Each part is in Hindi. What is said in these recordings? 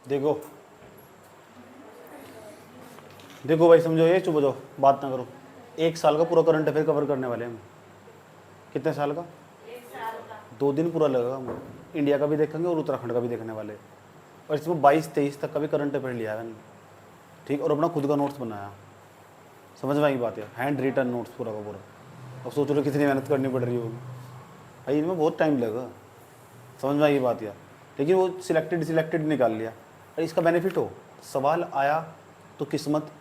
देखो देखो भाई, समझो, ये चुप हो जाओ, बात ना करो। 1 साल का पूरा करंट अफेयर कवर करने वाले हैं हम। कितने साल का? 2 दिन पूरा लगेगा हम। इंडिया का भी देखेंगे और उत्तराखंड का भी देखने वाले। और इसमें 22-23 तक का भी करंट अफेयर लिया है मैंने, ठीक, और अपना खुद का नोट्स बनाया। समझ में आई बात है? हैंड रिटन नोट्स पूरा का पूरा। अब सोच लो कितनी मेहनत करनी पड़ रही होगी भाई, इनमें बहुत टाइम लगेगा। समझ में आई बात यार? लेकिन वो सिलेक्टेड निकाल लिया। और इसका बेनिफिट हो, सवाल आया तो किस्मत,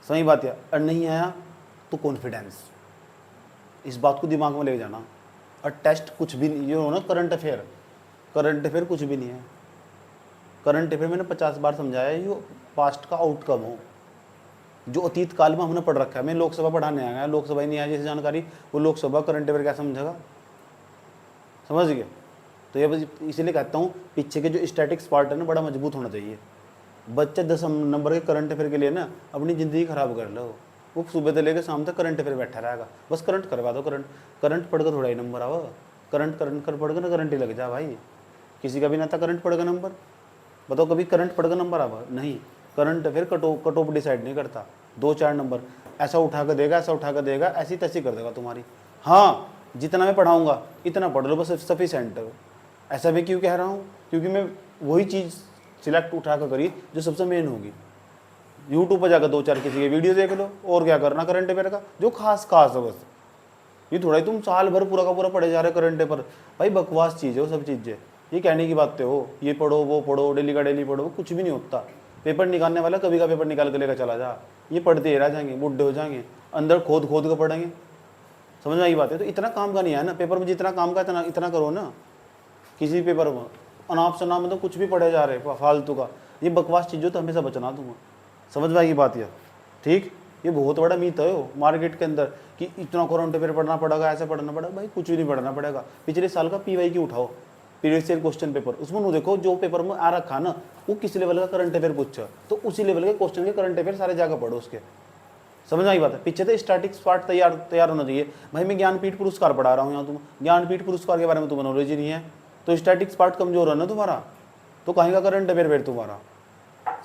सही बात है, और नहीं आया तो कॉन्फिडेंस। इस बात को दिमाग में ले जाना। और टेस्ट कुछ भी नहीं, ये हो ना करंट अफेयर कुछ भी नहीं है। करंट अफेयर मैंने 50 बार समझाया है, ये पास्ट का आउटकम हो जो अतीत काल में हमने पढ़ रखा है। मैं लोकसभा पढ़ाने आया, लोकसभा ही नहीं आया जैसी जानकारी, वो लोकसभा करंट अफेयर क्या समझेगा? समझ गए? तो ये बस इसीलिए कहता हूँ पीछे के जो स्टैटिक्स पार्ट है ना, बड़ा मजबूत होना चाहिए। बच्चे 10 नंबर के करंट अफेयर के लिए ना अपनी ज़िंदगी ख़राब कर लो। वो सुबह से लेकर शाम तक करंट अफेयर बैठा रहेगा, बस करंट करवा दो। करंट पढ़ कर थोड़ा ही नंबर आओ। करंट कर पढ़ कर ना करंट ही लग जा भाई। किसी का भी ना था करंट पढ़ कर नंबर, बताओ कभी करंट पढ़ कर नंबर आवा? नहीं। Current affair cut off decide नहीं करता। 2-4 नंबर ऐसा उठा कर देगा, ऐसा उठा कर देगा, ऐसी तैसी कर देगा तुम्हारी। हाँ, जितना मैं पढ़ाऊँगा इतना पढ़ लो बस, सफिशेंट है। ऐसा भी क्यों कह रहा हूँ? क्योंकि मैं वही चीज़ सिलेक्ट उठा कर करी जो सबसे मेन होगी। यूट्यूब पर जाकर 2-4 किसी के वीडियो देख लो, और क्या करना करंट अफेयर का जो खास है बस। ये थोड़ा ही तुम साल भर पूरा का पूरा पढ़े जा रहे करंट अफेयर। भाई बकवास चीज़ है वो सब चीज़ें, ये कहने की बातें हो, ये पढ़ो वो पढ़ो, डेली का डेली पढ़ो, कुछ भी नहीं होता। पेपर निकालने वाला कभी का पेपर निकाल कर लेकर चला जा, ये पढ़ते ही रह जाएंगे, बुढ़े हो जाएंगे, अंदर खोद खोद कर पढ़ेंगे। समझ में आई बात है? तो इतना काम का नहीं है ना पेपर में, जितना काम का इतना करो ना। किसी पेपर में अनाप शनाप मतलब कुछ भी पढ़े जा रहे फालतू का, ये बकवास चीज़ों तो हमेशा बचना दूंगा। समझ में आएगी बात यार? ठीक, ये बहुत बड़ा मीथ है मार्केट के अंदर कि इतना करंट अफेयर पढ़ना पड़ेगा, ऐसा पढ़ना पड़ेगा। भाई कुछ भी नहीं पढ़ना पड़ेगा। पिछले साल का PY उठाओ, प्रीवियस ईयर क्वेश्चन पेपर, उसमें नु देखो जो पेपर में आ रखा ना वो किस लेवल का करंट अफेयर पूछा, तो उसी लेवल के क्वेश्चन के करंट अफेयर सारे जगह पढ़ो उसके। समझ में आई बात है? पीछे तो स्टैटिक्स पार्ट तैयार होना चाहिए। भाई मैं ज्ञानपीठ पुरस्कार पढ़ा रहा हूँ यहाँ, तुम ज्ञानपीठ पुरस्कार के बारे में तुम्हें नॉलेज ही नहीं है, तो स्टैटिक्स पार्ट कमजोर है ना तुम्हारा, तो कहीं का करंट अफेयर फिर तुम्हारा।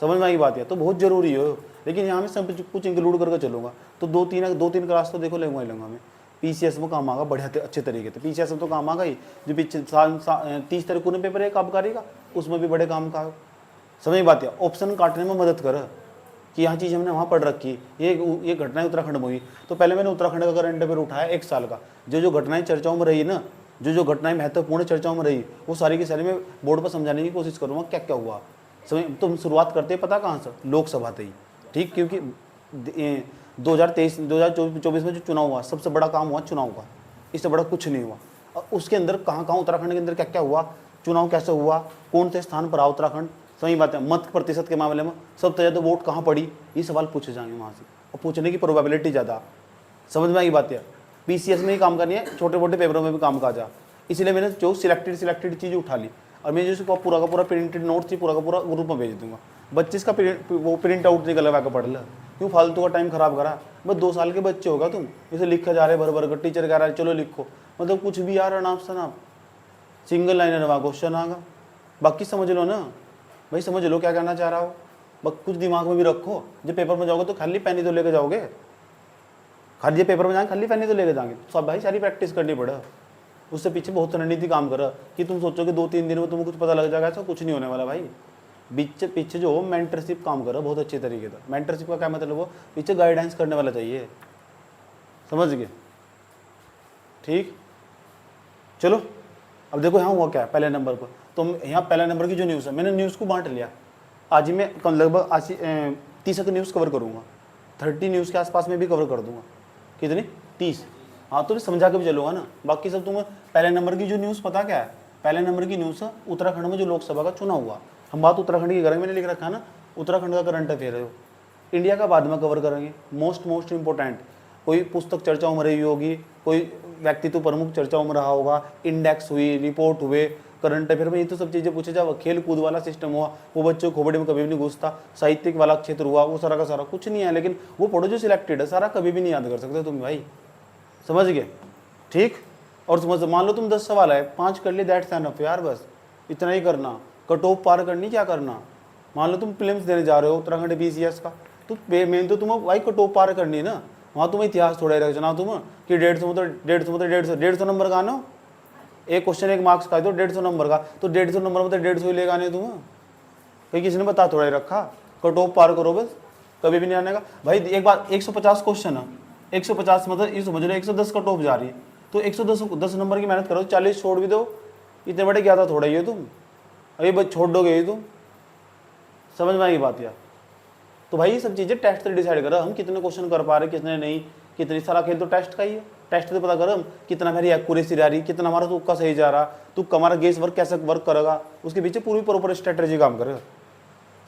समझ में आई बात है? तो बहुत जरूरी हो। लेकिन यहाँ में सब कुछ इंक्लूड करके चलूंगा, तो 2-3 क्लास तो देखो लूंगा मैं। PCS में काम आगा बढ़िया अच्छे तरीके से। PCS में तो काम आगा ही, जो पीछे 30 तारीख को पेपर है आबकारी का, उसमें भी बड़े काम का। समझ में बात है? ऑप्शन काटने में मदद कर कि यहाँ चीज़ हमने वहाँ पढ़ रखी। ये घटनाएं उत्तराखंड में हुई, तो पहले मैंने उत्तराखंड का करंट अफेयर उठाया 1 साल का। जो घटनाएं चर्चाओं में रही ना, जो घटनाएं महत्वपूर्ण चर्चाओं में रही, वो सारी की सारी मैं बोर्ड पर समझाने की कोशिश करूँगा क्या क्या हुआ। समझ? तुम शुरुआत करते पता कहाँ से? लोकसभा से ही, ठीक, क्योंकि 2024 में जो चुनाव हुआ, सबसे बड़ा काम हुआ चुनाव का, इससे बड़ा कुछ नहीं हुआ। और उसके अंदर कहाँ उत्तराखंड के अंदर क्या क्या हुआ, चुनाव कैसे हुआ, कौन से स्थान पर रहा उत्तराखंड, सही बात है, मत प्रतिशत के मामले में सबसे ज़्यादा वोट कहाँ पड़ी, ये सवाल पूछे जाएंगे वहाँ से, और पूछने की प्रोबेबिलिटी ज़्यादा। समझ में आई बात है? PCS में ही काम करनी है, छोटे मोटे पेपरों में भी काम का जा। इसलिए मैंने जो सिलेक्टेड चीज़ उठा ली, और मैं जो पूरा का पूरा प्रिंटेड नोट्स ही पूरा का पूरा ग्रुप में भेज दूंगा। बच्चे इसका प्रिंट आउट निकलवा के पढ़ ले, क्यों फालतू का टाइम खराब करा? बस 2 साल के बच्चे होगा तुम, इसे लिखा जा रहे भर कर, टीचर कह रहा है चलो लिखो, मतलब कुछ भी यार अनाप शनाप सिंगल लाइनर वहाँ क्वेश्चन आगा। बाकी समझ लो ना भाई, समझ लो क्या कहना चाह रहा हो, बस कुछ दिमाग में भी रखो। जब पेपर में जाओगे तो खाली पेन ही तो लेके जाओगे, खाली पेपर में जाएंगे खाली पेन ही तो लेके जाएंगे, सब भाई सारी प्रैक्टिस करनी पड़े। उससे पीछे बहुत रणनीति काम कर कि तुम सोचो कि 2-3 दिन में तुमको कुछ पता लग जाएगा, ऐसा कुछ नहीं होने वाला भाई। पीछे जो मेंटरशिप काम कर बहुत अच्छे तरीके से। मेंटरशिप का क्या मतलब? वो पीछे गाइडेंस करने वाला चाहिए। समझ गए? ठीक, चलो अब देखो यहाँ हुआ क्या है पहले नंबर पर। तो यहाँ पहले नंबर की जो न्यूज़ है, मैंने न्यूज़ को बांट लिया। आज ही मैं लगभग 30 तक न्यूज़ कवर करूँगा, 30 न्यूज़ के आसपास में भी कवर कर दूंगा। कितनी? 30। हाँ, तो समझा के भी चलूँगा ना। बाकी सब तुम्हें पहले नंबर की जो न्यूज़ पता क्या है? पहले नंबर की न्यूज़ है उत्तराखंड में जो लोकसभा का चुनाव हुआ। हम बात उत्तराखंड की करेंगे, मैंने लिख रखा है ना उत्तराखंड का करंट अफेयर है। इंडिया का बाद में कवर करेंगे। मोस्ट इंपॉर्टेंट कोई पुस्तक चर्चाओं में रही होगी, कोई व्यक्तित्व प्रमुख चर्चाओं में रहा होगा, इंडेक्स हुई, रिपोर्ट हुए, करंट अफेयर में ये तो सब चीज़ें पूछे जाओ। खेल कूद वाला सिस्टम हुआ, वो बच्चों खोपड़ी में कभी भी नहीं घुसता। साहित्यिक वाला क्षेत्र हुआ, वो सारा का सारा कुछ नहीं है, लेकिन वो पढ़ो जो सिलेक्टेड है, सारा कभी भी नहीं याद कर सकते तुम भाई। समझ गए? ठीक। और समझ, मान लो तुम 10 सवाल है, 5 कर लिए, दैट्स एनफ यार, बस इतना ही करना। कट ऑफ पार करनी, क्या करना, मान लो तुम प्रीलिम्स देने जा रहे हो उत्तराखंड BCS का, तो मेन तो तुम्हें भाई कट ऑफ पार करनी है ना। वहाँ तुम्हें इतिहास थोड़ा ही रखना तुम कि 150 नंबर का आना, एक क्वेश्चन 1 मार्क्स का है तो 150 नंबर का, तो 150 नंबर में तो 150 ही लेगा नहीं तुम्हें, कहीं किसी ने बता थोड़ा ही रखा। कट ऑफ पार करो बस, कभी भी नहीं आने का भाई। एक बार 150 क्वेश्चन है, 150 मतलब ये समझ लो 110 कट ऑफ जा रही है, तो 110 नंबर की मेहनत करो, 40 छोड़ भी दो, इतने बड़े क्या था थोड़ा ही है तुम, अभी बस छोड़ दोगे ही तुम, समझ में आएगी बात यार। तो भाई ये सब चीज़ें टेस्ट से डिसाइड करो हम कितने क्वेश्चन कर पा रहे कितने नहीं, कितनी सारा खेल तो टेस्ट का ही है। टेस्ट से पता करो हम कितना हमारी एक्यूरेसी रह रही, कितना हमारा तुक्का सही जा रहा, तुक्का हमारा गेस वर्क कैसे वर्क करेगा, उसके पीछे पूरी प्रॉपर स्ट्रेटेजी काम करेगा।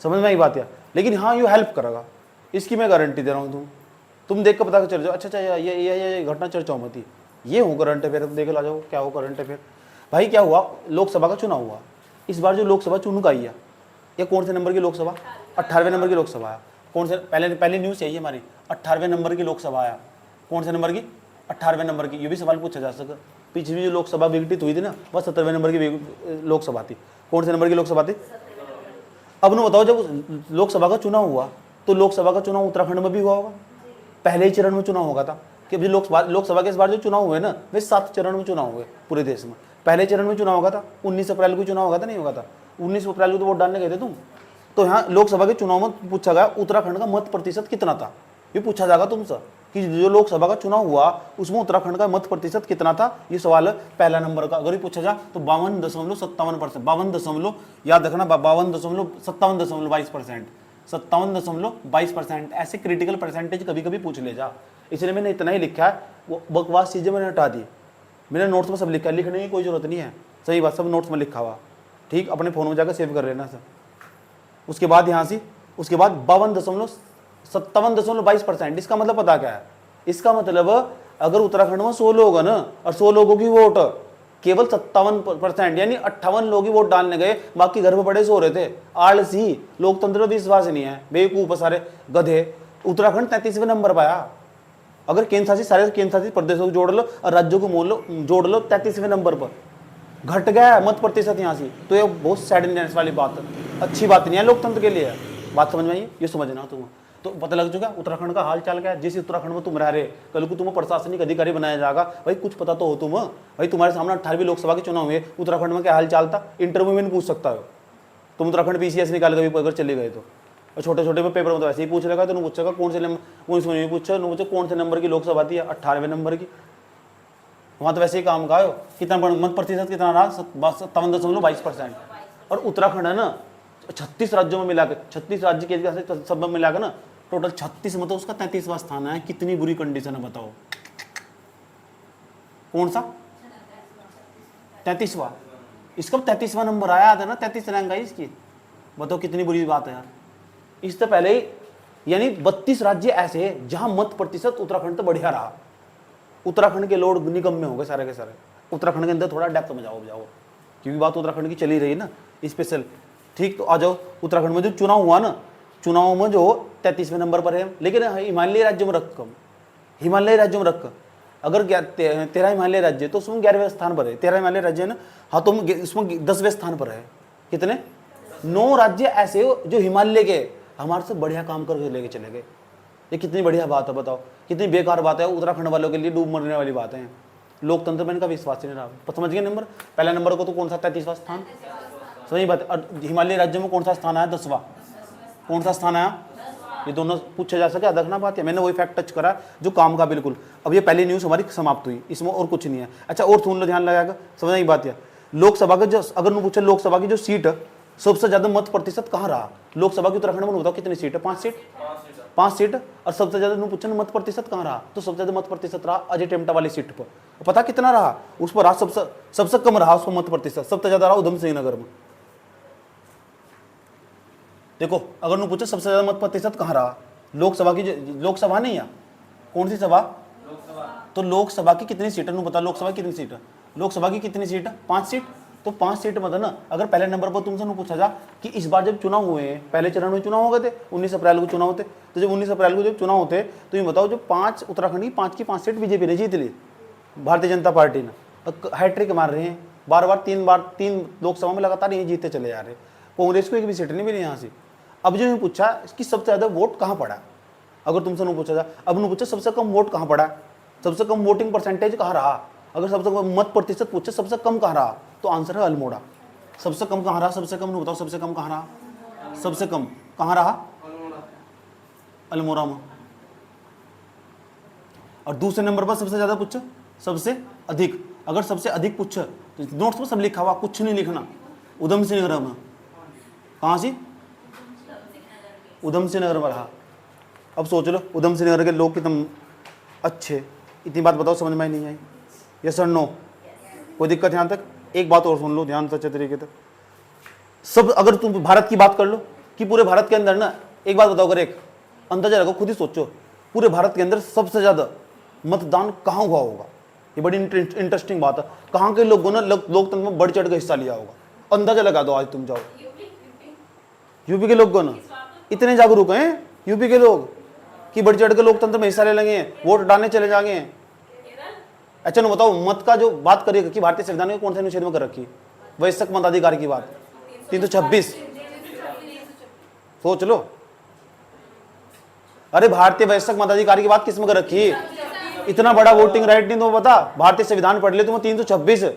समझ में आई बात यार। लेकिन हाँ ये हेल्प करेगा, इसकी मैं गारंटी दे रहा हूँ। तुम देख कर पता चल जाओ, अच्छा ये घटना चर्चा मत ही, ये हो करंट अफेयर, देख ला जाओ क्या हो करंट अफेयर। भाई क्या हुआ, लोकसभा का चुनाव हुआ, इस बार जो लोकसभा चुनूक आई है, ये कौन से नंबर की लोकसभा, 18वें नंबर की लोकसभा है। कौन से, पहले न्यूज़ यही है हमारी, 18वें नंबर की लोकसभा आया। कौन से नंबर की, 18वें नंबर की। ये भी सवाल पूछा जा सकता, पिछली जो लोकसभा विघटित हुई थी ना, वह 17वें नंबर की लोकसभा थी। कौन से नंबर की लोकसभा थी। अब ना बताओ, जब लोकसभा का चुनाव हुआ तो लोकसभा का चुनाव उत्तराखंड में भी हुआ होगा, पहले ही चरण में चुनाव होगा था कि लोकसभा के इस बार जो चुनाव हुए ना, वे 7 चरण में चुनाव हुए पूरे देश में। पहले चरण में चुनाव होगा था, 19 अप्रैल को चुनाव होगा था, नहीं होगा था, 19 अप्रैल को तो वोट डालने गए थे तुम। तो यहाँ लोकसभा के चुनाव में पूछा गया उत्तराखंड का मत प्रतिशत कितना था, ये पूछा जाएगा तुमसे कि जो लोकसभा का चुनाव हुआ उसमें उत्तराखंड का मत प्रतिशत कितना था। ये सवाल है पहला नंबर का, अगर ये पूछा जाए तो 52.57%, 52 याद रखना, 52.57% 57.22%, ऐसे क्रिटिकल परसेंटेज कभी कभी पूछ ले जा। इसलिए मैंने इतना ही लिखा है, वो बकवास चीज़ें मैंने हटा दी, मैंने नोट्स में सब लिखा है, लिखने की कोई जरूरत नहीं है, सही बात सब नोट्स में लिखा हुआ, ठीक, अपने फ़ोन में जाकर सेव कर लेना सर। उसके बाद यहाँ से, उसके बाद 57.22%, इसका मतलब पता क्या है, इसका मतलब अगर उत्तराखंड में 100 लोग है ना, और 100 लोगों की वोट केवल 57%, यानी 58 लोग ही वोट डालने गए, बाकी घर में बड़े सो रहे थे, आलसी, लोकतंत्र में विश्वास नहीं है, बेवकूफ सारे गधे। उत्तराखंड 33वें नंबर पाया। अगर सारे केंद्र शासित प्रदेशों को जोड़ लो और राज्यों को जोड़ लो 33वें नंबर पर, घट गया मत प्रतिशत यहाँ से। तो ये बहुत सैडनेस वाली बात है, अच्छी बात नहीं है लोकतंत्र के लिए। बात समझ में आई, ये समझना तुम, तो पता लग चुका उत्तराखंड का हाल चाल क्या है। जिस उत्तराखंड में तुम रह रहे, कल को तुम्हें प्रशासनिक अधिकारी बनाया जाएगा, भाई कुछ पता तो हो तुम। भाई तुम्हारे सामने 18वीं लोकसभा के चुनाव हुए, उत्तराखंड में क्या हाल चाल था, इंटरव्यू में नहीं पूछ सकता हो तुम। उत्तराखंड BCS निकाल कभी अगर चले गए तो, और छोटे छोटे पेपर में तो ऐसे ही पूछ लेगा, तो पूछेगा कौन से पूछो कौन से नंबर की लोकसभा थी, 18वें नंबर की। वहाँ तो वैसे ही काम का है, कितना मत प्रतिशत कितना रहा, 57.22%। और उत्तराखंड है ना 36 राज्यों में मिलाकर, 36 राज्य के सब में मिलाकर ना टोटल 36 में, तो उसका 33वां स्थान है। कितनी बुरी कंडीशन है बताओ, कौन सा 33वां, इसका 33वां नंबर आया था ना, 33 रैंक आई इसकी, बताओ कितनी बुरी बात है यार। इससे पहले यानी 32 राज्य ऐसे हैं जहां मत प्रतिशत उत्तराखंड तो बढ़िया रहा। उत्तराखंड के लोग निगम में हो गए सारे के सारे। उत्तराखंड के अंदर थोड़ा डेप्थ में जाओ, क्योंकि बात उत्तराखंड की चली रही ना स्पेशल, ठीक। तो आ जाओ, उत्तराखंड में जो चुनाव हुआ ना, चुनाव में जो 33वें नंबर पर है, लेकिन हिमालयी राज्यों में रख कम, हिमालयी राज्यों में रख, अगर 13 हिमालय राज्य तो उसमें 11वें स्थान पर है। 13 हिमालय राज्य है ना, हाँ तुम उसमें 10वें स्थान पर है। कितने, 9 राज्य ऐसे जो हिमालय के हमारे से बढ़िया काम करके लेके चले गए। ये कितनी बढ़िया बात है बताओ, कितनी बेकार बात है, उत्तराखंड वालों के लिए डूब मरने वाली बात है। लोकतंत्र में इनका विश्वास ही नहीं रहा। समझ गए नंबर, पहला नंबर को तो कौन सा 33वां स्थान, सही बात है। और हिमालय राज्य में कौन सा स्थान आया, 10वां, कौन सा स्थान आया, ये दोनों पूछे जा सके, देखना बात है। मैंने वही फैक्ट टच करा जो काम का बिल्कुल। अब ये पहली न्यूज़ हमारी समाप्त हुई, इसमें और कुछ नहीं है। अच्छा और सुन लो, ध्यान लगाकर समझना की बात है। लोकसभा का जो, अगर पूछे लोकसभा की जो सीट सबसे ज्यादा मत प्रतिशत कहाँ रहा लोकसभा की, उत्तराखंड में बताओ कितनी सीट है, 5 सीट, 5 सीट। और सबसे ज्यादा पूछे मत प्रतिशत कहाँ रहा, तो सबसे ज्यादा मत प्रतिशत रहा अजय टेमटा वाली सीट पर। पता कितना रहा उस पर, रहा सबसे कम रहा उस पर मत प्रतिशत, सबसे ज्यादा रहा उधम सिंह नगर में। देखो अगर नु पूछे सबसे ज्यादा मत प्रतिशत कहाँ रहा, लोकसभा की, लोकसभा नहीं है, कौन सी सभा, तो लोकसभा की कितनी सीट है, बता लोकसभा की कितनी सीट है, लोकसभा की कितनी सीट है, 5 सीट। तो 5 सीट मतलब ना, अगर पहले नंबर पर तुमसे पूछा जा कि इस बार जब चुनाव हुए हैं, पहले चरण में चुनाव हो गए थे, 19 अप्रैल को चुनाव होते, तो जब 19 अप्रैल को जब चुनाव होते तो ये बताओ जो 5 उत्तराखंड की 5 सीट बीजेपी ने जीत ली, भारतीय जनता पार्टी ने हैट्रिक मार रहे हैं, बार 3 लोकसभा में लगातार यही जीतते चले जा रहे। कांग्रेस को एक भी सीट नहीं मिली यहाँ से। अब जो मैं पूछा कि सबसे ज्यादा वोट कहाँ पड़ा, अगर तुमसे नहीं पूछा जाए, अब नहीं पूछा सबसे कम वोट कहाँ पड़ा, सबसे कम वोटिंग परसेंटेज कहाँ रहा, अगर सबसे कम मत प्रतिशत पूछे सबसे कम कहाँ रहा, तो आंसर है अल्मोड़ा। सबसे कम कहाँ रहा, सबसे कम नहीं बताओ, सबसे कम कहाँ रहा, सबसे कम कहाँ रहा, अल्मोड़ा में। और दूसरे नंबर पर सबसे ज्यादा पूछा, सबसे अधिक, अगर सबसे अधिक पूछे तो नोट्स पर सब लिखा हुआ, कुछ नहीं लिखना। उधम सिंह नगर में, कहाँ से, उधम सिंह नगर में रहा। अब सोच लो उधम सिंह नगर के लोग कितने अच्छे, इतनी बात बताओ समझ में नहीं आई, यस और नो, कोई दिक्कत यहाँ तक? एक बात और सुन लो ध्यान से अच्छे तरीके से। सब अगर तुम भारत की बात कर लो कि पूरे भारत के अंदर ना, एक बात बताओ, अगर एक अंदाजा लगाओ, खुद ही सोचो, पूरे भारत के अंदर सबसे ज्यादा मतदान कहाँ हुआ होगा? ये बड़ी इंटरेस्टिंग बात है। कहाँ के लोगों ने लोकतंत्र में बढ़ चढ़ कर हिस्सा लिया होगा? अंदाजा लगा दो, आज तुम जाओ। यूपी के लोगों ने इतने जागरूक हैं यूपी के लोग कि बढ़ चढ़ के लोकतंत्र में हिस्सा ले लगे हैं, वोट डालने चले जाएंगे हैं। अच्छा ना बताओ, मत का जो बात करिएगा कि भारतीय संविधान ने कौन से अनुच्छेद में कर रखी, वयस्क मताधिकार की बात 326, सोच लो। अरे भारतीय वयस्क मताधिकार की बात किस में कर रखी? इतना बड़ा वोटिंग राइट नहीं तुम्हें पता? भारतीय संविधान पढ़ ले तुम्हें, 326।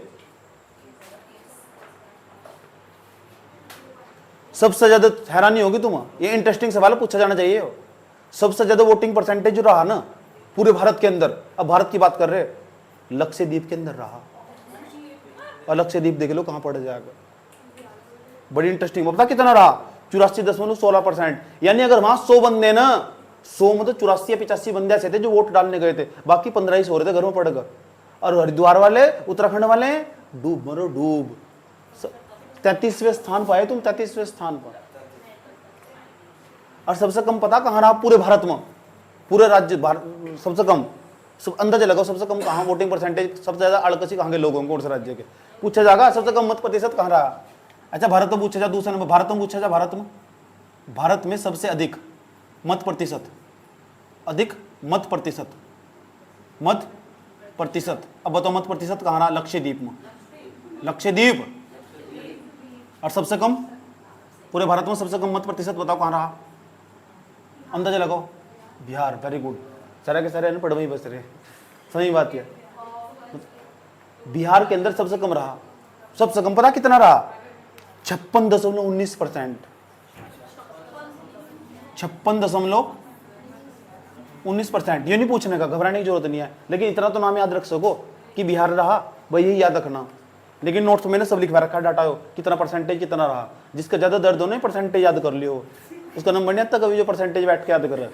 सबसे ज्यादा हैरानी होगी तुम्हें, ये इंटरेस्टिंग सवाल पूछा जाना चाहिए। सबसे ज्यादा वोटिंग परसेंटेज जो रहा ना पूरे भारत के अंदर, अब भारत की बात कर रहे, लक्षद्वीप के अंदर रहा। और लक्षद्वीप देख लो कहां पड़ जाएगा, बड़ी इंटरेस्टिंग। पता कितना रहा? 84.16%। यानी अगर वहां 100 बंदे ना, 100 में तो 84 या 85 बंदे ऐसे थे जो वोट डालने गए थे, बाकी 15 ही सो रहे थे घर में पड़ गए। और हरिद्वार वाले, उत्तराखंड वाले डूब मरो डूब। 33वें स्थान पर आए तुम, 33वें स्थान पर। और सबसे कम पता कहां रहा पूरे भारत में, पूरे राज्य सबसे कम, सब अंदाजा लगाओ सबसे कम कहां वोटिंग परसेंटेज, सबसे ज्यादा अड़कसी कहां के लोगों को, कौन से राज्य के पूछा जाएगा, सबसे कम मत प्रतिशत कहां रहा? अच्छा भारत में पूछा जाए, दूसरे नंबर भारत में पूछा जाए, भारत में सबसे अधिक मत प्रतिशत, अधिक मत प्रतिशत, मत प्रतिशत। अब बताओ मत प्रतिशत कहां रहा? लक्षद्वीप में, लक्षद्वीप। और सबसे कम पूरे भारत में सबसे कम मत प्रतिशत बताओ कहां रहा? अंदाजा लगाओ। बिहार। वेरी गुड, सारा के सारे पढ़ वही बस रहे, सही बात है। बिहार के अंदर सबसे कम रहा, सबसे कम पता कितना रहा? 56.19%। 56.19%। ये नहीं पूछने का, घबराने की जरूरत नहीं है, लेकिन इतना तो नाम याद रख सको कि बिहार रहा, वही यही याद रखना। लेकिन नोट्स मैंने सब लिखवा रखा, डाटा हो कितना परसेंटेज कितना रहा। जिसका ज्यादा दर्द हो ना परसेंटेज याद कर लियो, उसका नंबर नहीं आता कभी, जो परसेंटेज बैठ के याद कर रहा है।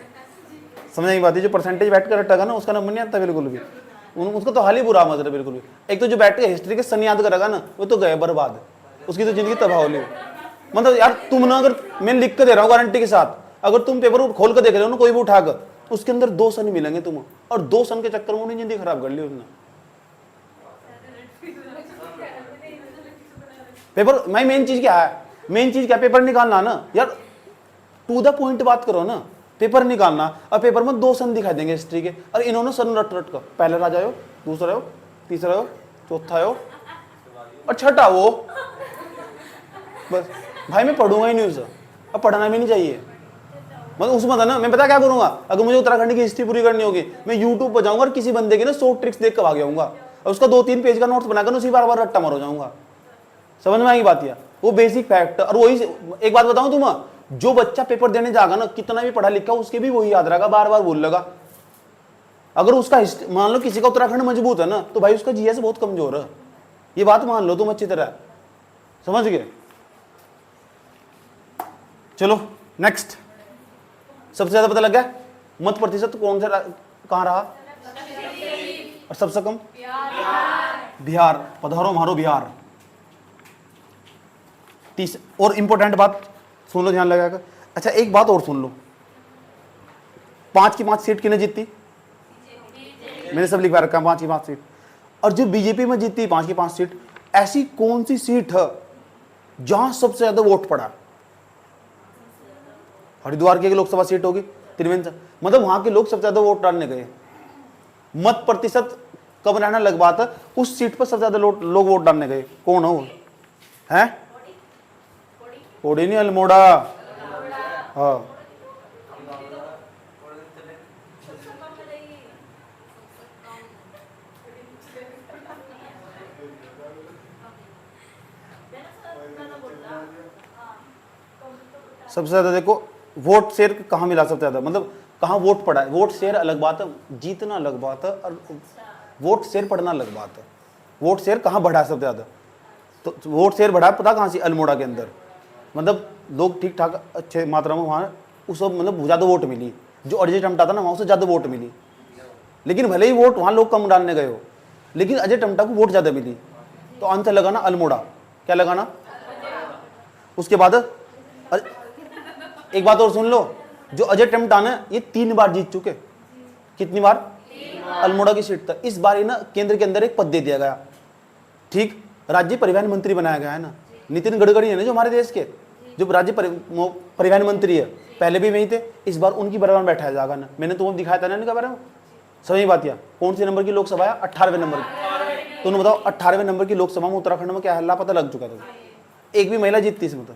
समझने की बात है, जो परसेंटेज बैठ कर रटेगा ना उसका नंबर नहीं आता बिल्कुल भी, उसका तो हाल ही बुरा मत है बिल्कुल भी। एक तो जो बैठ के हिस्ट्री के सन याद करेगा ना, वो तो गए बर्बाद, उसकी तो जिंदगी तबाह हो ली। मतलब यार तुम ना, अगर मैं लिख के दे रहा हूँ गारंटी के साथ, अगर तुम पेपर खोल कर देख रहे हो ना कोई भी उठाकर, उसके अंदर 2 सन मिलेंगे तुम्हें, और 2 सन के चक्कर में उन्हें जिंदगी खराब कर ली उसने। पेपर मैं मेन चीज क्या है, मेन चीज क्या, पेपर निकालना ना यार, टू द पॉइंट बात करो ना, पेपर निकालना। और पेपर में 2 सन दिखा देंगे हिस्ट्री के, और इन्होंने सन रट रट कर, पहला राजा हो, दूसरा हो, तीसरा हो, चौथा हो और छठा हो, बस। भाई मैं पढ़ूंगा ही नहीं उसे, अब पढ़ना भी नहीं चाहिए। मतलब उसमें था ना, मैं पता क्या करूंगा, अगर मुझे उत्तराखंड की हिस्ट्री पूरी करनी होगी, मैं यूट्यूब पर जाऊंगा और किसी बंदे के ना 100 ट्रिक्स देख कर भाग जाऊंगा, और उसका 2-3 पेज का नोट्स बनाकर उसी बार रट्टा मार हो जाऊंगा। समझ में आएगी बात? या वो बेसिक फैक्ट। और वही एक बात बताऊं तुम्हें, जो बच्चा पेपर देने जाएगा ना, कितना भी पढ़ा लिखा उसके भी वही याद रहेगा, बार बार बोल लगा। अगर उसका मान लो किसी का उत्तराखंड मजबूत है ना, तो भाई उसका जीएस बहुत कमजोर है, ये बात मान लो तुम अच्छी तरह, समझ गए? चलो नेक्स्ट, सबसे ज्यादा पता लग गया मत प्रतिशत कौन सा कहां रहा, और सबसे कम बिहार। पधारो मारो बिहार। और इंपॉर्टेंट बात सुन लो, ध्यान लगाकर। अच्छा एक बात और सुन लो, 5 की 5 सीट किने जीती? मैंने सब लिखवा रखा, 5 की 5 सीट। और जो बीजेपी में जीती 5 की 5 सीट, ऐसी कौन सी सीट है जहां सबसे ज्यादा वोट पड़ा? हरिद्वार की लोकसभा सीट होगी, त्रिवेंद्र, मतलब वहां के लोग सबसे ज्यादा वोट डालने गए। मत प्रतिशत कब रहना लग बात है, उस सीट पर सबसे ज्यादा लोग वोट डालने गए, कौन हो? है पौड़ी नहीं, अल्मोड़ा। हाँ सबसे ज्यादा देखो वोट शेयर कहाँ मिला सबसे ज्यादा, मतलब कहाँ वोट पड़ा है। वोट शेयर अलग बात है, जीतना अलग बात है, और वोट शेयर पड़ना अलग बात है। वोट शेयर कहाँ बढ़ा है सबसे ज्यादा, तो वोट शेयर बढ़ा है पता कहाँ से, अल्मोड़ा के अंदर। मतलब लोग ठीक ठाक अच्छे मात्रा में वहाँ उस मतलब ज़्यादा वोट मिली। जो अजय टमटा था ना वहाँ उससे ज़्यादा वोट मिली, लेकिन भले ही वोट वहाँ लोग कम डालने गए हो, लेकिन अजय टमटा को वोट ज़्यादा मिली। तो आंसर लगाना अल्मोड़ा। क्या लगाना? उसके बाद एक बात और सुन लो, जो अजय टमटा ना ये 3 बार जीत चुके। कितनी बार? अल्मोड़ा की सीट था। इस बार ही ना केंद्र के अंदर एक पद दे दिया गया, ठीक, राज्य परिवहन मंत्री बनाया गया है ना। नितिन गडकरी है ना जो हमारे देश के जो राज्य परिवहन मंत्री है, पहले भी वही थे, इस बार उनकी बराबर बैठाया जाएगा ना। मैंने तुम्हें दिखाया था ना इनका बारे में। सही बात या कौन सी नंबर की लोकसभा है? 18वें नंबर की। तो उन्हें बताओ 18वें नंबर की लोकसभा में उत्तराखंड में क्या हल्ला पता लग चुका था। एक भी महिला जीतती इसमें। तो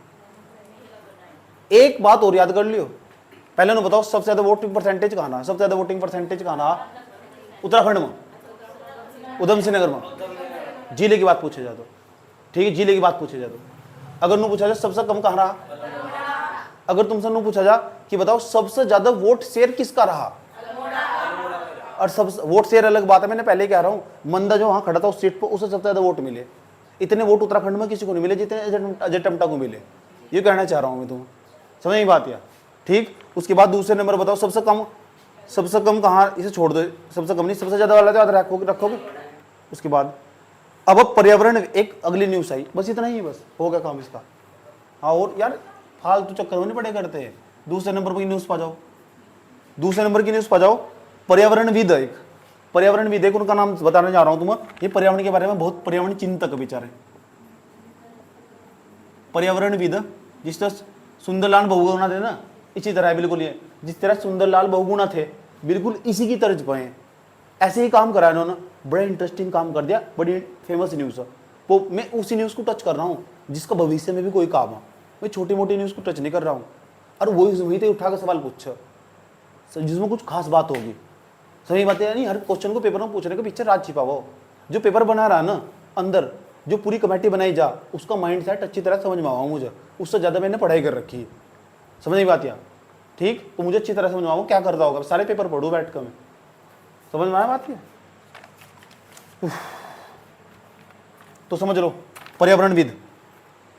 एक बात और याद कर लियो, पहले उन्हें बताओ सबसे ज्यादा वोटिंग परसेंटेज कहाँ रहा? सबसे ज्यादा वोटिंग परसेंटेज कहाँ रहा? उत्तराखंड में, उधम सिंह नगर में। जिले की बात पूछे जा तो, ठीक है, जिले की बात पूछे जा तो। अगर नु पूछा जाए सबसे कम कहाँ रहा, अगर तुमसे नु पूछा जा कि बताओ सबसे ज्यादा वोट शेयर किसका रहा, और सब वोट शेयर अलग बात है, मैंने पहले कह रहा हूं, मंदा जो वहां खड़ा था उस सीट पर उसे सबसे ज्यादा वोट मिले। इतने वोट उत्तराखंड में किसी को नहीं मिले जितने अजय टमटा को मिले। ये कहना चाह रहा हूं मैं तुम्हें, समझ नहीं बात या? ठीक। उसके बाद दूसरे नंबर बताओ सबसे कम कहाँ, इसे छोड़ दो, सबसे कम नहीं, सबसे ज्यादा वाला याद रखोगे। उसके बाद अब पर्यावरण, एक अगली न्यूज आई, बस इतना ही, बस हो गया काम इसका। हाँ, और यार फालतू चक्कर में नहीं पड़े करते हैं। दूसरे नंबर पर न्यूज पा जाओ, दूसरे नंबर की न्यूज पा जाओ। पर्यावरणविद, एक पर्यावरणविद, एक उनका नाम बताने जा रहा हूं तुम्हें। ये पर्यावरण के बारे में बहुत पर्यावरण चिंतक विचार है। पर्यावरणविद जिस तरह सुंदरलाल बहुगुणा थे ना, इसी तरह है बिल्कुल। ये जिस तरह सुंदरलाल बहुगुणा थे बिल्कुल इसी की तर्ज पे हैं। ऐसे ही काम करा इन्होंने, बड़ा इंटरेस्टिंग काम कर दिया, बड़ी फेमस न्यूज़ है वो। मैं उसी न्यूज़ को टच कर रहा हूँ जिसका भविष्य में भी कोई काम है। मैं छोटी मोटी न्यूज़ को टच नहीं कर रहा हूँ। और वही थे उठा कर सवाल पूछा जिसमें कुछ खास बात होगी। सही बात है, नहीं हर क्वेश्चन को पेपर में पूछने के पीछे राज छिपा हुआ। जो पेपर बना रहा है ना अंदर, जो पूरी कमेटी बनाई जा, उसका माइंड सेट अच्छी तरह समझ में आवा मुझे। उससे ज़्यादा मैंने पढ़ाई कर रखी है, समझ नहीं बात या? ठीक, तो मुझे अच्छी तरह समझ में आवा क्या करता होगा। सारे पेपर पढ़ूँ बैठ कर मैं, समझ में आया बात क्या? तो समझ लो, पर्यावरणविद,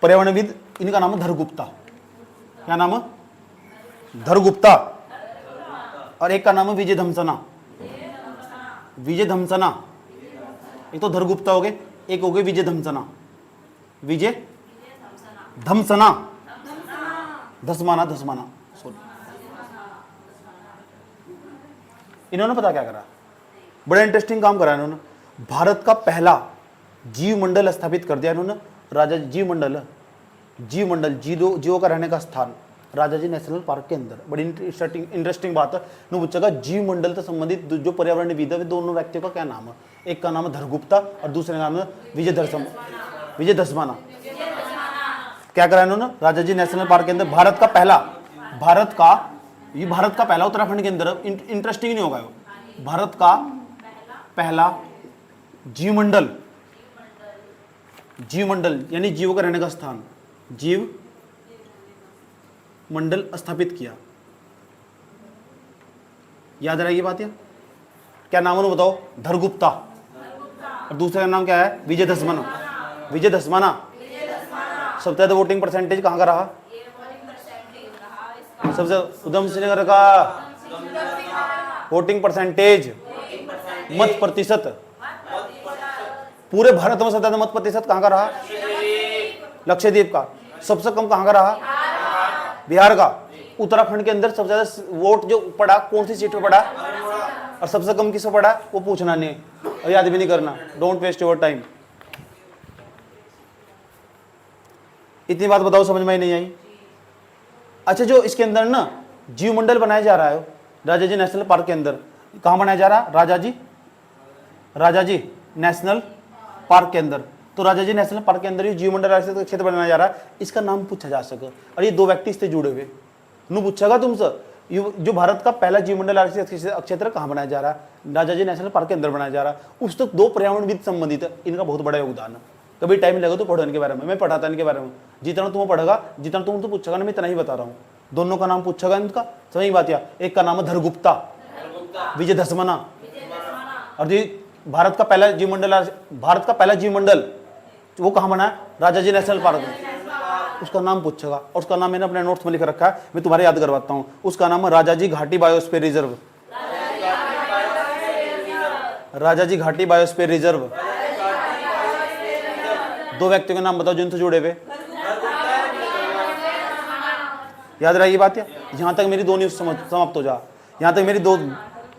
पर्यावरणविद इनका नाम है धरगुप्ता। क्या नाम है? धरगुप्ता। और एक का नाम है विजय धमसना। विजय धमसना, एक तो धरगुप्ता हो गए, एक हो गए विजय धमसना। विजय धमसना, धसमाना, सॉरी। इन्होंने पता क्या करा, बड़ा इंटरेस्टिंग काम करा इन्होंने। भारत का पहला जीव मंडल स्थापित कर दिया इन्होंने। राजा जीव मंडल जीवों का रहने का स्थान राजाजी नेशनल पार्क के अंदर। बड़ी इंटरेस्टिंग बात है। नो पूछेगा जीव मंडल से संबंधित जो पर्यावरणविद है दोनों व्यक्तियों का क्या नाम है? एक का नाम है धरगुप्ता और दूसरे नाम है विजय धसमाना। क्या करा इन्होंने? राजाजी नेशनल पार्क के अंदर भारत का पहला उत्तराखंड के अंदर, इंटरेस्टिंग नहीं होगा, भारत का पहला जीव मंडल यानी जीवों का रहने का स्थान, जीव मंडल स्थापित किया। याद रहेगी बात या? क्या नाम है बताओ? धरगुप्ता। और दूसरा नाम क्या है? विजय धसमाना। सबसे ज्यादा वोटिंग परसेंटेज कहां का रहा? सबसे उधम सिंह नगर का वोटिंग परसेंटेज, मत प्रतिशत, पूरे भारत में सबसे ज्यादा मत प्रतिशत कहां का रहा? लक्षद्वीप का। सबसे कम कहां का रहा? बिहार का। उत्तराखंड के अंदर सबसे ज्यादा वोट जो पड़ा कौन सी सीट पे पड़ा, और सबसे कम किसको पड़ा वो पूछना नहीं और याद भी नहीं करना। Don't waste your time. इतनी बात बताओ, समझ में ही नहीं आई? अच्छा, जो इसके अंदर ना जीव मंडल बनाया जा रहा है राजाजी नेशनल पार्क के अंदर, कहाँ बनाया जा रहा है? राजाजी नेशनल पार्क के अंदर। तो राजाजी नेशनल पार्क के अंदर ये जीव मंडल क्षेत्र बनाया जा रहा है। इसका नाम पूछा जा सके, और ये 2 व्यक्ति इससे जुड़े हुए। नु पूछेगा तुमसे जो भारत का पहला जीवमंडल आरक्षित क्षेत्र कहाँ बनाया जा रहा है, राजाजी नेशनल पार्क के अंदर बनाया जा रहा है। उस तक 2 पर्यावरणविद संबंधित है, इनका बहुत बड़ा योगदान है। कभी टाइम लगे तो पढ़ो इनके बारे में, मैं पढ़ाता इनके बारे में, जितना तुम्हें पढ़ेगा जितना तुम तो पूछेगा ना, मैं इतना ही बता रहा हूँ। दोनों का नाम पूछेगा इनका, सही बात या एक का नाम है धरगुप्ता, विजय दशमना, और जो भारत का पहला जीवमंडल वो कहाँ बना है, राजाजी नेशनल पार्क में, उसका नाम पूछेगा। और उसका नाम मैंने अपने नोट्स में लिख रखा है, मैं तुम्हारे याद करवाता हूँ। उसका नाम है राजाजी घाटी बायोस्फीयर रिजर्व, राजाजी घाटी बायोस्फीयर रिजर्व। 2 व्यक्तियों के नाम बताओ जिनसे जुड़े हुए, याद रही बात है। यहां तक मेरी 2 न्यूज समाप्त हो जा, यहां तक मेरी 2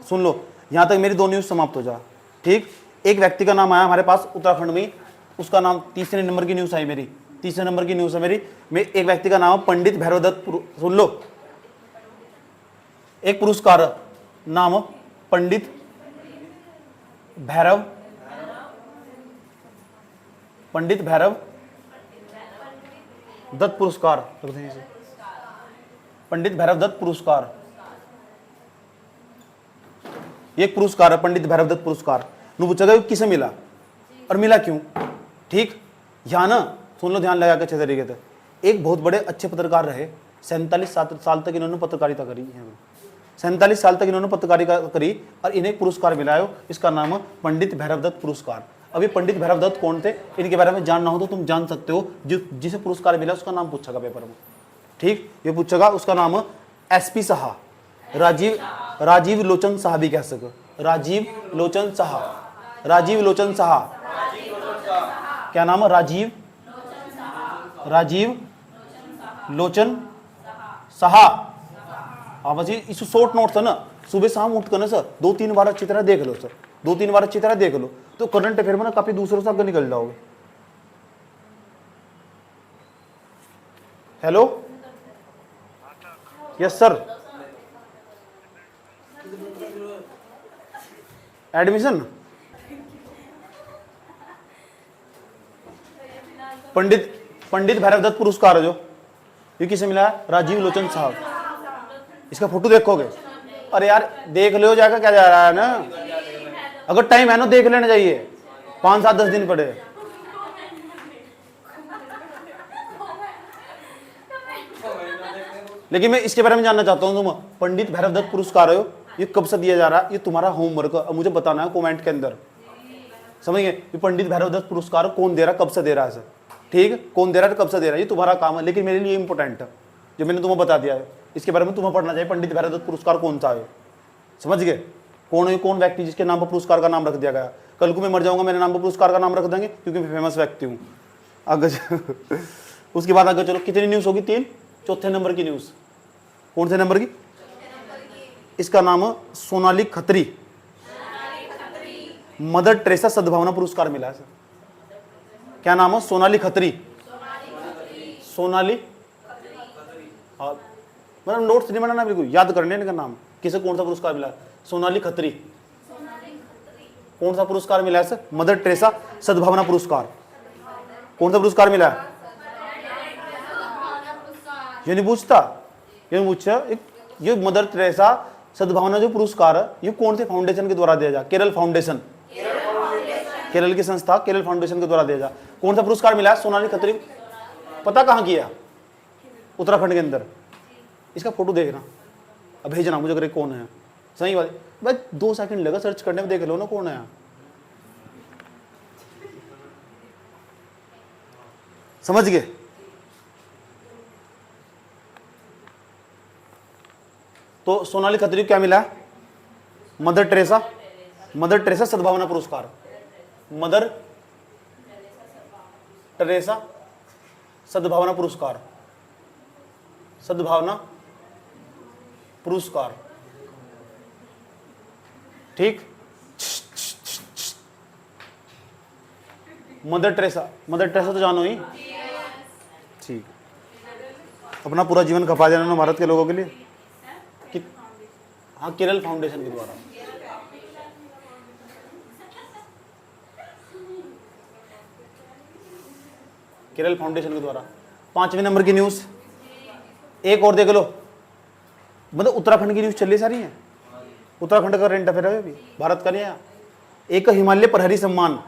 सुन लो, यहां तक मेरी 2 न्यूज समाप्त हो जा, ठीक। एक व्यक्ति का नाम आया हमारे पास उत्तराखंड में, उसका नाम 3 नंबर की न्यूज आई मेरी, 3 नंबर की न्यूज है मेरी। मैं एक व्यक्ति का नाम पंडित भैरव दत्त, सुन लो, एक पुरस्कार नाम पंडित भैरव दत्त पुरस्कार, पंडित भैरव दत्त पुरस्कार, एक पुरस्कार है पंडित भैरव दत्त पुरस्कार। नु पूछेगा किसे मिला और मिला क्यों, ठीक। यहां ना सुन लो ध्यान लगा के अच्छे तरीके से। एक बहुत बड़े अच्छे पत्रकार रहे, 47 साल तक इन्होंने पत्रकारिता करी, 47 साल तक इन्होंने पत्रकारिता करी और इन्हें पुरस्कार मिला है, इसका नाम है पंडित भैरव दत्त पुरस्कार। अभी पंडित भैरव दत्त कौन थे, इनके बारे में जानना हो तो तुम जान सकते हो। जिसे पुरस्कार मिला उसका नाम पूछेगा पेपर में, ठीक। ये पूछेगा, उसका नाम है SP साहा, राजीव लोचन साहा भी कह सको, राजीव लोचन साहा, क्या नाम है, राजीव लोचन साहा। हाँ बस इस शॉर्ट नोट्स है ना, सुबह शाम उठ कर ना सर 2-3 बार अच्छी तरह देख लो सर, 2-3 बार अच्छी तरह देख लो तो करंट अफेयर में ना काफी दूसरों से आगे निकल जाओगे। हेलो, यस सर, एडमिशन पंडित भैरव दत्त पुरस्कार है जो, ये किसे मिला है, राजीव लोचन साहब। इसका फोटो देखोगे, अरे यार देख लो जाकर, क्या जा रहा है ना, अगर टाइम है ना देख लेना चाहिए, 5-7-10 दिन पड़े। लेकिन मैं इसके बारे में जानना चाहता हूं, तुम पंडित भैरव दत्त पुरस्कार हो, ये कब से दिया जा रहा है, ये तुम्हारा होमवर्क है, मुझे बताना है कमेंट के अंदर, समझ गए। ये पंडित भैरव दत्त पुरस्कार कौन दे रहा, कब से दे रहा है सर, ठीक, कौन दे रहा है, कब से दे रहा है, ये तुम्हारा काम है। लेकिन मेरे लिए इंपॉर्टेंट है जो मैंने तुम्हें बता दिया है, इसके बारे में तुम्हें पढ़ना चाहिए। पंडित भैरव दत्त पुरस्कार कौन सा है, समझ गए, कौन व्यक्ति जिसके नाम पर पुरस्कार का नाम रख दिया गया। कल को मैं मर जाऊंगा, मेरे नाम पर पुरस्कार का नाम रख देंगे क्योंकि मैं फेमस व्यक्ति हूँ। अगर उसके बाद आगे चलो, कितनी न्यूज होगी, 3, चौथे नंबर की न्यूज, कौन से नंबर की, इसका नाम है सोनाली खत्री, मदर टेरेसा सद्भावना पुरस्कार मिला है सर। क्या नाम है, सोनाली खत्री, सोनाली, हाँ मतलब नोट्स नहीं बनाना, बिल्कुल याद करने इनका नाम, किसे कौन सा पुरस्कार मिला, सोनाली खत्री। कौन सा पुरस्कार मिला है सर, मदर टेरेसा सद्भावना पुरस्कार। कौन सा पुरस्कार मिला है, ये नहीं पूछता, ये नहीं पूछा। ये मदर टेरेसा सद्भावना जो पुरस्कार है, ये कौन से फाउंडेशन के द्वारा दिया जा, केरल फाउंडेशन, केरल की संस्था केरल फाउंडेशन के द्वारा दिया जा। कौन सा पुरस्कार मिला है, सोनाली खत्री। पता कहाँ किया, उत्तराखंड के अंदर। इसका फोटो देखना, अब भेजना मुझे, अगर कौन है, सही बात है, बस 2 सेकंड लगा सर्च करने में, देख लो ना कौन है, समझ गए। तो सोनाली खत्री को क्या मिला, मदर टेरेसा सद्भावना पुरस्कार, मदर टेरेसा सद्भावना पुरस्कार, सद्भावना पुरस्कार, ठीक। मदर टेरेसा तो जानो ही, ठीक। अपना पूरा जीवन खपा देना ना भारत के लोगों के लिए, कि हाँ, केरल फाउंडेशन के द्वारा। केरल फाउंडेशन के द्वारा। 5वें नंबर की न्यूज, एक और देख लो, मतलब उत्तराखंड की न्यूज चल रही सारी है, उत्तराखंड का करंट अफेयर है अभी, भारत का नहीं है। एक हिमालय प्रहरी सम्मान,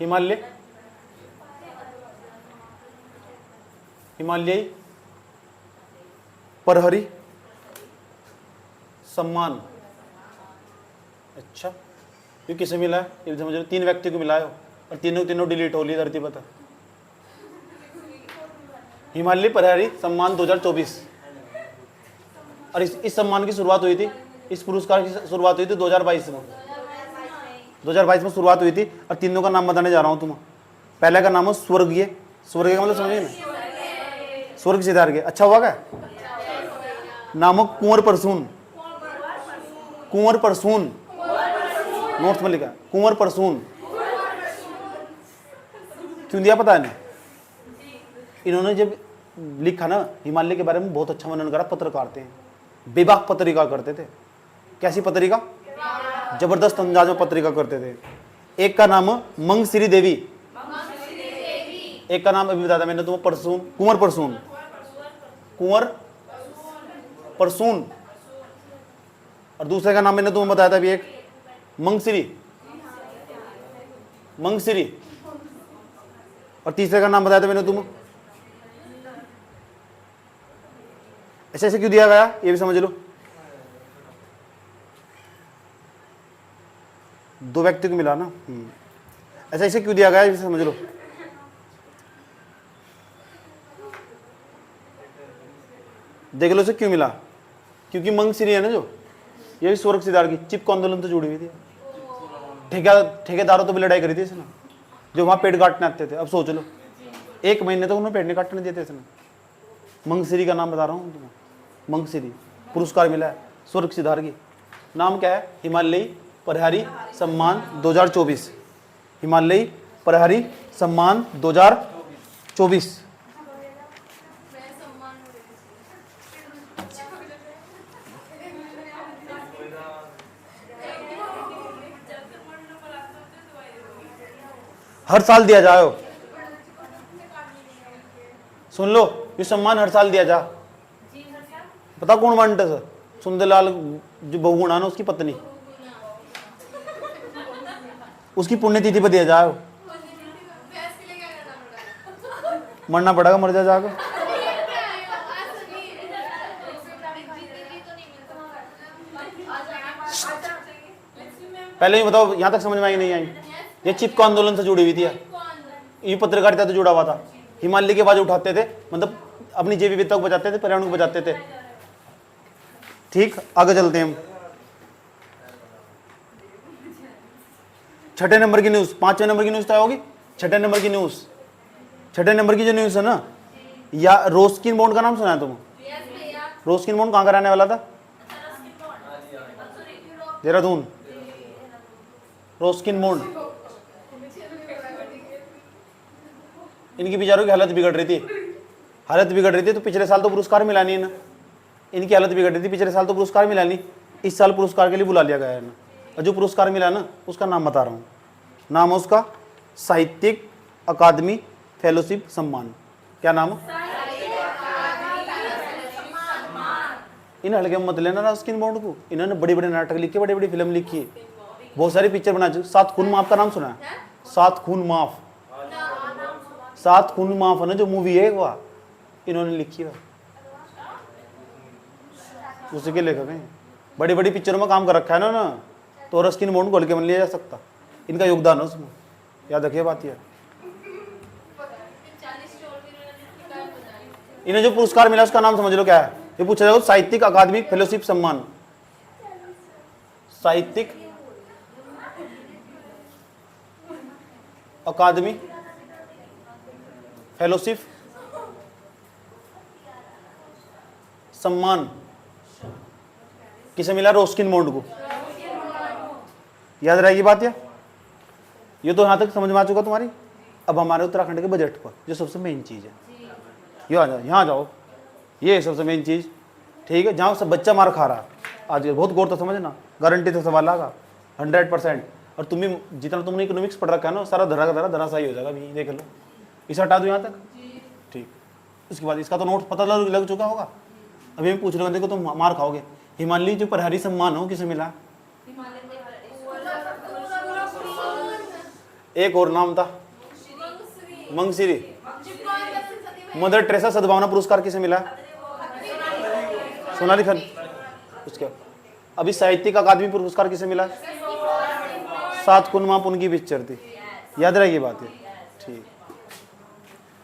हिमालय हिमालयी प्रहरी सम्मान। अच्छा, ये किसे मिला है ये समझ लो, 3 व्यक्ति को मिला है और तीनों तीनों डिलीट हो ली धरती पर। हिमालय प्रहरी सम्मान 2024, और इस सम्मान की शुरुआत हुई थी, इस पुरस्कार की शुरुआत हुई थी 2022 में। 2022 में शुरुआत हुई थी, और तीनों का नाम बताने जा रहा हूँ तुम्हें। पहले का नाम है स्वर्गीय, स्वर्गीय का मतलब समझिए ना, स्वर्ग सिधार के। अच्छा हुआ क्या? नाम है कुंवर परसून, कुंवर परसून, नोट्स में लिखा कुंवर परसून। क्यों दिया पता है नहीं? इन्होंने जब लिखा ना हिमालय के बारे में, बहुत अच्छा वर्णन करा। पत्रकार थे, बेबाक पत्रिका करते थे। कैसी पत्रिका? जबरदस्त अंदाज में पत्रिका करते थे। एक का नाम मंगसिरी देवी, एक का नाम अभी बताया मैंने तुम्हें, परसून, कुंवर परसून, कुंवर परसून। और दूसरे का नाम मैंने तुम्हें बताया था अभी, एक मंगसिरी, मंगसिरी। और तीसरे का नाम बताया था मैंने तुम्हें। ऐसे ऐसे क्यों दिया गया ये भी समझ लो। 2 व्यक्ति को मिला ना, ऐसा ऐसे क्यों दिया गया ये भी समझ लो। देख लो इसे क्यों मिला, क्योंकि मंगसिरी है ना जो, ये भी स्वर्ग सिधार की चिपको आंदोलन तो जुड़ी हुई थी। ठेकेदारों तो भी लड़ाई करी थी इसने, जो वहां पेड़ काटने आते थे। अब सोच लो, 1 महीने तक उन्होंने पेड़ नहीं काटने दिए थे इसने। मंगसिरी का नाम बता रहा हूँ तुम्हें, मंगसिरी पुरस्कार मिला है स्वर्ग सिधार की। नाम क्या है? हिमालयी प्रहरी सम्मान 2024, हिमालयी प्रहरी सम्मान 2024। हर साल दिया जाओ, सुन लो, ये सम्मान हर साल दिया जा। पता कौन वांटे सर? सुंदरलाल जो बहुगुणा ना, उसकी पत्नी, उसकी पुण्यतिथि पर दिया जाओ। मरना पड़ेगा, मर जा जाकर। पहले ही बताओ, यहां तक समझ में आई नहीं आई? ये चिपको आंदोलन से जुड़ी हुई थी, ये पत्रकारिता से जुड़ा हुआ था। हिमालय की आवाज उठाते थे, मतलब अपनी जैव विविधता को बचाते थे, पर्यावरण को बचाते थे। ठीक, आगे चलते हैं हम। 6ठे नंबर की न्यूज, 5वें नंबर की न्यूज क्या होगी? 6ठे नंबर की न्यूज, 6ठे नंबर की जो न्यूज है ना, या रोस्किन बॉन्ड का नाम सुना है तुम? रोस्किन बॉन्ड कहाँ का रहने वाला था? देहरादून। रोस्किन बॉन्ड, इनकी बेचारों की हालत बिगड़ रही थी, हालत बिगड़ रही थी। तो पिछले साल तो पुरस्कार मिला नहीं ना, इनकी हालत बिगड़ रही थी, पिछले साल तो पुरस्कार मिला नहीं, इस साल पुरस्कार के लिए बुला लिया गया है ना। और जो पुरस्कार मिला ना, उसका नाम बता रहा हूँ, नाम है उसका साहित्यिक अकादमी फेलोशिप सम्मान। क्या नाम है? इन हल्के में मत लेना रस्किन बॉन्ड को। इन्होंने बड़े बड़े नाटक लिखे, बड़ी बड़ी फिल्म लिखी है, बहुत सारी पिक्चर बना चुकी। 7 खून माफ का नाम सुना है? 7 खून माफ, 7 खून माफ है ना जो मूवी है, वह इन्होंने लिखी है, उसी के लेखक हैं। बड़ी बड़ी पिक्चरों में काम कर रखा है ना, तो रस्किन बॉन्ड को हल्के में लिया जा सकता, इनका योगदान है उसमें, याद रखिए बात यह। इन्हें जो पुरस्कार मिला उसका नाम समझ लो क्या है? ये पूछा जाएगा, साहित्यिक अकादमी फेलोशिप सम्मान, साहित्यिक अकादमी फेलोशिप सम्मान किसे मिला? रोस्किन बॉन्ड को। याद रहेगी बात ये तो यहां तक समझ में आ चुका तुम्हारी। अब हमारे उत्तराखंड के बजट पर जो सबसे मेन चीज है, ये आ जाओ, यहाँ जाओ, ये सबसे मेन चीज, ठीक है, जहाँ सब बच्चा मार खा रहा है आज, बहुत गौर तो समझना, गारंटी से सवाल आगा 100%। और तुम भी जितना तुमने इकोनॉमिक्स पढ़ रखा है ना, सारा धरा सही हो जाएगा। अभी देख लो, इसे हटा दो यहाँ तक, ठीक। उसके बाद इसका तो नोट पता लग चुका होगा, अभी मैं पूछ रहा हूँ, देखो तुम मार खाओगे। हिमालय जो प्रहरी सम्मान हो किसे मिला? एक और नाम था, मंगसिरी। मदर टेरेसा सद्भावना पुरस्कार किसे मिला? सोनाली खान। उसके अभी साहित्यिक अकादमी पुरस्कार किसे मिला? 7 खून माप उनकी पिक्चर थी, याद रहेगी बात है। ठीक,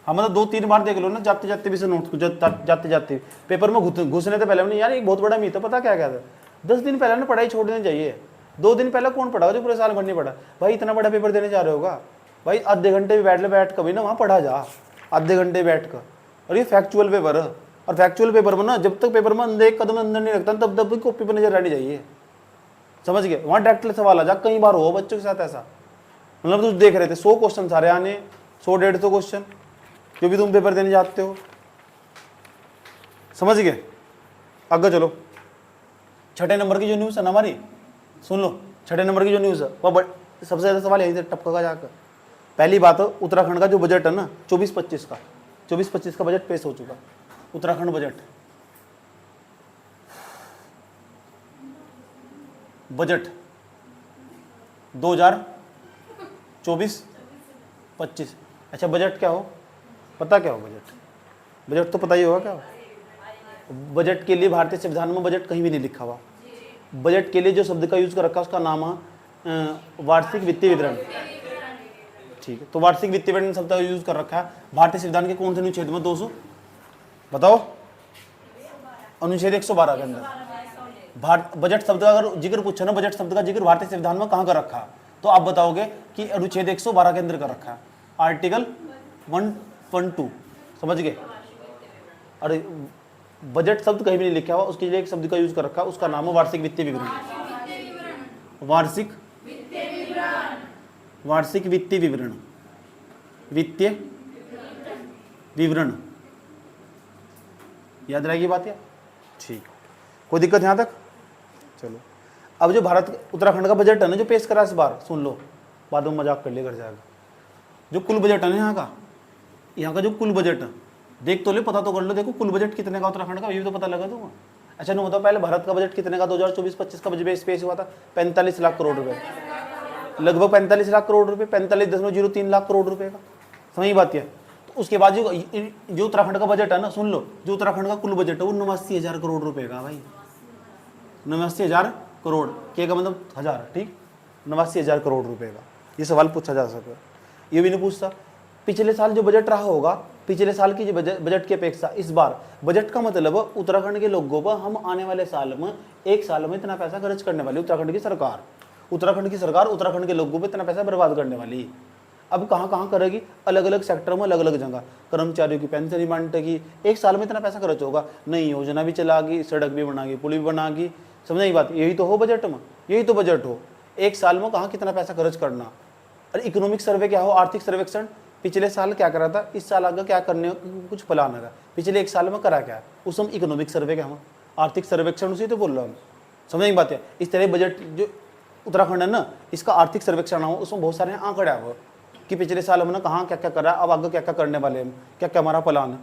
हाँ मतलब 2-3 बार देख लो ना, जाते जाते भी से नोट को, जाते जाते पेपर में घुसने से पहले हमने, यार एक बहुत बड़ा मीत है, पता क्या क्या था? 10 दिन पहले ना पढ़ाई छोड़ देनी चाहिए। 2 दिन पहले कौन पढ़ा जो पूरे साल भर नहीं पढ़ा? भाई इतना बड़ा पेपर देने जा रहे होगा भाई, आधे घंटे भी बैठ कभी ना वहाँ पढ़ा जा, आधे घंटे बैठ कर। और ये फैक्चुअल पेपर है, और फैक्चुअल पेपर में ना जब तक पेपर में अंदर एक कदम अंदर नहीं रखता तब तक भी कॉपी पर नजर रहनी चाहिए, समझ गए? वहाँ डायरेक्ट सवाल आ जा, कई बार हो बच्चों के साथ ऐसा, मतलब तुम देख रहे थे 100 क्वेश्चन सारे आने, 100-150 क्वेश्चन जो भी तुम पेपर देने जाते हो, समझ गए? आगे चलो, 6ठे नंबर की जो न्यूज़ है ना हमारी, सुन लो। 6ठे नंबर की जो न्यूज़ है वह सबसे ज़्यादा सवाल यहीं से टपका जाकर। पहली बात है, उत्तराखंड का जो बजट है ना 24-25 का, 24-25 का बजट पेश हो चुका। उत्तराखंड बजट 2024-25। अच्छा बजट क्या हो, पता क्या हो बजट? बजट तो पता ही होगा क्या हो? बजट के लिए भारतीय संविधान में बजट कहीं भी नहीं लिखा हुआ। बजट के लिए जो शब्द का यूज कर रखा है उसका नाम है वार्षिक वित्तीय विवरण। ठीक है, तो वार्षिक वित्तीय विवरण शब्द का यूज कर रखा है भारतीय संविधान के कौन से अनुच्छेद में? 200 बताओ, अनुच्छेद 112 के अंदर। बजट शब्द का अगर जिक्र पूछा ना, बजट शब्द का जिक्र भारतीय संविधान में कहाँ कर रखा है, तो आप बताओगे कि अनुच्छेद 112 के अंदर कर रखा है, आर्टिकल 112, समझ गए? अरे बजट शब्द कहीं भी नहीं लिखा हुआ, उसके लिए एक शब्द का यूज कर रखा है, उसका नाम है वार्षिक वित्तीय विवरण। वार्षिक वित्तीय विवरण, वित्तीय विवरण, याद रहेगी बात या? ठीक, कोई दिक्कत यहाँ तक? चलो, अब जो भारत उत्तराखंड का बजट है ना जो पेश करा इस बार, सुन लो, बाद में मजाक कर ले कर जाएगा। जो कुल बजट है ना यहाँ का जो कुल बजट है, देख तो ले, पता तो कर लो, देखो कुल बजट कितने का उत्तराखंड का, ये तो पता लगा दूंगा। अच्छा नहीं बताओ पहले भारत का बजट कितने का 2024-25 का बजट पेश हुआ था? 45 लाख करोड़ रुपए, लगभग 45 लाख करोड़ रुपए, 45.03 लाख करोड़ रुपए का, समझ बात है? तो उसके बाद जो उत्तराखंड का बजट है ना, सुन लो, जो उत्तराखंड का कुल बजट है वो 89,000 करोड़ रुपए का भाई, 89,000 करोड़ के का मतलब हजार, ठीक, 89,000 करोड़ रुपए का। ये सवाल पूछा जा सकता, ये भी नहीं पूछता पिछले साल जो बजट रहा होगा, पिछले साल की जो बजट की अपेक्षा इस बार बजट का मतलब उत्तराखंड के लोगों पर हम आने वाले साल में, एक साल में इतना पैसा खर्च करने वाली उत्तराखंड की सरकार उत्तराखंड के लोगों पर इतना पैसा बर्बाद करने वाली। अब कहाँ कहाँ करेगी? अलग अलग सेक्टर में, अलग अलग जगह, कर्मचारियों की पेंशन ही बांटेगी, एक साल में इतना पैसा खर्च होगा, नई योजना भी चलागी, सड़क भी बनागी, पुल भी बनागी, समझ बात? यही तो हो बजट में, यही तो बजट हो। एक साल में कहाँ कितना पैसा खर्च करना। और इकोनॉमिक सर्वे क्या हो? आर्थिक सर्वेक्षण, पिछले साल क्या करा था, इस साल आगे क्या करने कुछ प्लान है, पिछले एक साल में करा क्या, उस हम इकोनॉमिक सर्वे क्या हम आर्थिक सर्वेक्षण उसी तो बोल रहा हूँ, समझ बात है? इस तरह बजट जो उत्तराखंड है ना, इसका आर्थिक सर्वेक्षण हो, उसमें बहुत सारे आंकड़े हो कि पिछले साल हमने कहाँ क्या क्या करा, अब आगे क्या क्या करने वाले हम, क्या क्या हमारा प्लान है,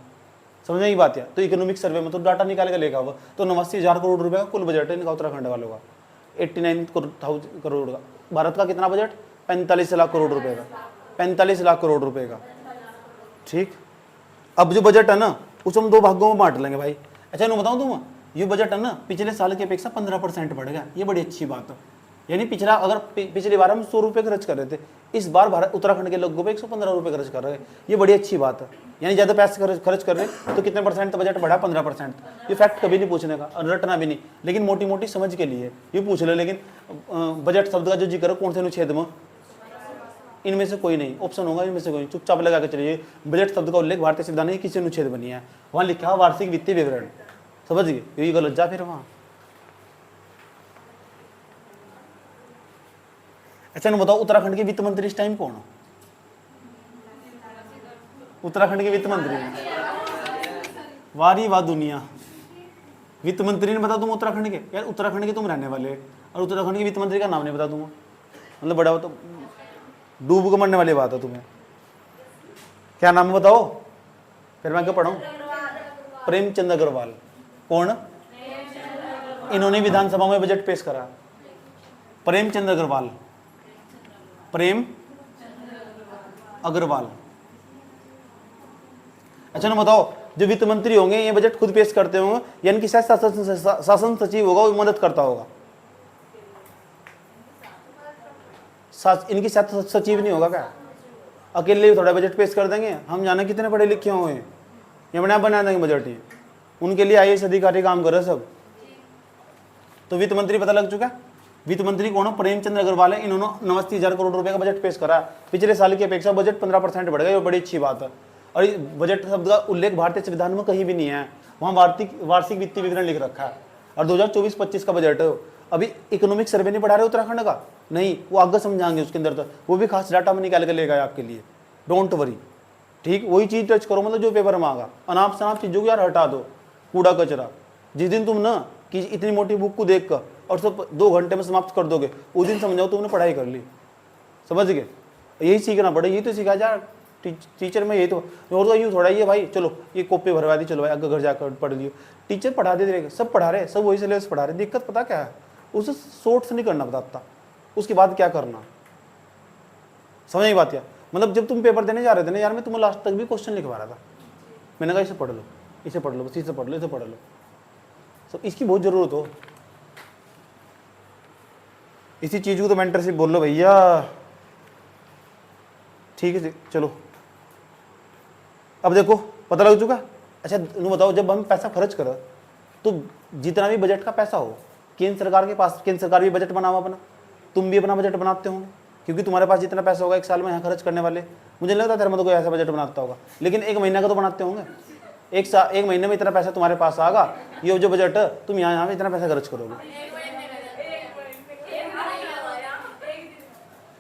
समझ नहीं बात है? तो इकोनॉमिक सर्वे में तो डाटा निकाल के लेगा वो, तो 89,000 करोड़ रुपए का कुल बजट है इनका उत्तराखंड वालों का, 89,000 करोड़ का। भारत का कितना बजट? 45 लाख करोड़ रुपए का, 45 लाख करोड़ रुपए का, ठीक। अब जो बजट है ना उसे हम 2 भागों में बांट लेंगे भाई। अच्छा मैं बताऊं तुम, ये बजट है ना पिछले साल की अपेक्षा 15% बढ़ गया, ये बड़ी अच्छी बात है। यानी पिछला अगर पिछली बार हम 100 रुपये खर्च कर रहे थे, इस बार भारत उत्तराखंड के लोगों पे 115 रुपये खर्च कर रहे हैं, ये बड़ी अच्छी बात है। यानी ज़्यादा पैसे खर्च कर रहे हैं तो कितने परसेंट बजट बढ़ा? 15%। ये फैक्ट कभी नहीं पूछने का और रटना भी नहीं, लेकिन मोटी मोटी समझ के लिए ये पूछ लो। लेकिन बजट शब्द का जो जिक्र है कौन से अनुच्छेद में? इनमें से कोई नहीं, ऑप्शन होगा इनमें से कोई, चुपचाप लगा के चलिए। बजट शब्द का उल्लेख भारतीय संविधान में किसी अनुच्छेद बनी है, वहाँ लिखा है वार्षिक वित्तीय विवरण, समझ गए? यही गलत जा फिर वहाँ। अच्छा ना बताओ, उत्तराखंड के वित्त मंत्री इस टाइम कौन हो? उत्तराखंड के वित्त मंत्री, वारी वाह दुनिया, वित्त मंत्री ने बता दूंगा उत्तराखंड के, यार उत्तराखंड के तुम रहने वाले और उत्तराखंड के वित्त मंत्री का नाम नहीं बता दूंगा, मतलब बड़ा तो डूब के मरने वाली बात है तुम्हें। क्या नाम है बताओ, फिर मैं क्या पढ़ाऊँ? प्रेमचंद अग्रवाल। कौन? इन्होंने विधानसभा में बजट पेश करा, प्रेमचंद अग्रवाल। प्रेम अग्रवाल। अच्छा ना बताओ, जो वित्त मंत्री होंगे ये बजट खुद पेश करते होंगे या इनकी शायद शासन सचिव होगा वो मदद करता होगा? इनकी शायद सचिव नहीं होगा क्या? अकेले थोड़ा बजट पेश कर देंगे? हम जाने कितने पढ़े लिखे हुए हैं, ये बना देंगे बजट ही। उनके लिए IAS अधिकारी काम कर रहे सब। तो वित्त मंत्री पता लग चुका। वित्त मंत्री कौन है? प्रेमचंद अग्रवाल है। इन्होंने 89,000 करोड़ रुपए का बजट पेश करा। पिछले साल की अपेक्षा बजट 15% बढ़ गया, ये बड़ी अच्छी बात है। और बजट शब्द का उल्लेख भारतीय संविधान में कहीं भी नहीं है, वहाँ वार्षिक वित्तीय विवरण लिख रखा है। और 2024-25 का बजट है। अभी इकोनॉमिक सर्वे नहीं पढ़ा रहे उत्तराखंड का? नहीं, वो आगे समझाएंगे उसके अंदर, तो वो भी खास डाटा में निकाल के लेगा आपके लिए, डोंट वरी। ठीक वही चीज टच करो, मतलब जो पेपर में आगा। अनाप शनाप चीजों को यार हटा दो, कूड़ा कचरा। जिस दिन तुम ना कि इतनी मोटी बुक को देख कर और सब 2 घंटे में समाप्त कर दोगे, उस दिन समझाओ तुमने पढ़ाई कर ली। समझ गए? यही सीखना पड़े, यही तो सीखा जा टीचर में, यही तो। और तो यूँ थोड़ा ही है भाई, चलो ये कॉपी भरवा दी, चलो भाई आगे घर जाकर पढ़ लियो। टीचर पढ़ा दे, सब पढ़ा रहे, सब वही सिलेबस पढ़ा रहे। दिक्कत पता क्या है? उसे शॉर्ट से नहीं करना बताता, उसके बाद क्या करना। समझ नहीं बात? या मतलब जब तुम पेपर देने जा रहे थे ना यार, मैं तुम्हें लास्ट तक भी क्वेश्चन लिखवा रहा था। मैंने कहा इसे पढ़ लो, इसे पढ़ लो, बस इसे पढ़ लो, इसे पढ़ लो। सब इसकी बहुत जरूरत हो। इसी चीज को तो मेंटरशिप बोल लो भैया। ठीक है चलो, अब देखो पता लग चुका। अच्छा बताओ, जब हम पैसा खर्च करो तो जितना भी बजट का पैसा हो केंद्र सरकार के पास, केंद्र सरकार भी बजट बनावा अपना, तुम भी अपना बजट बनाते होंगे, क्योंकि तुम्हारे पास जितना पैसा होगा एक साल में यहाँ खर्च करने वाले। मुझे नहीं लगता तेरे में तो कोई ऐसा बजट बनाता होगा, लेकिन 1 महीने का तो बनाते होंगे। एक महीने में इतना पैसा तुम्हारे पास आएगा, ये जो बजट है तुम यहाँ पे इतना पैसा खर्च करोगे।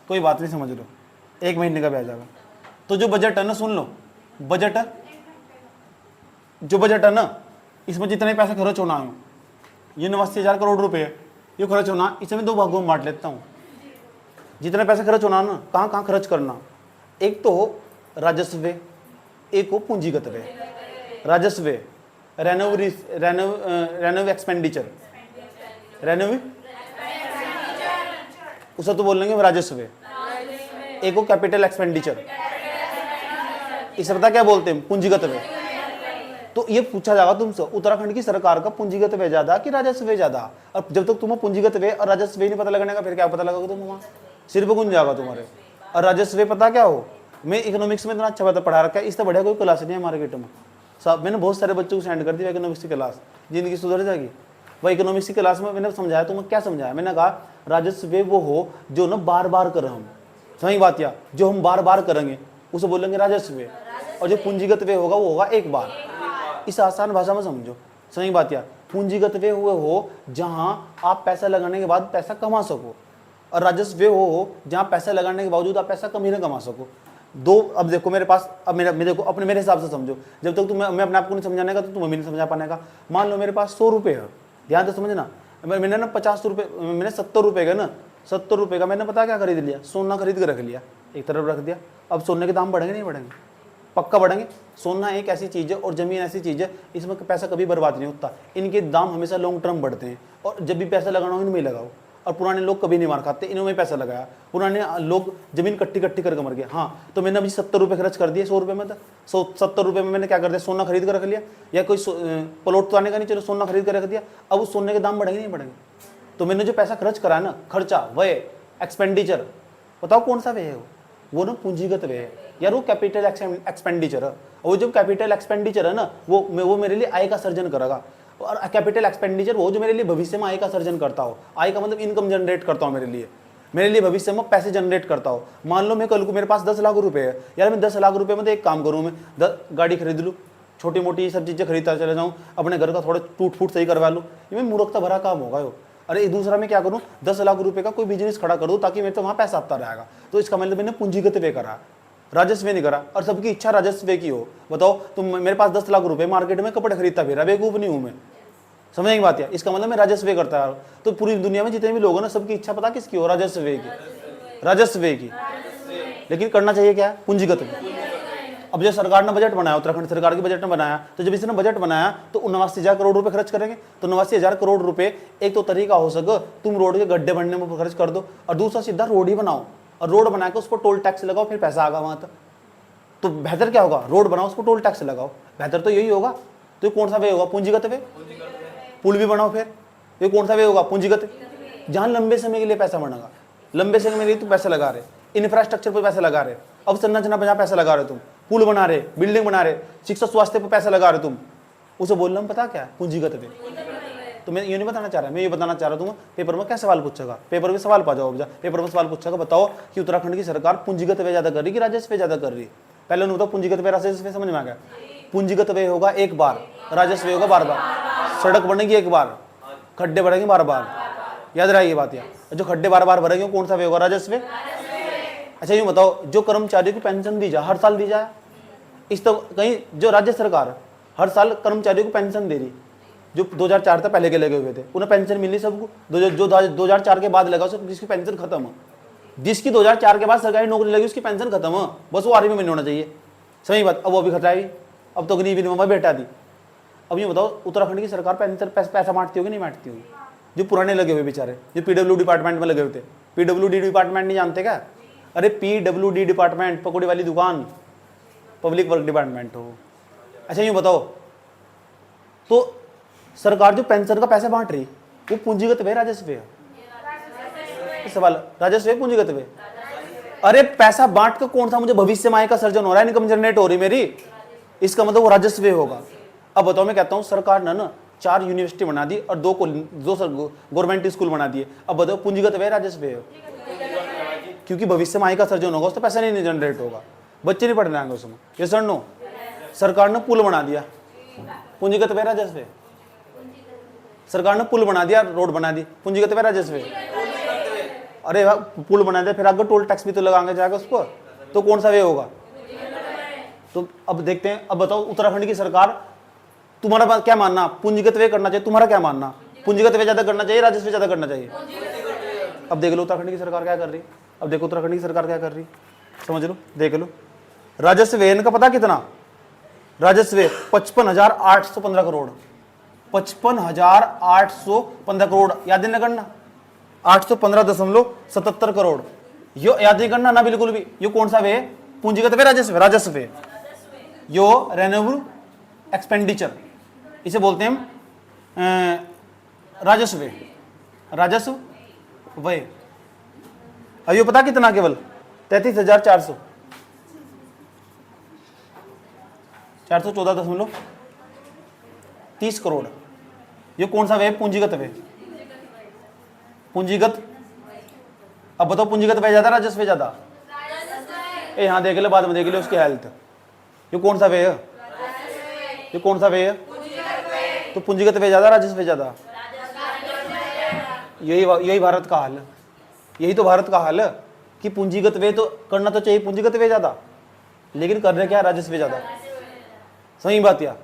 कोई बात नहीं, समझ लो 1 महीने का भी आ जाएगा। तो जो बजट है ना, सुन लो, बजट है जो बजट है ना, इसमें जितने पैसे खर्च होना है, ये 89,000 करोड़ रुपए है, ये खर्च होना, इसे मैं 2 भागों में बांट लेता हूँ। जितने पैसे खर्च होना ना, कहाँ कहाँ खर्च करना। एक तो हो राजस्व व्यय, एक हो पूंजीगत व्यय। राजस्व व्यय रेनोव एक्सपेंडिचर, रेनोव उसे तो बोल लेंगे राजस्व व्यय। एक हो कैपिटल एक्सपेंडिचर, इसे पता क्या बोलते हैं? पूंजीगत व्यय। तो ये पूछा जाएगा तुमसे, उत्तराखंड की सरकार का पूंजीगत व्यय ज्यादा कि राजस्व व्यय ज्यादा? और जब तक तुम्हें पूंजीगत व्यय और राजस्व व्यय नहीं पता लगने का, फिर क्या पता लगेगा? तुम वहां सिर पे गुंज जाएगा तुम्हारे। और राजस्व व्यय पता क्या हो? मैं इकोनॉमिक्स में इतना अच्छा पढ़ा रखा है, इससे बढ़िया कोई क्लास नहीं है मार्केट में। सब मैंने बहुत सारे बच्चों को सेंड कर दिया इकोनॉमिक्स की क्लास, जिंदगी सुधर जाएगी। वह इकोनॉमिक्स की क्लास में मैंने समझाया, तुम्हें क्या समझाया? मैंने कहा राजस्व व्यय वो हो जो ना बार बार करें हम। सही बात? या जो हम बार बार करेंगे उसे बोलेंगे राजस्व व्यय, और जो पूंजीगत व्यय होगा वो होगा एक बार। इस आसान भाषा में समझो। सही बात? या पूंजीगत व्यय हुए हो जहां आप पैसा लगाने के बाद पैसा कमा सको, और राजस्व व्यय हो जहां पैसा लगाने के बावजूद आप पैसा कम ही ना कमा सको। दो। अब देखो मेरे पास, अब देखो अपने मेरे हिसाब से समझो। जब तक मैं अपने आप को नहीं समझाने का तो तुम्हें भी नहीं समझा पाने का। मान लो मेरे पास 100 रुपये है, ध्यान से समझना। मैंने ना 50 रुपये, मैंने 70 रुपये का ना, 70 रुपये का मैंने पता क्या खरीद लिया? सोना खरीद के रख लिया, एक तरफ रख दिया। अब सोने के दाम बढ़ेंगे नहीं बढ़ेंगे? पक्का बढ़ेंगे। सोना एक ऐसी चीज़ है और ज़मीन ऐसी चीज़ है, इसमें पैसा कभी बर्बाद नहीं होता। इनके दाम हमेशा लॉन्ग टर्म बढ़ते हैं, और जब भी पैसा लगाना हो इनमें ही लगाओ। और पुराने लोग कभी नहीं मार खाते, इन्होंने पैसा लगाया। पुराने लोग जमीन कट्टी करके मर गए। हाँ, तो मैंने अभी 70 रुपये खर्च कर दिए 100 रुपये में। तो 70 रुपये में मैंने क्या कर दिया? सोना खरीद कर रख लिया, या कोई प्लॉट तो आने का नहीं, चलो सोना खरीद कर रख दिया। अब उस सोने के दाम बढ़ेंगे नहीं बढ़ेंगे? तो मैंने जो पैसा खर्च करा ना, खर्चा, व्यय, एक्सपेंडिचर, बताओ कौन सा व्यय है वो? ना पूंजीगत व्यय है यार, वो कैपिटल एक्सपेंडिचर है। वो जो कैपिटल एक्सपेंडिचर है ना, वो मेरे लिए आय का सर्जन करेगा। और कैपिटल एक्सपेंडिचर वो जो मेरे लिए भविष्य में आय का सर्जन करता हो। आय का मतलब इनकम जनरेट करता हो मेरे लिए भविष्य में पैसे जनरेट करता हो। मान लो मैं कल को मेरे पास 10 लाख रुपए है यार, मैं 10 लाख रुपए में तो एक काम करूँ, मैं गाड़ी खरीद लूँ, छोटी मोटी सब चीज़ें खरीदता चले जाऊँ, अपने घर का थोड़ा टूट फूट सही करवा लूँ। ये मैं मूर्खता भरा काम होगा यो। अरे दूसरा मैं क्या करूँ? 10 लाख रुपए का कोई बिजनेस खड़ा कर दूँ ताकि मेरे तो वहाँ पैसा आता रहेगा। तो इसका मतलब मैंने पूंजीगत व्यय करा, राजस्व व्यय नहीं करा। और सबकी इच्छा राजस्व व्यय की हो। बताओ तुम, मेरे पास 10 लाख रुपए, मार्केट में कपड़े खरीदता फिर, बेवकूफ नहीं हूँ मैं। समझ की बात है? इसका मतलब मैं राजस्व व्यय करता है। तो पूरी दुनिया में जितने भी लोग हैं ना, सबकी इच्छा पता किसकी हो? राजस्व व्यय की, राजस्व व्यय की। लेकिन करना चाहिए क्या? पूंजीगत व्यय। अब जो सरकार ने बजट बनाया, उत्तराखंड सरकार के बजट ने बनाया, तो जब इसने बजट बनाया तो 89,000 करोड़ रुपए खर्च करेंगे। तो 89,000 करोड़ रुपए एक तो तरीका हो सके तुम रोड के गड्ढे बनने में खर्च कर दो, और दूसरा सीधा रोड ही बनाओ, और रोड बना के उस पर टोल टैक्स लगाओ, फिर पैसा आगा वहां तक। तो बेहतर क्या होगा? रोड बनाओ, उसको टोल टैक्स लगाओ, बेहतर तो यही होगा। तो कौन सा वे होगा? पूंजीगत वे। पुल भी बनाओ, फिर ये कौन सा वे होगा? पूंजीगत। जहां लंबे समय के लिए पैसा बनेगा, लंबे समय के लिए तुम पैसा लगा रहे, इंफ्रास्ट्रक्चर पर पैसा लगा रहे, अब संरचना पर जहाँ पैसा लगा रहे तुम, पुल बना रहे, बिल्डिंग बना रहे, शिक्षा स्वास्थ्य पर पैसा लगा रहे तुम, उसे बोलना पता क्या है? पूंजीगत वे। तो मैं ये नहीं बताना चाह रहा, मैं ये बताना चाह रहा हूँ पेपर में क्या सवाल पूछेगा, पेपर में सवाल पा जाओ, पेपर में सवाल पूछेगा बताओ कि उत्तराखंड की सरकार पूंजीगत व्यय ज्यादा कर रही कि राजस्व व्यय ज्यादा कर रही। पहले नहीं बताओ पूंजीगत व्यय राजस्व व्यय, समझ में आ गया? पूंजीगत व्यय होगा एक बार, राजस्व व्यय होगा बार बार। सड़क बनेगी एक बार, खड्डे बढ़ेंगे बार बार, याद रहे ये बात। यार जो खड्डे बार बार भरेंगे कौन सा व्यय होगा? राजस्व व्यय। अच्छा यूँ बताओ, जो कर्मचारियों की पेंशन दी जाए, हर साल दी जाए, इस तो कहीं जो राज्य सरकार हर साल कर्मचारियों को पेंशन दे रही, जो 2004 तक पहले के लगे हुए थे उन्हें पेंशन मिली सबको, जो 2004 के बाद लगा उसको जिसकी पेंशन खत्म हो, जिसकी 2004 के बाद सरकारी नौकरी लगी उसकी पेंशन खत्म हो, बस वो आर्मी में नहीं होना चाहिए। सही बात। अब वो भी खतराई, अब तो गरीबी ने बैठा दी। अब ये बताओ उत्तराखंड की सरकार पेंशन पैसा बांटती होगी नहीं बांटती होगी? जो पुराने लगे हुए बेचारे, जो PWD डिपार्टमेंट में लगे हुए थे, PWD डिपार्टमेंट नहीं जानते क्या? अरे PWD डिपार्टमेंट, पकौड़ी वाली दुकान, पब्लिक वर्क डिपार्टमेंट हो। अच्छा यूँ बताओ, तो सरकार जो पेंशन का पैसा बांट रही वो पूंजीगत व्यय राजस्व व्यय? सवाल, राजस्व व्यय पूंजीगत व्यय? अरे पैसा बांट के कौन सा मुझे भविष्य में आय का सर्जन हो रहा है, इनकम जनरेट हो रही मेरी, इसका मतलब वो राजस्व व्यय होगा। अब बताओ, मैं कहता हूँ सरकार ने ना 4 यूनिवर्सिटी बना दी और 2 गवर्नमेंट स्कूल बना दिए, अब बताओ पूंजीगत व्यय राजस्व व्यय? क्योंकि भविष्य में आय का सर्जन होगा, उससे पैसा नहीं जनरेट होगा, बच्चे नहीं पढ़ने आएंगे उसमें। ये सर नो, सरकार ने पुल बना दिया, पूंजीगत व्यय राजस्व व्यय? सरकार ने पुल बना दिया, रोड बना दी, पूंजीगत व्यय राजस्व व्यय? अरे पुल बना दिया, फिर आगे टोल टैक्स भी तो लगाएंगे जाएगा उस पर, तो कौन सा व्यय होगा? तो अब देखते हैं। अब बताओ उत्तराखंड की सरकार, तुम्हारा क्या मानना, पूंजीगत व्यय करना चाहिए? तुम्हारा क्या मानना, पूंजीगत व्यय ज्यादा करना चाहिए, राजस्व ज्यादा करना चाहिए? अब देख लो उत्तराखंड की सरकार क्या कर रही। अब देखो उत्तराखंड की सरकार क्या कर रही, समझ लो, देख लो। राजस्व व्यय इनका पता कितना? राजस्व व्यय 55,815 करोड़, 55,815 करोड़, याद नहीं करना, 815.77 करोड़, यो याद नहीं करना ना बिल्कुल भी। यो कौन सा व्यय? पूंजीगत व्यय राजस्व? राजस्व व्यय। यो रेन्यूएबल एक्सपेंडिचर, इसे बोलते हैं राजस्व व्यय, राजस्व व्यय। अब ये पता कितना? केवल 33,400, 414.30 करोड़। ये कौन सा व्यय? पूंजीगत व्यय। पूंजीगत। अब बताओ पूंजीगत व्यय ज्यादा, राजस्व व्यय ज्यादा? ए हाँ देख ले, बाद में देख ले उसकी हेल्थ। ये कौन सा व्यय है? ये कौन सा व्यय है? तो पूंजीगत व्यय ज्यादा, राजस्व व्यय ज्यादा? यही भारत का हाल है, यही तो भारत का हाल है कि पूंजीगत व्यय तो करना तो चाहिए, पूंजीगत व्यय ज्यादा, लेकिन कर रहे क्या? राजस्व व्यय ज्यादा। सही बात। या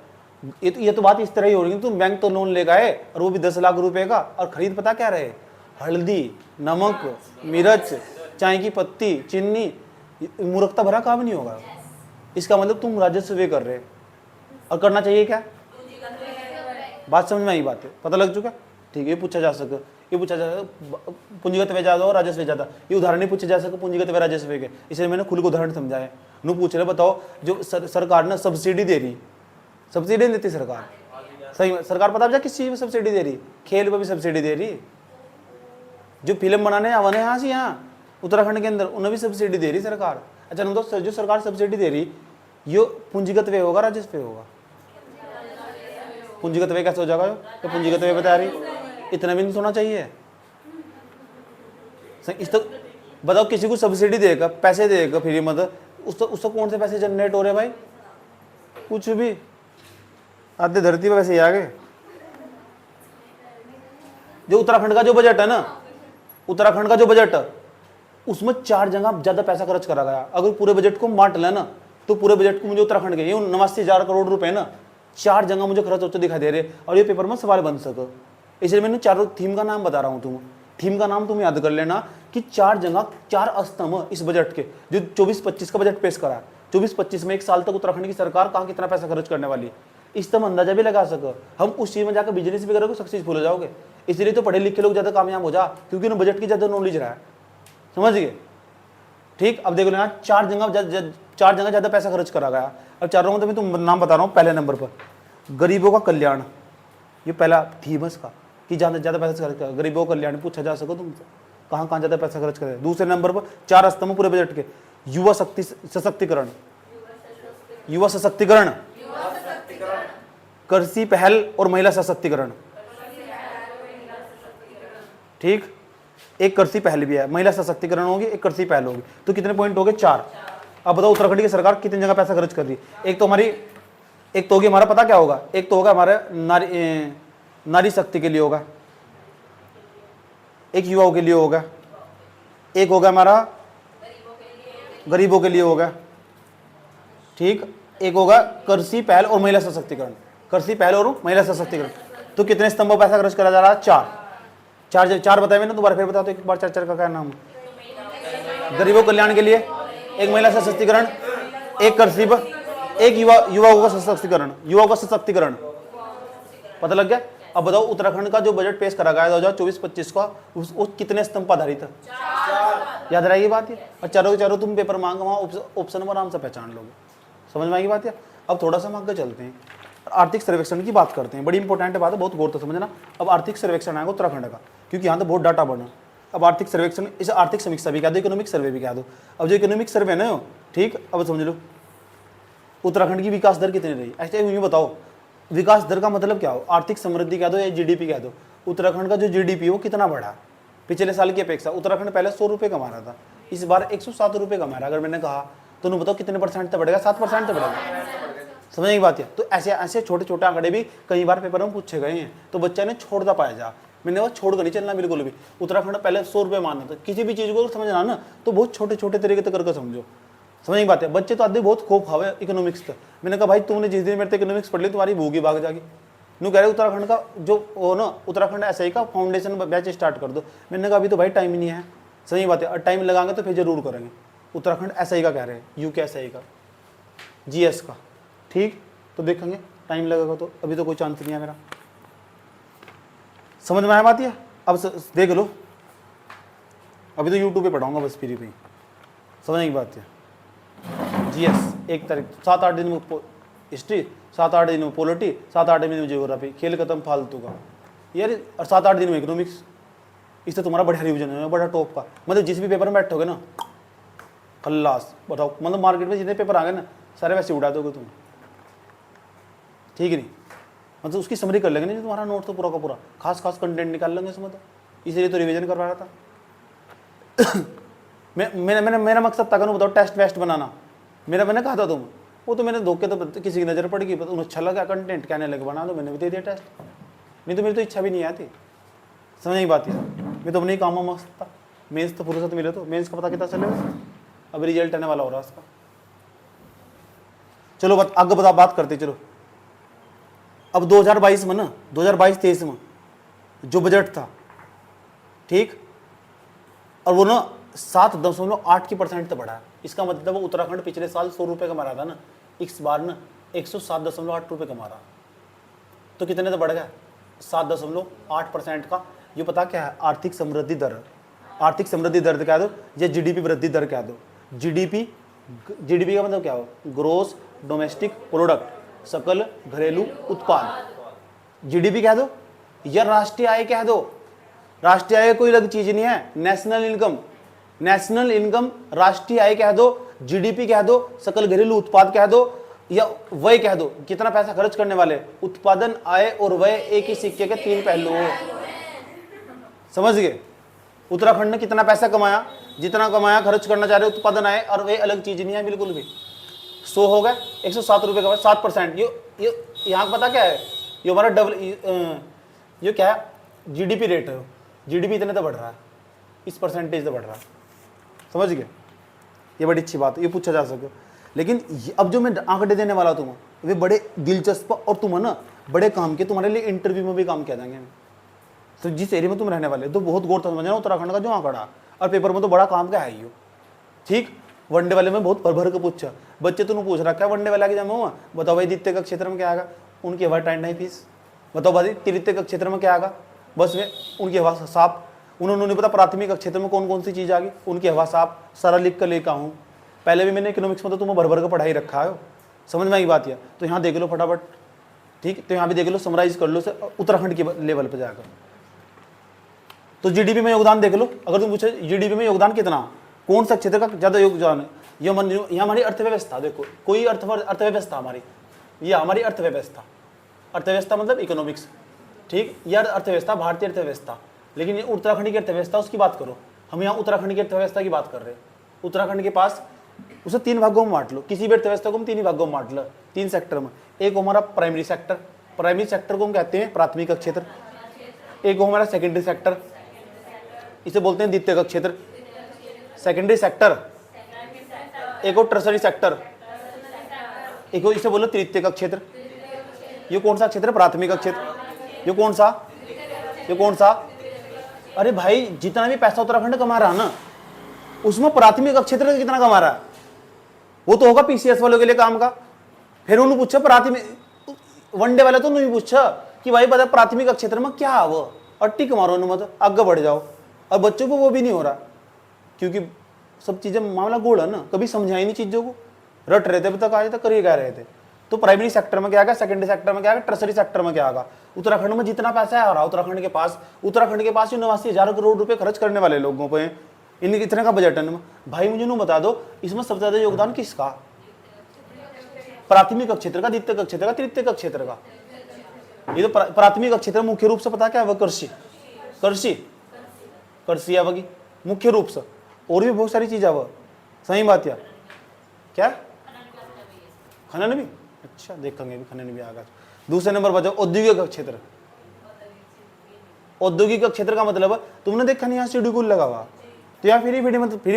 ये तो बात इस तरह ही हो रही है, तुम बैंक तो लोन ले गए और वो भी 10 लाख रुपए का, और खरीद पता क्या रहे? हल्दी, नमक, मिर्च, चाय की पत्ती, चीनी। मूर्खता भरा काम नहीं होगा। इसका मतलब तुम राजस्व व्यय कर रहे, और करना चाहिए क्या? बात समझ में आई? बात है, पता लग चुका? ठीक है, ये पूछा जा सके, ये पूछा जा सके पूंजीगत व्यय ज्यादा और राजस्व व्यय ज्यादा, ये उदाहरण नहीं पूछे जा सके पूंजीगत व्यय राजस्व व्यय के, इसलिए मैंने खुद को उदाहरण समझाया। नु पूछ रहे बताओ, जो सरकार ने सब्सिडी दे रही, सब्सिडी नहीं देती सरकार? सही में सरकार पता किस चीज में सब्सिडी दे रही? खेल पर भी सब्सिडी दे रही। जो फिल्म बनाने आवाने यहाँ से यहाँ उत्तराखंड के अंदर, उन्हें भी सब्सिडी दे रही सरकार। अच्छा दोस्तों, जो सरकार सब्सिडी दे रही, यो पूंजीगत व्यय होगा, राजस्व व्यय होगा? पूंजीगत व्यय कैसे हो जाएगा? तो पूंजीगत व्यय बता रही, इतना भी नहीं होना चाहिए। इस तो बताओ, किसी को सब्सिडी देगा, पैसे देगा फ्री, मतलब उससे कौन से पैसे जनरेट हो रहे भाई? कुछ भी, आधे धरती पे वैसे ही आ गए। जो उत्तराखंड का जो बजट है ना, उत्तराखंड का जो बजट है, उसमें 4 जगह ज्यादा पैसा खर्च करा गया। अगर पूरे बजट को बांट लेना तो पूरे बजट को मुझे उत्तराखंड के 89,000 करोड़ रुपए ना 4 जगह मुझे खर्च होते दिखाई दे रहे, और ये पेपर में सवाल बन सके, इसलिए मैंने चारों थीम का नाम बता रहा हूं। तुम थीम का नाम तुम याद कर लेना कि 4 जगह 4 स्तंभ इस बजट के, जो 24-25 का बजट पेश करा है, 24-25 में 1 साल तक उत्तराखंड की सरकार कहाँ कितना पैसा खर्च करने वाली है, इस तुम अंदाजा भी लगा सको। हम उस चीज में जाकर बिजनेस भी करोगे सक्सेसफुल हो जाओगे। इसलिए तो पढ़े लिखे लोग ज्यादा कामयाब हो जा, क्योंकि उन्हें बजट की ज्यादा नॉलेज रहा है, समझ गए। ठीक, अब देखो यहाँ 4 जगह ज्यादा पैसा खर्च करा गया। अब चारों में तो मैं तुम नाम बता रहा हूँ। पहले नंबर पर गरीबों का कल्याण, ये पहला थीम है इसका कि ज्यादा पैसा खर्च करा। गरीबों का कल्याण पूछा जा सको तुमसे, कहाँ कहाँ ज्यादा पैसा खर्च करे। दूसरे नंबर पर 4 स्तंभ पूरे बजट के, युवा शक्ति सशक्तिकरण, युवा सशक्तिकरण, कृषि पहल और महिला सशक्तिकरण। ठीक, एक कृषि पहल भी है, महिला सशक्तिकरण होगी, एक कृषि पहल होगी, तो कितने पॉइंट हो गए 4। अब बताओ उत्तराखंड की सरकार कितनी जगह पैसा खर्च कर रही है। एक तो होगी हमारा, पता क्या होगा, एक तो होगा हमारे नारी शक्ति के लिए होगा, एक युवाओं के लिए होगा, एक होगा हमारा गरीबों के लिए होगा। ठीक, एक होगा कृषि पहल और महिला सशक्तिकरण, कृषि पहल और महिला सशक्तिकरण। तो कितने स्तंभों पैसा खर्च करा जा रहा है, 4 बताए मैंने, दोबारा फिर बता दो एक बार। 4 का क्या नाम है। गरीबों कल्याण के लिए एक महिला सशक्तिकरण, एक कृषि, एक युवाओं का सशक्तिकरण, युवाओं का सशक्तिकरण। पता लग गया। अब बताओ उत्तराखंड का जो बजट पेश करा गया 2024-25 का, वो कितने स्तंभ पर आधारित है, याद रहेगी बात ये। और चारों तुम पेपर मांगो, वहाँ ऑप्शन में आराम से पहचान लोगे, समझ में आएगी बात ये। अब थोड़ा सा हम आगे चलते हैं, आर्थिक सर्वेक्षण की बात करते हैं। बड़ी इंपॉर्टेंट बात है, बहुत गौर से समझना। अब आर्थिक सर्वेक्षण आएगा उत्तराखंड का, क्योंकि यहाँ तो बहुत डाटा बना। अब आर्थिक सर्वेक्षण, इसे आर्थिक समीक्षा भी कह दो, इकोनॉमिक सर्वे भी कह दो। अब जो इकोनॉमिक सर्वे ना, ठीक, अब समझ लो उत्तराखंड की विकास दर कितनी रही। ऐसे यूँ बताओ, विकास दर का मतलब क्या हो, आर्थिक समृद्धि कह दो या जीडीपी कह दो। उत्तराखंड का जो जीडीपी है वो कितना बढ़ा पिछले साल की अपेक्षा। उत्तराखंड पहले 100 रुपये कमा रहा था, इस बार 107 रुपये कमा रहा है। अगर मैंने कहा तो बताओ कितने परसेंट तक बढ़ेगा, 7% तक बढ़ेगा, समझ की बात है। तो ऐसे छोटे छोटे आंकड़े भी कई बार पेपर में पूछे गए हैं, तो बच्चा ने छोड़ता पाया जा। मैंने वो छोड़ कर नहीं चलना बिल्कुल भी। उत्तराखंड पहले 100 रुपये मानना था, किसी भी चीज़ को समझना ना तो बहुत छोटे छोटे तरीके से करके समझो, समझ की बात है। बच्चे तो आधे बहुत खूब खावे इकोनॉमिक्स तक। मैंने कहा भाई तुमने जिस दिन मेरे इकोनॉमिक्स पढ़ ली तुम्हारी भूख ही भाग जाएगी। नू कह रहे उत्तराखंड का जो वो ना, उत्तराखंड ऐसा ही का फाउंडेशन बैच स्टार्ट कर दो। मैंने कहा अभी तो भाई टाइम ही नहीं है, सही बात है, और टाइम लगाएंगे तो फिर जरूर करेंगे। उत्तराखंड ऐसा ही का कह रहे हैं, यूके ऐसा ही का, जीएस का, ठीक, तो देखेंगे टाइम लगेगा तो, अभी तो कोई चांस नहीं है मेरा, समझ में आया बात है। अब देख लो, अभी तो यूट्यूब पे पढ़ाऊंगा बस फ्री पे, समझने की बात है। जीएस 1 तारीख, 7-8 दिन में हिस्ट्री, 7-8 दिन में पॉलिटी, 7-8 दिन में ज्योग्राफी, खेल खत्म फालतू का यार, और 7-8 दिन में इकोनॉमिक्स। इससे तुम्हारा बढ़िया रिवीजन है, बड़ा टॉप का। मतलब जिस भी पेपर में बैठोगे ना खल्लास, बताओ, मतलब मार्केट में जितने पेपर आ गए ना सारे वैसे उड़ा दोगे तुम, ठीक है नहीं। मतलब उसकी समरी कर लेंगे नहीं, तुम्हारा नोट तो पूरा का पूरा खास कंटेंट निकाल लेंगे इसमें, तो इसीलिए तो रिवीजन करवा रहा था। मेरा मकसद था कि बताओ टेस्ट वेस्ट बनाना, मैंने कहा था तुम, वो तो मैंने धोखे तो किसी की नज़र पड़ गई, उन्हें अच्छा लगा कंटेंट, कहने लगे बना दो, मैंने भी दे दिया टेस्ट। नहीं तो मेरी तो इच्छा भी नहीं आती, समझ नहीं बात है। मैं तो अपने ही काम में मस्त था, मेंस तो फुर्सत मिले तो मेंस का पता कितना चलेगा, अभी रिजल्ट आने वाला हो रहा है उसका। चलो आगे बात करते चलो। अब 2022 में ना, 2022-23 में जो बजट था, ठीक, और वो ना 7.8% तक बढ़ा है। इसका मतलब उत्तराखंड पिछले साल 100 रुपये कमा रहा था ना, इस बार ना 107.8 रुपये कमा रहा, तो कितने तो बढ़ गया, 7.8% का। ये पता क्या है, आर्थिक समृद्धि दर। आर्थिक समृद्धि दर कह दो या जीडीपी वृद्धि दर कह दो। जीडीपी का मतलब क्या हो, ग्रोस डोमेस्टिक प्रोडक्ट, सकल घरेलू उत्पाद। जीडीपी कह दो या राष्ट्रीय आय कह दो। राष्ट्रीय आय कोई अलग चीज नहीं है, नेशनल इनकम राष्ट्रीय आय कह दो, जीडीपी कह दो, सकल घरेलू उत्पाद कह दो, या व्यय कह दो, कितना पैसा खर्च करने वाले। उत्पादन, आय और व्यय एक ही सिक्के के 3 पहलू हो, समझ गए। उत्तराखंड ने कितना पैसा कमाया, जितना कमाया खर्च करना चाह रहे, उत्पादन, आय और व्यय अलग चीज नहीं है बिल्कुल भी। 100 हो गए, 107 रुपये का 7%। ये यहाँ पता क्या है, ये हमारा ये क्या है, जीडीपी रेट है। जीडीपी इतने तो बढ़ रहा है, इस परसेंटेज से बढ़ रहा है, समझ गए। ये बड़ी अच्छी बात है, ये पूछा जा सके। लेकिन अब जो मैं आंकड़े देने वाला तुम्हें, वे बड़े दिलचस्प और तुम ना बड़े काम के, तुम्हारे लिए इंटरव्यू में भी काम किया जाएंगे। तो जिस एरिया में तुम रहने वाले तो बहुत गौर समझना उत्तराखंड का जो आंकड़ा, और पेपर में तो बड़ा काम का है ही, ठीक। वनडे वाले में बहुत भर भर के पूछा, बच्चे तुमने पूछ रखा है वनडे वाला एग्जाम हुआ, बताओ भाई द्वितीय का क्षेत्र में क्या आएगा, उनकी हवा टाइम नहीं फीस। बताओ भाई तृतीय का क्षेत्र में क्या आएगा, बस में उनकी हवा साफ। उन्होंने नहीं पता प्राथमिक क्षेत्र में कौन कौन सी चीज आ गई, उनकी हवा साफ, सारा लिख कर लेकर हूँ। पहले भी मैंने इकोनॉमिक्स में तो तुम्हें भर भर का पढ़ाई रखा है, समझ में आई बात है। तो यहाँ देख लो फटाफट, ठीक, तो यहाँ भी देख लो, समराइज कर लो उत्तराखंड के लेवल पर जाकर। तो जीडीपी में योगदान देख लो, अगर तुम पूछे जीडीपी में योगदान कितना, कौन सा क्षेत्र का ज्यादा योगदान है, ये हमारी अर्थव्यवस्था देखो, कोई अर्थव्यवस्था हमारी, ये हमारी अर्थव्यवस्था, अर्थव्यवस्था मतलब इकोनॉमिक्स, ठीक, यह अर्थव्यवस्था भारतीय अर्थव्यवस्था। लेकिन ये उत्तराखंड की अर्थव्यवस्था उसकी बात करो, हम यहाँ उत्तराखंड की अर्थव्यवस्था की बात कर रहे हैं। उत्तराखंड के पास उसे 3 भागों में बांट लो, किसी भी अर्थव्यवस्था को हम 3 ही भागों में बांट लो, 3 सेक्टर में। एक हमारा प्राइमरी सेक्टर, प्राइमरी सेक्टर को हम कहते हैं प्राथमिक क्षेत्र। एक हमारा सेकेंडरी सेक्टर, इसे बोलते हैं द्वितीयक क्षेत्र, सेकेंडरी सेक्टर। एक और टर्सरी सेक्टर, एक और इसे बोलो तृतीयक क्षेत्र। ये कौन सा क्षेत्र, प्राथमिक क्षेत्र। ये कौन सा, ये कौन सा, अरे भाई जितना भी पैसा उत्तराखंड कमा रहा ना, उसमें प्राथमिक क्षेत्र कितना कमा रहा है, वो तो होगा पीसीएस वालों के लिए काम का। फिर उन्होंने पूछा प्राथमिक, वनडे वाले तो नहीं पूछा कि भाई बता प्राथमिक क्षेत्र में क्या है, वो अट्टी कमारो मत आगे बढ़ जाओ। और बच्चों को वो भी नहीं हो रहा, क्योंकि सब चीजें मामला गोल है ना, कभी समझाई नहीं चीजों को, रट रहे थे अभी तक, आज तक कर ही कह रहे थे। तो प्राइमरी सेक्टर में क्या आएगा, सेकेंडरी सेक्टर में क्या आएगा, टर्सरी सेक्टर में क्या आएगा। उत्तराखंड में जितना पैसा आ रहा है उत्तराखंड के पास 89,000 करोड़ रुपए खर्च करने वाले लोगों पे, इनके इतने का बजट है। भाई मुझे बता दो, इसमें सबसे ज्यादा योगदान किसका, प्राथमिक क्षेत्र का, द्वितीयक क्षेत्र का, तृतीयक क्षेत्र का। ये तो प्राथमिक क्षेत्र मुख्य रूप से पता क्या है, वह कृषि, कृषि, कृषि है वही मुख्य रूप से, और भी बहुत सारी चीज है वह, सही बात है क्या, खनन भी, अच्छा देखेंगे भी, खनन भी आगा। दूसरे नंबर पर जाओ औद्योगिक क्षेत्र। औद्योगिक क्षेत्र का मतलब तुमने देखा नहीं, यहाँ शेड्यूल लगा हुआ, तो यहाँ फ्री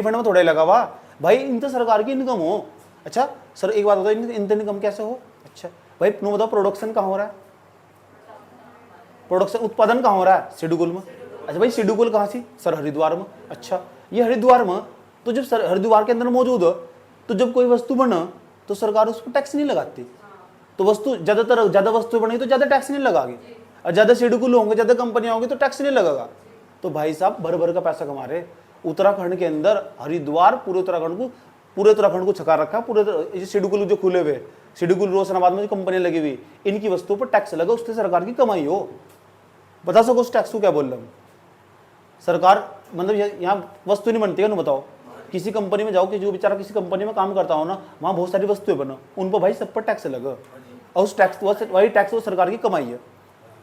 फंड में थोड़ा ही लगा हुआ। भाई इन तो सरकार की इनकम हो। अच्छा सर एक बात बताओ, इनकम कैसे हो, अच्छा भाई तुम बताओ प्रोडक्शन कहाँ हो रहा है, प्रोडक्शन उत्पादन कहाँ हो रहा है, शेड्यूल में। अच्छा भाई शेड्यूल कहाँ सी, सर हरिद्वार में। अच्छा ये हरिद्वार में, तो जब सर हरिद्वार के अंदर मौजूद हो, तो जब कोई वस्तु बना तो सरकार उस पर टैक्स नहीं लगाती। तो वस्तु ज्यादा वस्तु बनेगी तो ज्यादा टैक्स नहीं लगाएगी, और ज्यादा शेड्यूल होंगे, ज्यादा कंपनियां होंगी तो टैक्स नहीं लगेगा। तो भाई साहब भर भर का पैसा कमा रहे। उत्तराखंड के अंदर हरिद्वार पूरे उत्तराखंड को छका रखा। पूरे शेड्यूल जो खुले हुए, शेड्यूल रोशनाबाद में जो कंपनियां लगी हुई, इनकी वस्तुओं पर टैक्स लगा, उससे सरकार की कमाई हो। बता सको उस टैक्स को क्या बोल रहा हूँ, सरकार मतलब यहाँ वस्तु नहीं बनती है ना, बताओ किसी कंपनी में जाओ कि जो बेचारा किसी कंपनी में काम करता हो ना, वहाँ बहुत सारी वस्तुएं बनो, उन पर भाई सब पर टैक्स लगा, और उस टैक्स वही टैक्स वो सरकार की कमाई है।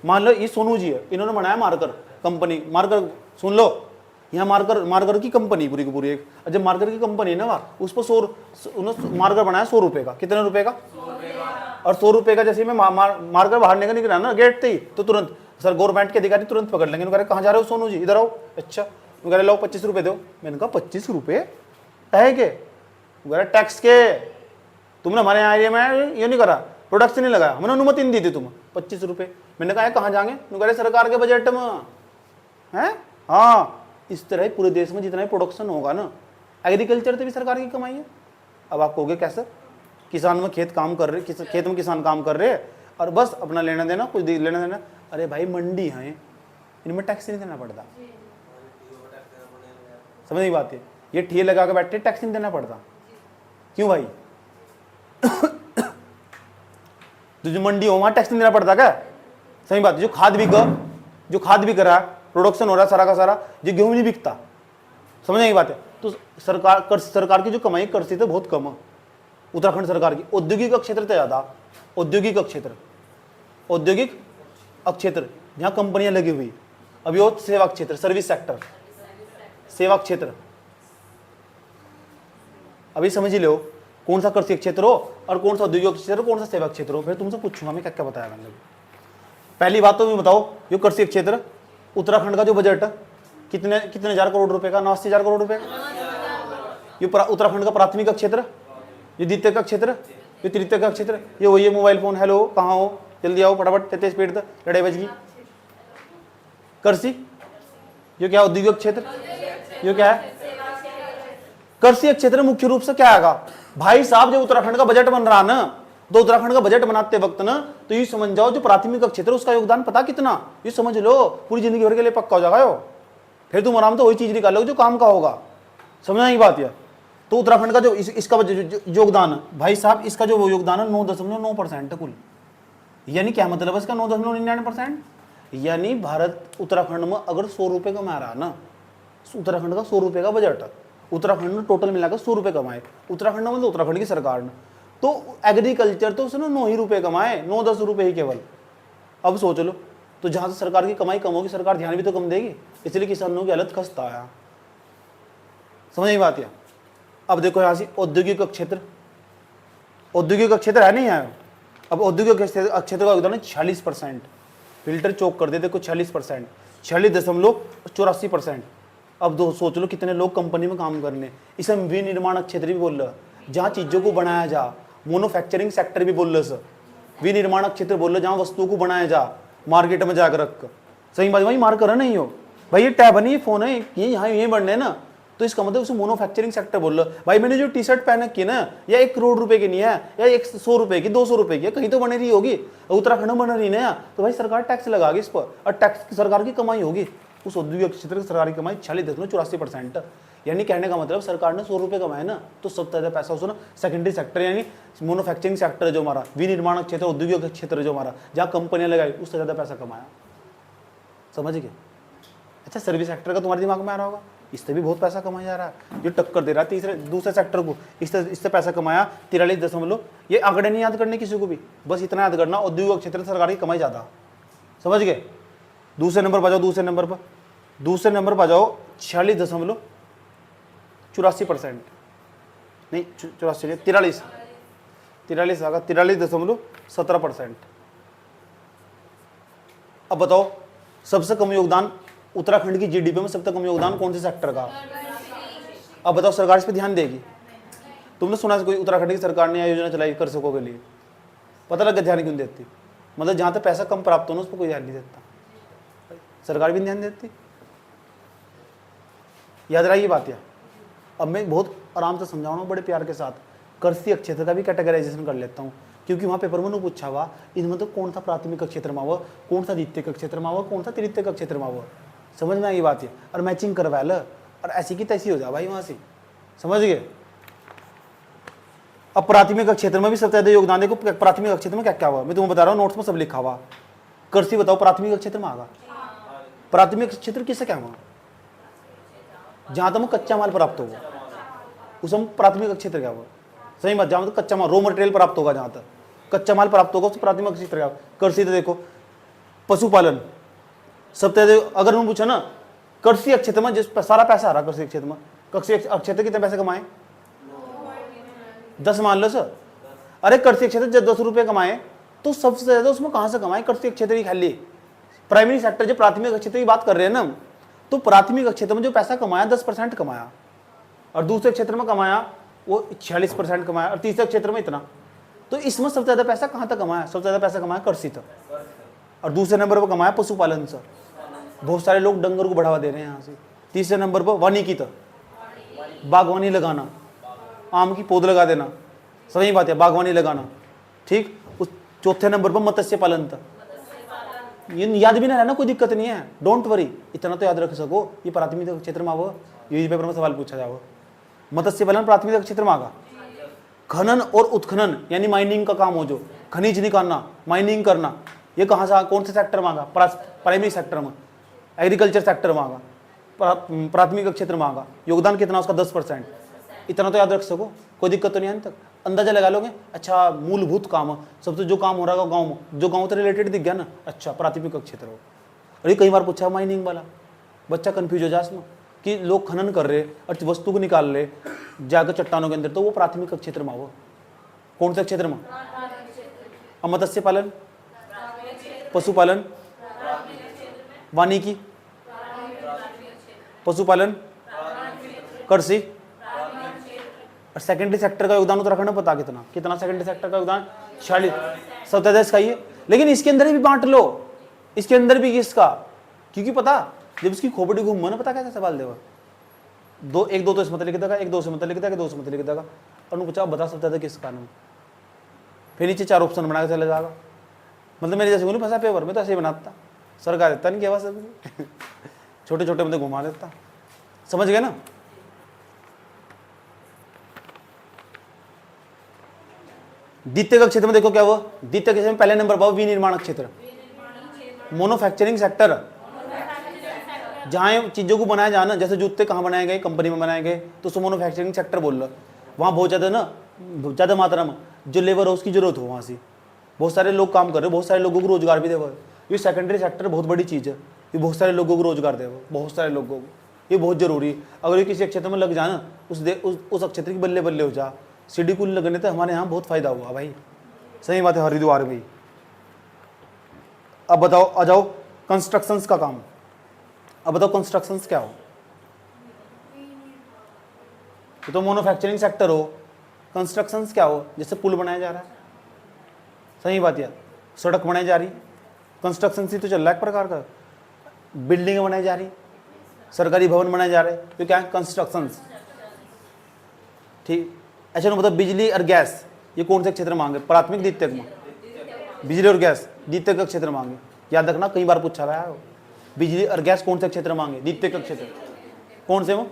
मान लो ये सोनू जी है, इन्होंने बनाया मार्कर कंपनी, मार्कर सुन लो, यहाँ मार्कर की कंपनी पूरी की पूरी एक, जब मार्कर की कंपनी है ना वहाँ, उस पर उन्होंने मार्कर बनाया 100 रुपये का, कितने रुपए का, और 100 रुपये का जैसे मैं मार्कर बाहर निकला ना गेट से ही, तो तुरंत सर गवर्नमेंट के अधिकारी तुरंत पकड़ लेंगे। कह रहे कहाँ जा रहे हो सोनू जी, इधर आओ। अच्छा कह रहे लो 25 रुपये दो। मैंने कहा 25 रुपये है के, टैक्स के, तुमने हमारे यहाँ एरिया में ये नहीं करा, प्रोडक्शन नहीं लगाया, हमने अनुमति नहीं दी थी, तुम 25 रुपये। मैंने कहा कहाँ जाएंगे, कह रहे सरकार के बजट में है। हाँ इस तरह ही पूरे देश में जितना भी प्रोडक्शन होगा ना, एग्रीकल्चर तो भी सरकार की कमाई है। अब आप कहोगे कैसे, किसान में खेत काम कर रहे, खेत में किसान काम कर रहे और बस अपना लेना देना, कुछ लेना देना। अरे भाई मंडी है, इनमें टैक्स नहीं देना पड़ता, समझ नहीं बात है, ये ठेले लगा के बैठे टैक्स नहीं देना पड़ता। क्यों भाई तो जो मंडी हो वहां टैक्स नहीं देना पड़ता क्या, सही बात है। जो खाद भी करा, प्रोडक्शन हो रहा है सारा का सारा, जो गेहूं नहीं बिकता, समझ नहीं बात है। तो सरकार की जो कमाई कृषि तो बहुत कम है उत्तराखंड सरकार की। औद्योगिक क्षेत्र तो ज्यादा, औद्योगिक क्षेत्र जहाँ कंपनियां लगी हुई। अभी और सेवा क्षेत्र, सर्विस सेक्टर, सेवा क्षेत्र। अभी समझ ही लो कौन सा कृषि क्षेत्र हो और कौन सा औद्योगिक क्षेत्र, कौन सा सेवा क्षेत्र हो। फिर तुमसे पूछूंगा मैं क्या क्या बताया मैंने। पहली बात तो भी बताओ, ये कृषि क्षेत्र उत्तराखंड का जो बजट कितने हजार करोड़ रुपए का, 89,000 करोड़ रुपए का। ये उत्तराखंड का प्राथमिक क्षेत्र, ये द्वितीय का क्षेत्र, ये तृतीय का क्षेत्र, ये वही है मोबाइल फोन। हेलो कहाँ हो, जल्दी आओ फटाफट, 33 स्पीड तक, 2:30 बज गई। कृषि ये क्या, औद्योगिक क्षेत्र, ये क्या है, कृषि क्षेत्र मुख्य रूप से क्या आएगा, भाई साहब जब उत्तराखंड का बजट बन रहा ना, तो उत्तराखंड का बजट बनाते वक्त ना, तो ये समझ जाओ जो प्राथमिक क्षेत्र उसका योगदान पता कितना, ये समझ लो पूरी जिंदगी भर के लिए पक्का हो जाएगा यो। फिर तुम आराम से वही चीज निकालोगे जो काम का होगा। समझना ही बात है। तो उत्तराखंड का जो इसका योगदान है भाई साहब, इसका जो योगदान है 9.9% कुल। यानी क्या मतलब है इसका 9.99%? यानी भारत उत्तराखंड में अगर 100 रुपये कमा रहा ना, उत्तराखंड का 100 रुपये का बजट है, उत्तराखंड में टोटल मिलाकर 100 रुपये कमाए उत्तराखंड में, मतलब उत्तराखंड की सरकार ने, तो एग्रीकल्चर तो उसने 9 ही रुपये कमाए, 9-10 रुपये ही केवल। अब सोच लो, तो जहाँ से सरकार की कमाई कम होगी सरकार ध्यान भी तो कम देगी, इसलिए किसानों की हालत खस्ता है। समझ नहीं बात है। अब देखो यहाँ से औद्योगिक क्षेत्र, औद्योगिक क्षेत्र है नहीं है। अब औद्योगिक क्षेत्र का योगदान है 46%। फिल्टर चौक कर दे देखो 46%, 46.84%। अब दो सोच लो कितने लोग कंपनी में काम करने। इसे हम विनिर्माण क्षेत्र भी बोल रहे, जहाँ चीज़ों को बनाया जा, मैन्युफैक्चरिंग सेक्टर भी बोल रहे सर, विनिर्माण क्षेत्र बोल रहे जहाँ वस्तुओं को बनाया जा, मार्केट में जाकर रख। सही बात, वही मार्क कर नहीं हो भाई, ये टैब नहीं, ये फोन है, ये यहाँ ये बढ़ने ना, तो इसका मतलब उसे मैन्युफैक्चरिंग सेक्टर बोल रहा। भाई मैंने जो टी शर्ट पहन की ना, या 1 करोड़ रुपए की नहीं है, या 100 रुपए की, 200 रुपए की, कहीं तो बने रही होगी, उत्तराखंड में बन रही ना, तो भाई सरकार टैक्स लगाएगी इस पर, और टैक्स सरकार की कमाई होगी। उस औद्योगिक क्षेत्र की सरकार की कमाई 46.84%। यानी कहने का मतलब सरकार ने 100 रुपये कमाए ना, तो सबसे ज्यादा पैसा उसने सेकेंडरी सेक्टर यानी मैन्युफैक्चरिंग सेक्टर जो हमारा, विनिर्माण क्षेत्र, औद्योगिक क्षेत्र जो हमारा, जहाँ कंपनियां लगाई, उससे ज्यादा पैसा कमाया। समझ गए? अच्छा, सर्विस सेक्टर का तुम्हारे दिमाग में आ रहा होगा, इससे भी बहुत पैसा कमाया जा रहा है, जो टक्कर दे रहा है दूसरे सेक्टर को, इससे पैसा कमाया 43 ये आंकड़े नहीं याद करने किसी को भी, बस इतना याद करना औद्योगिक क्षेत्र सरकार की कमाई ज्यादा। समझ गए? दूसरे नंबर पर जाओ, दूसरे नंबर पर जाओ 46.84%, नहीं 84 43 आगा, 43.17%। अब बताओ सबसे कम योगदान उत्तराखंड की जीडीपी में, सबसे कम योगदान कौन से सेक्टर का? अब बताओ सरकार इस पर ध्यान देगी? तुमने सुना कोई उत्तराखंड की सरकार ने यह योजना चलाई कृषकों के लिए? पता लगा ध्यान क्यों देती? मतलब जहां तक पैसा कम प्राप्त होना उस पर कोई ध्यान नहीं देता, सरकार भी ध्यान देती। याद रहा ये बात। अब मैं बहुत आराम से समझाऊंगा बड़े प्यार के साथ। कृषि क्षेत्र का भी कैटेगराइजेशन कर लेता हूँ, क्योंकि वहाँ पेपर में पूछा हुआ इनमें तो कौन सा प्राथमिक क्षेत्र में हुआ, कौन सा द्वितीयक क्षेत्र में हुआ, कौन सा तृतीयक क्षेत्र में हुआ। समझ में आई बात है? और मैचिंग करवा ल, और ऐसी की तैसी हो जा भाई वहाँ से। समझ गए? अब प्राथमिक क्षेत्र में भी सबसे ज्यादा योगदान देखो, प्राथमिक क्षेत्र में क्या क्या हुआ मैं तुम्हें बता रहा हूँ, नोट्स में सब लिखा हुआ। कृषि बताओ प्राथमिक क्षेत्र में आगा। प्राथमिक क्षेत्र किसे क्या हुआ? जहां तक कच्चा माल प्राप्त होगा उस हम प्राथमिक क्षेत्र क्या हुआ। सही बात, जहां तक कच्चा माल रॉ मटेरियल प्राप्त होगा, जहां तक कच्चा माल प्राप्त होगा उस प्राथमिक क्षेत्र क्या। कृषि तो देखो, पशुपालन सबसे ज्यादा। अगर हम पूछा ना कृषि क्षेत्र में जिस सारा पैसा आ रहा कृषि क्षेत्र में, कृषि क्षेत्र कितने पैसे कमाए? 10 मान लो सर। अरे कृषि क्षेत्र जब 10 रुपये कमाए तो सबसे ज्यादा उसमें कहां से कमाए? कृषि क्षेत्र ही खाली प्राइमरी सेक्टर, जो प्राथमिक क्षेत्र की बात कर रहे हैं ना, तो प्राथमिक क्षेत्र में जो पैसा कमाया 10% कमाया, और दूसरे क्षेत्र में कमाया वो 46% कमाया, और तीसरे क्षेत्र में इतना। तो इसमें सबसे ज्यादा पैसा कहां तक कमाया? सबसे ज्यादा पैसा कमाया कृषि तक, और दूसरे नंबर पर कमाया पशुपालन से। बहुत सारे लोग डंगर को बढ़ावा दे रहे हैं यहाँ से। तीसरे नंबर पर वानिकी तक, बागवानी लगाना, आम की पौध लगा देना। सही बात है, बागवानी लगाना। ठीक। उस चौथे नंबर पर मत्स्य पालन तक। ये याद भी ना रहना, कोई दिक्कत नहीं है, डोंट वरी, इतना तो याद रख सको। ये प्राथमिक क्षेत्र में आओ, ये पेपर में सवाल पूछा जाओ। मत्स्य पालन प्राथमिक क्षेत्र में आगा। खनन और उत्खनन यानी माइनिंग का काम हो, जो खनिज निकालना, माइनिंग करना, ये कहाँ से, कौन से सेक्टर में आगा? प्राइमरी सेक्टर में, एग्रीकल्चर सेक्टर में आगा, प्राथमिक क्षेत्र में आगा। योगदान कितना उसका? 10%। इतना तो याद रख सको, कोई दिक्कत तो नहीं है तक, अंदाजा लगा लोगे। अच्छा, मूलभूत काम सबसे जो काम हो रहा है गाँव में, जो गाँव से रिलेटेड दिख गया ना, अच्छा प्राथमिक क्षेत्र हो। अरे कई बार पूछा माइनिंग वाला, बच्चा कंफ्यूज हो जाए इसमें कि लोग खनन कर रहे और वस्तु को निकाल रहे जाकर चट्टानों के अंदर, तो वो प्राथमिक क्षेत्र में हो। कौन से क्षेत्र में? अब मत्स्य पालन, पशुपालन, वानिकी, पशुपालन, कृषि, और सेकेंडरी सेक्टर का योगदान उत्तराखंड में पता कितना? कितना सेकेंडरी सेक्टर का योगदान? 46। 27 का ही है, लेकिन इसके अंदर भी बांट लो, इसके अंदर भी किसका, क्योंकि पता जब इसकी खोपड़ी घूम ना, पता कैसे सवाल देगा, 2 1 2 तो इसमें लिख देगा, 1 2 से मतलब लिख देगा, 2 से मतलब लिख देगा। और पूछा बता सकता था किस कानून, फिर नीचे 4 ऑप्शन बना के चले जाएगा। मतलब मेरे जैसे नहीं फंसा पेपर में, तो ऐसे ही बनाता, सरकार देता नहीं क्या सब छोटे छोटे मतलब घुमा देता। समझ गए ना? द्वितीय क्षेत्र में देखो क्या हुआ, द्वितीय क्षेत्र में पहले नंबर पर विनिर्माण क्षेत्र, मैन्युफैक्चरिंग सेक्टर, जहाँ चीज़ों को बनाया जाना, जैसे जूते कहाँ बनाए गए, कंपनी में बनाए गए, तो उसको मैन्युफैक्चरिंग सेक्टर बोल लो। वहाँ बहुत ज़्यादा ना, ज़्यादा मात्रा में जो लेबर है उसकी ज़रूरत हो, वहाँ से बहुत सारे लोग काम कर रहे हैं, बहुत सारे लोगों को रोजगार भी दे। ये सेकेंडरी सेक्टर बहुत बड़ी चीज़ है, ये बहुत सारे लोगों को रोजगार दे, बहुत सारे लोगों को, ये बहुत ज़रूरी है। अगर ये किसी क्षेत्र में लग जाना, उस क्षेत्र की बल्ले बल्ले हो जा। सीडी कुल लगने तो हमारे यहाँ बहुत फ़ायदा हुआ भाई, सही बात है, हरिद्वार में। अब बताओ, आ जाओ कंस्ट्रक्शंस का काम। अब बताओ कंस्ट्रक्शंस क्या हो, तो मैन्युफैक्चरिंग सेक्टर हो। कंस्ट्रक्शंस क्या हो, जैसे पुल बनाया जा रहा है, सही बात है, सड़क बनाई जा रही, कंस्ट्रक्शन से तो चल रहा है एक प्रकार का, बिल्डिंग बनाई जा रही, सरकारी भवन बनाए जा रहे, तो क्या है कंस्ट्रक्शंस। ठीक, अच्छा मतलब बिजली और गैस, ये कौन से क्षेत्र मांगे, प्राथमिक द्वितीयक में? बिजली और गैस द्वितीयक का क्षेत्र मांगे, याद रखना, कई बार पूछा गया है। बिजली और गैस कौन से क्षेत्र मांगे, द्वितीयक का क्षेत्र, कौन से वो?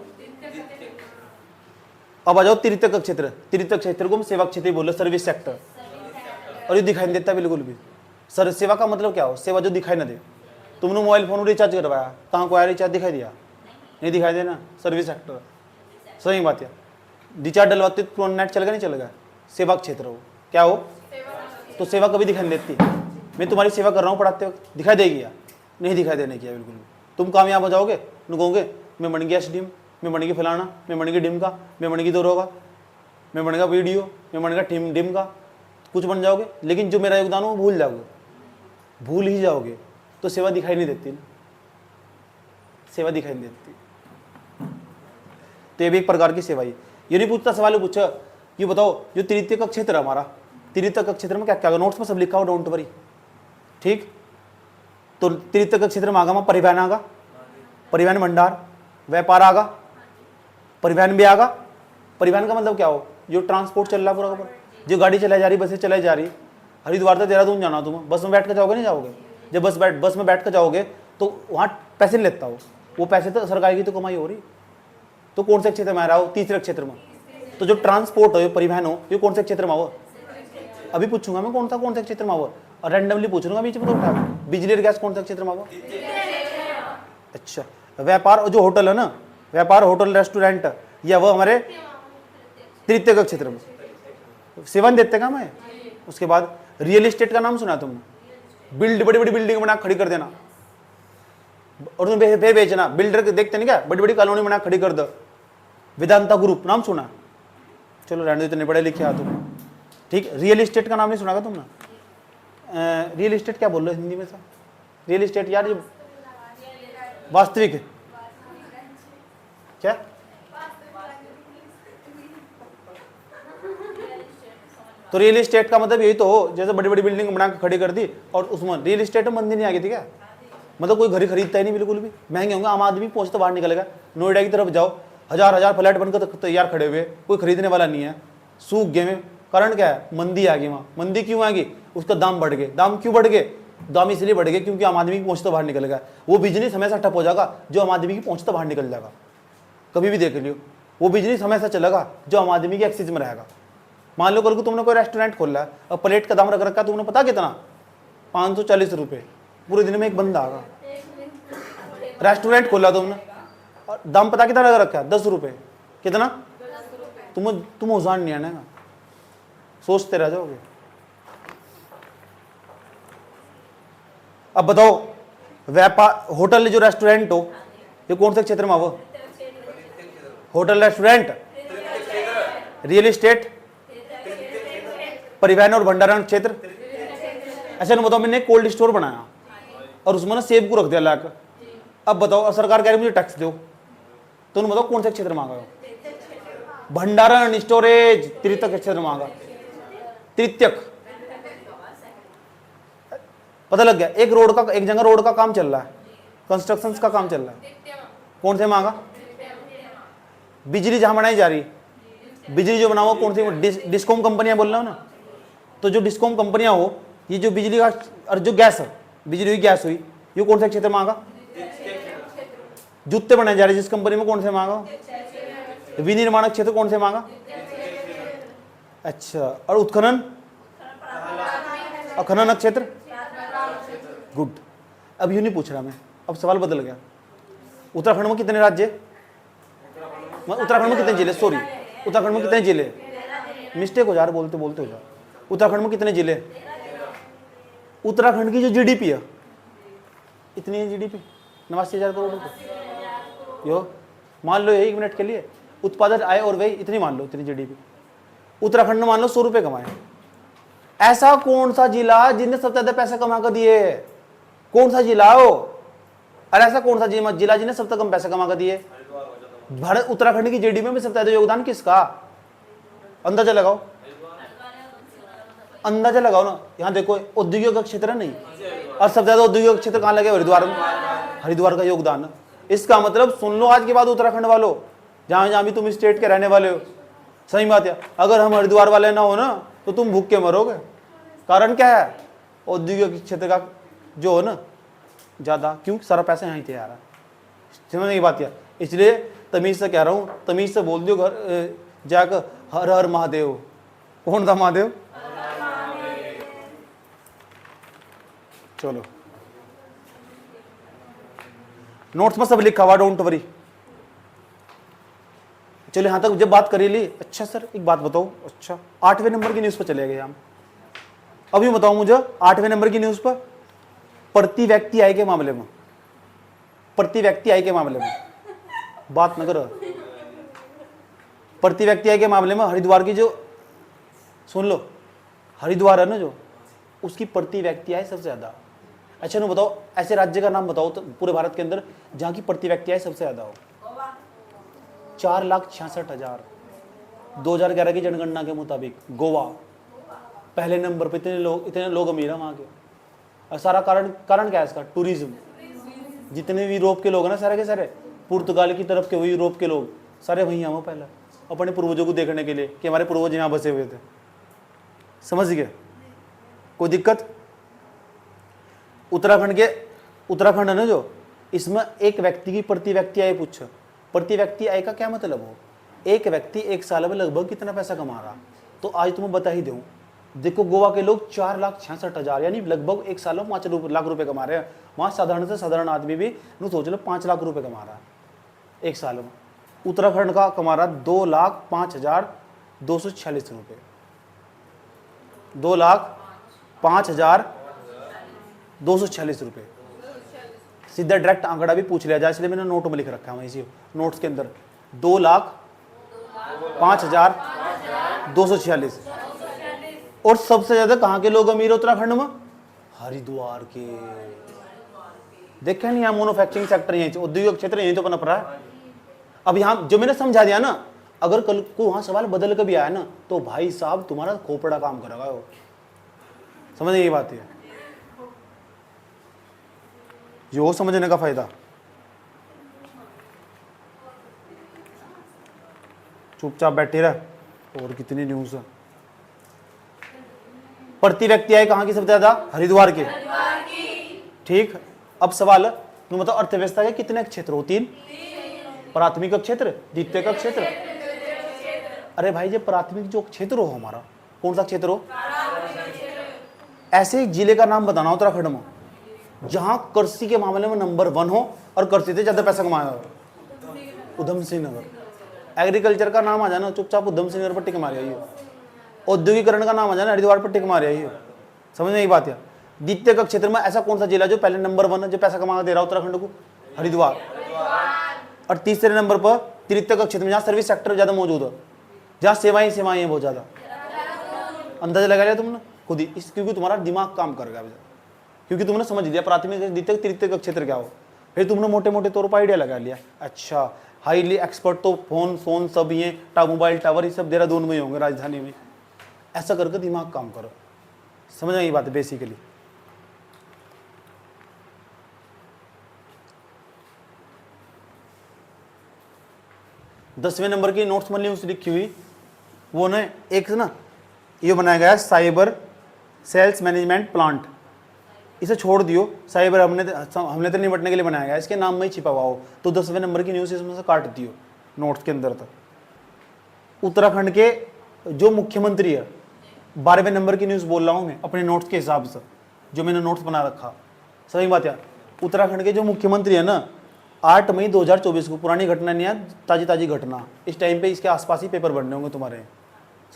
अब आ जाओ तृतीयक का क्षेत्र। तृतीयक क्षेत्र को हम सेवा क्षेत्र बोल रहे, सर्विस सेक्टर, और ये दिखाई नहीं देता बिल्कुल भी। सर सेवा का मतलब क्या हो, सेवा जो दिखाई ना दे। तुमने मोबाइल फोन रिचार्ज करवाया, कहाँ को आया रिचार्ज, दिखाई दिया? नहीं दिखाई देना, सर्विस सेक्टर, सही बात है। रिचार्ज डलवाते तो नेट चलेगा, नहीं चलेगा, सेवा क्षेत्र हो, क्या हो? तो सेवा कभी दिखाई नहीं देती। मैं तुम्हारी सेवा कर रहा हूँ पढ़ाते वक्त, दिखाई देगी या नहीं? दिखाई देने की बिल्कुल भी। तुम कामयाब हो जाओगे, कहोगे मैं बन गया एसडीएम, मैं बन गया फलाना, मैं बन गया डिम का, मैं बन गया दौरोगा, मैं बन गया वीडियो, मैं बन गया डिम का, कुछ बन जाओगे, लेकिन जो मेरा योगदान हो वो भूल जाओगे, भूल ही जाओगे, तो सेवा दिखाई नहीं देती ना, सेवा दिखाई नहीं देती। तो ये भी एक प्रकार की सेवा ही। ये नहीं पूछता सवाल, पूछा ये बताओ जो तृतीय का क्षेत्र है हमारा, तृतीय का क्षेत्र में क्या क्या, नोट्स में सब लिखा हो, डोंट वरी, ठीक। तो तृतीय का क्षेत्र में आगा, परिवहन आगा, परिवहन भंडार, व्यापार आगा, परिवहन भी आगा। परिवहन का मतलब क्या हो, जो ट्रांसपोर्ट चल रहा है पूरा का पूरा, जो गाड़ी चलाई जा रही, बसें चलाई जा रही। हरिद्वार से देहरादून जाना, तुम बस में बैठ कर जाओगे, नहीं जाओगे? जब बस में बैठ कर जाओगे तो वहाँ पैसे नहीं लेता हो, वो पैसे तो सरकार की तो कमाई हो रही। तो कौन से क्षेत्र में आ रहा हो, तीसरे क्षेत्र में। तो जो ट्रांसपोर्ट हो, परिवहन हो, ये कौन से क्षेत्र में हो? अभी पूछूंगा मैं कौन से क्षेत्र में हो, और रैंडमली पूछूंगा बीच में, तो उठा। बिजली और गैस कौन से क्षेत्र में हो? अच्छा, व्यापार और जो होटल है ना, व्यापार होटल रेस्टोरेंट, या वो हमारे तृतीय का क्षेत्र में सेवन देते का मैं। उसके बाद रियल एस्टेट का नाम सुना तुमने, बड़ी बड़ी बिल्डिंग बना खड़ी कर देना और तुम फिर बेचना। बिल्डर देखते नहीं क्या, बड़ी बड़ी कॉलोनी बना खड़ी कर दो। वेदांता ग्रुप नाम सुना? चलो रहने दो, इतने पढ़े लिखे आ तुम, ठीक। रियल एस्टेट का नाम नहीं सुना का तुमने? रियल एस्टेट क्या बोल रहे हो हिंदी में सर? रियल एस्टेट यार ये वास्तविक क्या? तो रियल एस्टेट का मतलब यही तो हो, जैसे बड़ी बड़ी बिल्डिंग बना के खड़ी कर दी और उसमें रियल एस्टेट में मंदी नहीं आ गई थी क्या? मतलब कोई घर ही खरीदता ही नहीं, बिल्कुल भी महंगे होंगे, आम आदमी पहुंच तो बाहर निकलेगा। नोएडा की तरफ जाओ, हजार फ्लैट बनकर तैयार खड़े हुए, कोई खरीदने वाला नहीं है, सूख गए में। कारण क्या है? मंदी आ गई। वहाँ मंदी क्यों आ गई? उसका दाम बढ़ गए। दाम क्यों बढ़ गए? दाम इसलिए बढ़ गए क्योंकि आम आदमी की पहुंच तो बाहर निकल गया। वो बिजनेस हमेशा ठप हो जाएगा जो आम आदमी की पहुंच तो बाहर निकल जाएगा। कभी भी देख लियो, वो बिजनेस हमेशा चलेगा जो आम आदमी के एक्सेस में रहेगा। मान लो कल को तुमने कोई रेस्टोरेंट खोला है और प्लेट का दाम रख रखा है, तुमने पता कितना? 540 रुपये। पूरे दिन में एक बंदा आगा। रेस्टोरेंट खोला तुमने और दाम पता कितना रख रखा है? 10 रुपये। कितना? तुम उजान नहीं आने, सोचते रह जाओगे। अब बताओ व्यापार होटल जो रेस्टोरेंट हो, ये कौन से क्षेत्र में हो? होटल रेस्टोरेंट, रियल एस्टेट, परिवहन और भंडारण क्षेत्र। अच्छा ना बताओ, मैंने कोल्ड स्टोर बनाया और उसमें ना सेब को रख दिया लाकर। अब बताओ सरकार कह रही मुझे टैक्स दो, तो उन्हें बताओ कौन से क्षेत्र मांगा? भंडारण स्टोरेज, तृतीयक क्षेत्र मांगा। तृतीयक पता लग गया। एक जगह रोड का काम चल रहा है, कंस्ट्रक्शन का काम चल रहा है, कौन से मांगा? बिजली जहां बनाई जा रही, बिजली जो बनाओ कौन सी, डिस्कॉम कंपनियां बोल रहा हूँ ना, तो जो डिस्कॉम कंपनियां हो, ये जो बिजली का और जो गैस है, बिजली हुई गैस हुई, ये कौन सा क्षेत्र में आएगा? जूते बनाए जा रहे जिस कंपनी में, कौन से मांगा? विनिर्माण क्षेत्र कौन से मांगा? अच्छा, और उत्खनन खनन क्षेत्र, गुड। अब यूं नहीं पूछ रहा मैं, अब सवाल बदल गया। उत्तराखंड में कितने राज्य? उत्तराखंड में कितने जिले? सॉरी, उत्तराखंड में कितने जिले? मिस्टेक हो जा रहा, बोलते बोलते हो जा। उत्तराखंड में कितने जिले? उत्तराखंड की जो जीडीपी है इतनी है, जीडीपी 89,000 करोड़ रुपये। यो मान लो, 1 मिनट के लिए उत्पादन आय और व्यय इतनी मान लो, इतनी जीडीपी। उत्तराखंड ने मान लो 100 रुपये कमाए। ऐसा कौन सा जिला जिसने सबसे ज्यादा पैसा कमा कर दिए? कौन सा जिला हो? और ऐसा कौन सा जिला जिसने सबसे कम पैसा कमा कर दिए? भारत उत्तराखंड की जीडीपी में सबसे ज्यादा योगदान किसका? अंदाजा लगाओ, अंदाजा लगाओ ना। यहाँ देखो, औद्योगिक का क्षेत्र है नहीं, और सबसे ज्यादा औद्योगिक क्षेत्र कहाँ लगे? हरिद्वार में। हरिद्वार का योगदान। इसका मतलब सुन लो आज के बाद उत्तराखंड वालों, जहां जहां भी तुम स्टेट के रहने वाले हो, सही बात है, अगर हम हरिद्वार वाले ना हो ना तो तुम भूख के मरोगे। कारण क्या है? औद्योगिक क्षेत्र का जो हो ना ज्यादा, क्यों? सारा पैसा यहीं से आ रहा है। समझ नहीं बात है, इसलिए तमीज से कह रहा हूं, तमीज से बोल दियो घर जाकर, हर हर महादेव। कौन था महादेव? चलो, नोट्स में सब लिखा हुआ, डोंट वरी। चलो यहां तक जब बात करी ली। अच्छा सर एक बात बताओ, अच्छा 8वें नंबर की न्यूज पर चले गए हम। अभी बताओ मुझे, 8वें नंबर की न्यूज पर प्रति व्यक्ति आय के मामले में, प्रति व्यक्ति आय के मामले में बात न करो। प्रति व्यक्ति आय के मामले में हरिद्वार की जो, सुन लो, हरिद्वार है ना जो, उसकी प्रति व्यक्ति आय सबसे ज्यादा। अच्छा ना बताओ, ऐसे राज्य का नाम बताओ तो पूरे भारत के अंदर जहां की प्रति व्यक्ति आय सबसे ज्यादा हो। 4,66,000 2011 की जनगणना के मुताबिक गोवा पहले नंबर पे। इतने लोग अमीर है वहां के। और सारा कारण क्या है इसका? टूरिज्म। जितने भी यूरोप के लोग हैं ना, सारे के सारे पुर्तगाल की तरफ के, वही यूरोप के लोग सारे वहीं आए पहले अपने पूर्वजों को देखने के लिए कि हमारे पूर्वज यहाँ बसे हुए थे। समझ गए? कोई दिक्कत? उत्तराखंड है ना जो, इसमें एक व्यक्ति की प्रति व्यक्ति आय पूछो। प्रति व्यक्ति आय का क्या मतलब हो? एक व्यक्ति एक साल में लगभग कितना पैसा कमा रहा? तो आज तुम्हें बता ही दूं। देखो, गोवा के लोग 4,66,000 यानी लगभग एक साल में 5 लाख रुपए कमा रहे हैं। वहां साधारण से साधारण आदमी भी सोच लो 5 लाख रुपए कमा रहा है एक साल में। उत्तराखंड का कमा रहा 2,05,246 रुपये। 2,05,246 रुपये। सीधा डायरेक्ट आंकड़ा भी पूछ लिया जाए, इसलिए मैंने नोट में लिख रखा है इसी नोट्स के अंदर 2,05,246। और सबसे ज्यादा कहां के लोग अमीर उत्तराखंड में? हरिद्वार के। देखे नहीं, यहाँ मैन्युफैक्चरिंग सेक्टर यहीं, औद्योगिक क्षेत्र यहीं तो पनप रहा है। अब यहाँ जो मैंने समझा दिया ना, अगर कल को वहां सवाल बदल कर भी आया ना तो भाई साहब तुम्हारा खोपड़ा काम करेगा वो। समझ ये बात है, जो समझने का फायदा। चुपचाप बैठे रह। और कितनी न्यूज है। प्रति व्यक्ति आय कहां की सबसे ज्यादा? हरिद्वार के। ठीक। अब सवाल तुम बताओ, अर्थव्यवस्था के कितने क्षेत्र हो? 3। प्राथमिक क्षेत्र, द्वितीयक क्षेत्र। अरे भाई, जो प्राथमिक जो क्षेत्र हो हमारा, कौन सा क्षेत्र हो? ऐसे जिले का नाम बताना उत्तराखंड में जहां कृषि के मामले में नंबर 1 हो और कृषि से ज्यादा पैसा कमाया हो। उधम सिंह नगर। एग्रीकल्चर का नाम आ जाना, चुपचाप उधम सिंह नगर पर टिक मार आई हो। औद्योगिकरण का नाम आ जाना, हरिद्वार पर टिक मार आई हो। समझ में यही बात है। द्वितीयक क्षेत्र में ऐसा कौन सा जिला जो पहले नंबर 1 जो पैसा कमा दे रहा उत्तराखंड को? हरिद्वार। और तीसरे नंबर पर तृतीयक क्षेत्र में जहां सर्विस सेक्टर ज्यादा मौजूद हो, जहां सेवाएं हैं बहुत ज्यादा। अंदाजा लगा लिया तुमने खुद ही, क्योंकि तुम्हारा दिमाग काम कर गया, क्योंकि तुमने समझ लिया प्राथमिक द्वितीयक तृतीयक क्षेत्र क्या हो। फिर तुमने मोटे मोटे तौर पर आइडिया लगा लिया। अच्छा, हाईली एक्सपर्ट तो फोन सब ये मोबाइल टावर ये सब देहरादून में ही होंगे, राजधानी में। ऐसा करके दिमाग काम करो। समझ आई बात है बेसिकली। दसवें नंबर की नोट्स में न्यूज लिखी हुई वो ना एक ना ये बनाया गया है साइबर सेल्स मैनेजमेंट प्लांट, इसे छोड़ दियो, साइबर हमले से निपटने के लिए बनाया गया है, इसके नाम में ही छिपा हुआ हो, तो 10वें नंबर की न्यूज़ इसमें से काट दियो नोट्स के अंदर तक। उत्तराखंड के जो मुख्यमंत्री है, 12वें नंबर की न्यूज़ बोल रहा हूँ मैं अपने नोट्स के हिसाब से, जो मैंने नोट्स बना रखा, सही बात है। उत्तराखंड के जो मुख्यमंत्री है ना, 8 मई 2024 को, पुरानी घटना नहीं है, ताजी ताजी घटना, इस टाइम पे इसके आसपास ही पेपर बनने होंगे तुम्हारे,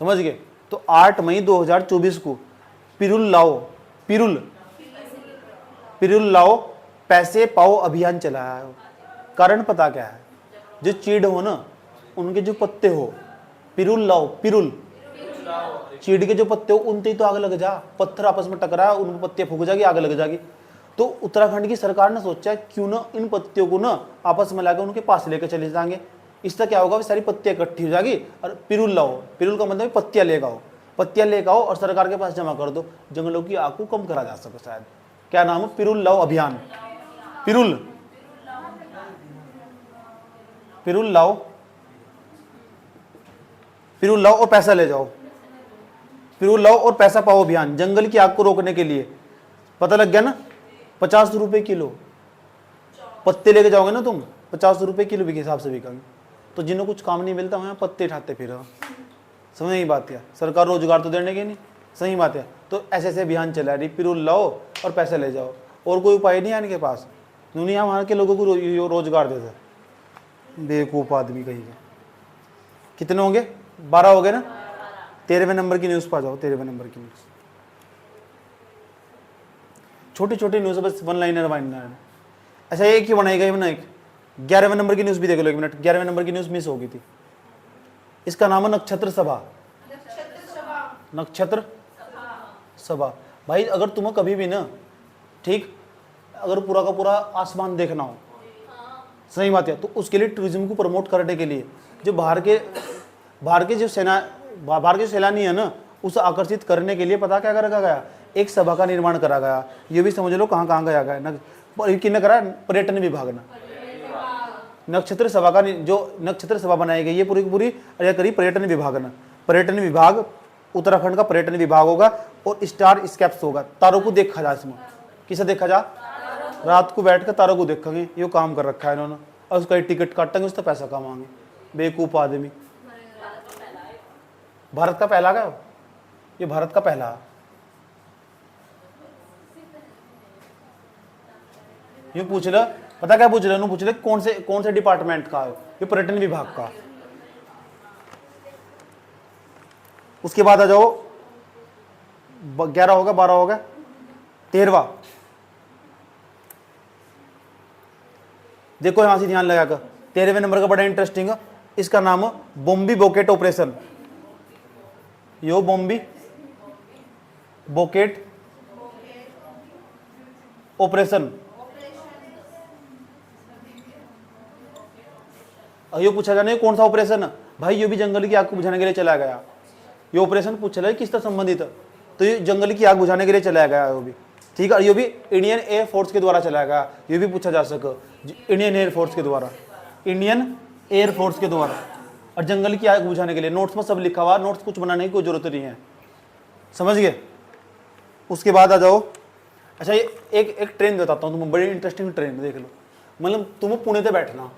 समझ गए। तो 8 मई 2024 को पिरुल लाओ पैसे पाओ अभियान चलाया है। कारण पता क्या है, जो चीड़ हो ना, उनके जो पत्ते हो, पिरुल लाओ, पिरुल चीड़ के जो पत्ते हो उनते ही तो आग लग जा, पत्थर आपस में टकराया, उन पत्ते फूक जाएगी, आग लग जाएगी। तो उत्तराखंड की सरकार ने सोचा क्यों ना इन पत्तियों को ना आपस में लाकर उनके पास लेकर चले जाएंगे, इससे क्या होगा, सारी पत्तियां इकट्ठी हो जाएगी, और पिरुल लाओ, पिरुल का मतलब पत्तियां लेकर आओ, पत्तियां लेकर आओ और सरकार के पास जमा कर दो, जंगलों की आग को कम करा जा सके शायद। क्या नाम है, पिरुल लाओ अभियान। पिरुल लाओ, पिरुल लाओ और पैसा ले जाओ, पिरुल लाओ और पैसा पाओ अभियान, जंगल की आग को रोकने के लिए। पता लग गया ना, 50 रुपए किलो पत्ते लेके जाओगे ना तुम, 50 रुपए किलो के हिसाब से बिकेंगे। तो जिन्हें कुछ काम नहीं मिलता वहाँ पत्ते उठाते फिर, समझ नहीं बात है, सरकार रोजगार तो देने के नहीं, सही बात है। तो ऐसे ऐसे अभियान चला रही, पिरुल लाओ और पैसे ले जाओ, और कोई उपाय नहीं है इनके पास, दुनिया वहाँ के लोगों को रोजगार देते, बेवकूफ़ आदमी कहीं के। कितने होंगे, 12 हो गए ना। 13वें नंबर की न्यूज़ पा जाओ, 13वें नंबर की न्यूज़, छोटी छोटी न्यूज़, बस वन लाइनर वाइनर। अच्छा एक ही बनाई गई ना, एक 11वें नंबर की न्यूज़ भी देख लो, 1 मिनट, 11वें नंबर की न्यूज़ मिस हो गई थी। इसका नाम है नक्षत्र सभा। नक्षत्र सभा। भाई अगर तुम्हें कभी भी ना, ठीक, अगर पूरा का पूरा आसमान देखना हो, सही बात है, तो उसके लिए टूरिज्म को प्रमोट करने के लिए जो बाहर के जो सैलानी है ना, उसे आकर्षित करने के लिए पता क्या करा गया, एक सभा का निर्माण करा गया। ये भी समझ लो कहाँ कहाँ गया गया, किसने करा, पर्यटन विभाग ने। नक्षत्र सभा का जो नक्षत्र सभा बनाई गई है पूरी की पूरी करी पर्यटन विभाग ने। पर्यटन विभाग, उत्तराखंड का पर्यटन विभाग होगा, और स्टार स्केप्स होगा, तारों को देखा जा, इसमें किसे देखा जा, रात को बैठ कर तारों को देखेंगे, ये काम कर रखा है इन्होंने, और उसका टिकट काटेंगे, उससे पैसा कमाएंगे, बेवकूफ़ आदमी। भारत का पहला का, ये भारत का पहला, यूँ पूछ ले, पता क्या पूछ ले, पूछ ले कौन से डिपार्टमेंट का है, ये पर्यटन विभाग का। उसके बाद आ जाओ, 11 होगा, 12 होगा, 13वां देखो यहां से ध्यान लगाकर, 13वें नंबर का बड़ा इंटरेस्टिंग है, इसका नाम है बॉम्बी बॉकेट ऑपरेशन। यो बॉम्बी बॉकेट ऑपरेशन। ये पूछा जाना कौन सा ऑपरेशन है, भाई ये भी जंगल की आग को बुझाने के लिए चला गया। ये ऑपरेशन पूछा जाए किस तरह संबंधित है, तो ये जंगल की आग बुझाने के लिए चलाया गया है वो भी, ठीक है। ये भी इंडियन एयर फोर्स के द्वारा चलाया गया, ये भी पूछा जा सके, इंडियन एयर फोर्स के द्वारा, इंडियन एयर फोर्स के द्वारा, और जंगल की आग बुझाने के लिए। नोट्स में सब लिखा हुआ, नोट्स कुछ बनाने की कोई जरूरत नहीं है, समझ गए। उसके बाद आ जाओ, अच्छा ये एक ट्रेन बताता हूँ तुम्हें, बड़ी इंटरेस्टिंग ट्रेन, देख लो, मतलब तुम्हें पुणे से बैठना,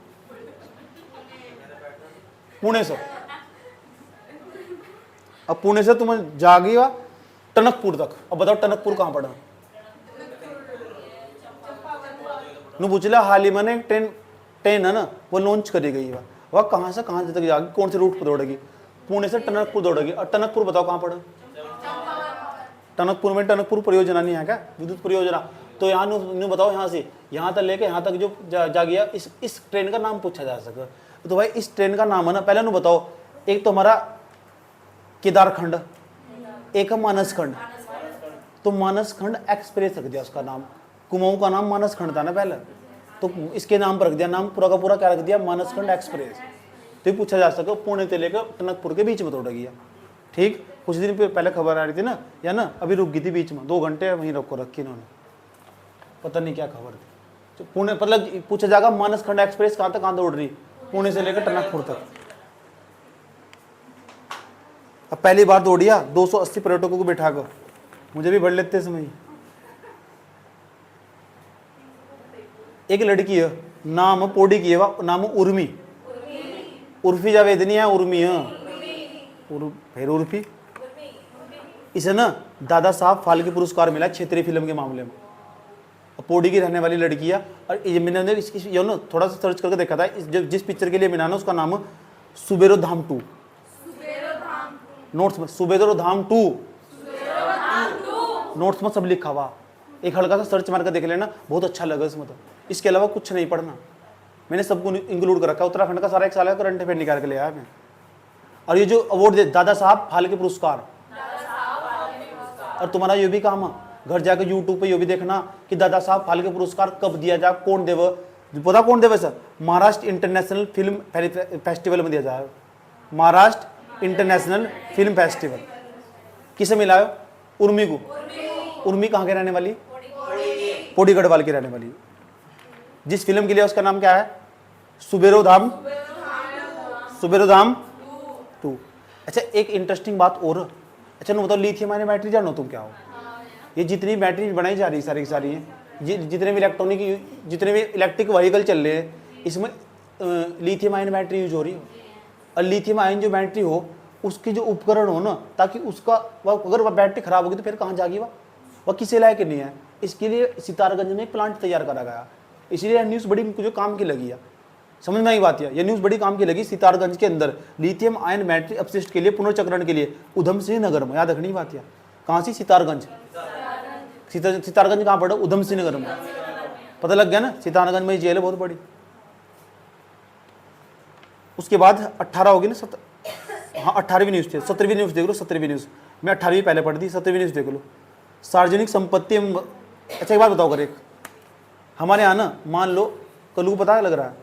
पुणे से, अब पुणे से तुम्हें जागी टनकपुर तक। अब बताओ टनकपुर कहाँ पड़ा, नु पूछ लिया। हाल ही मैंने ट्रेन है ना, वो लॉन्च करी गई है, वह कहाँ से कहाँ तक जाएगी, कौन से रूट पर दौड़ेगी, पुणे से टनकपुर दौड़ेगी। और टनकपुर बताओ कहाँ पड़ा, टनकपुर में टनकपुर परियोजना नहीं है क्या, विद्युत परियोजना। तो यहाँ नु बताओ, यहाँ से यहाँ तक लेके यहाँ तक जो जा गया, इस ट्रेन का नाम पूछा जा सके। तो भाई इस ट्रेन का नाम है ना, पहले नु बताओ, एक तो हमारा केदारखंड, एक है मानसखंड, तो मानसखंड एक्सप्रेस रख दिया उसका नाम, कुमाऊं का नाम मानसखंड था ना पहले, तो इसके नाम पर रख दिया, नाम पूरा का पूरा क्या रख दिया, मानसखंड एक्सप्रेस। तो ये पूछा जा सके पुणे से लेकर टनकपुर के बीच में दौड़ गया, ठीक। कुछ दिन पहले खबर आ रही थी ना, या ना अभी रुक गई थी बीच में, 2 घंटे वहीं रोक रखी इन्होंने, पता नहीं क्या खबर थी। तो पुणे मतलब पूछा जाएगा मानसखंड एक्सप्रेस कहाँ तक कहाँ दौड़ रही, पुणे से लेकर टनकपुर तक। अब पहली बार दौड़िया 280 पर्यटकों को बैठा कर, मुझे भी भर लेते समय। एक लड़की है, नाम पौड़ी की है, नाम उर्मी, उर्फी जावेदनी है, उर्मी है, फिर उर्फी। इसे ना दादा साहब फाल्के पुरस्कार मिला क्षेत्रीय फिल्म के मामले में। पौड़ी की रहने वाली लड़की है, और ये मैंने ये ना थोड़ा सा सर्च करके देखा था, जिस पिक्चर के लिए मिला ना उसका नाम सुबेरो धाम 2, नोट्स में सुबेरो धाम 2, नोट्स में सब लिखा हुआ। एक हल्का सा सर्च मार कर देख लेना, बहुत अच्छा लगा इसमें। तो इसके अलावा कुछ नहीं पढ़ना, मैंने सबको इंक्लूड कर रखा। उत्तराखंड का सारा एक साल का करंट अफेयर निकाल के ले आया मैं। और ये जो अवार्ड दे दादा साहब फाल्के पुरस्कार, और तुम्हारा ये भी काम है घर जाकर यूट्यूब पे ये भी देखना कि दादा साहब फाल्के पुरस्कार कब दिया जाए, कौन देव, पता कौन देवे sir? Maharashtra international film festival में दिया जाए। महाराष्ट्र इंटरनेशनल फिल्म फेस्टिवल किसे मिला है? उर्मी को। उर्मी कहाँ के रहने वाली? पौड़ी गढ़वाल की रहने वाली। जिस फिल्म के लिए उसका नाम क्या है? सुबेरो धाम 2। अच्छा एक इंटरेस्टिंग बात और, अच्छा बताओ लिथियम आयन बैटरी जानो तुम क्या हो? ये जितनी बैटरी बनाई जा रही सारी की सारी हैं, जितने भी इलेक्ट्रिक व्हीकल चल रहे हैं, इसमें लिथियम आयन बैटरी यूज हो रही है। और लिथियम आयन जो बैटरी हो उसके जो उपकरण हो ना, ताकि उसका अगर वह बैटरी खराब होगी तो फिर कहाँ जाएगी वह किसी लायक नहीं है। इसके लिए सितारगंज में एक प्लांट तैयार करा गया। इसीलिए न्यूज़ बड़ी जो काम की लगी है, समझ में आई बात है, ये न्यूज़ बड़ी काम की लगी। सितारगंज के अंदर लिथियम आयन बैटरी अपशिष्ट के लिए पुनर्चक्रण के लिए उधम सिंह नगर में, याद रखनी बात है। कहाँ से? सितारगंज। सितारगंज कहाँ पड़ा? उधम सिंह नगर में। पता लग गया ना, सितारगंज में जेल है बहुत बड़ी। उसके बाद 18 होगी ना, 18वीं न्यूज़ थी, 17वीं न्यूज़ देख लो, 17वीं न्यूज़। मैं 18वीं पहले पढ़ दी, 17वीं न्यूज़ देख लो। सार्वजनिक संपत्ति। अच्छा एक बात बताओ, कर एक हमारे यहाँ ना, मान लो कल को पता लग रहा है,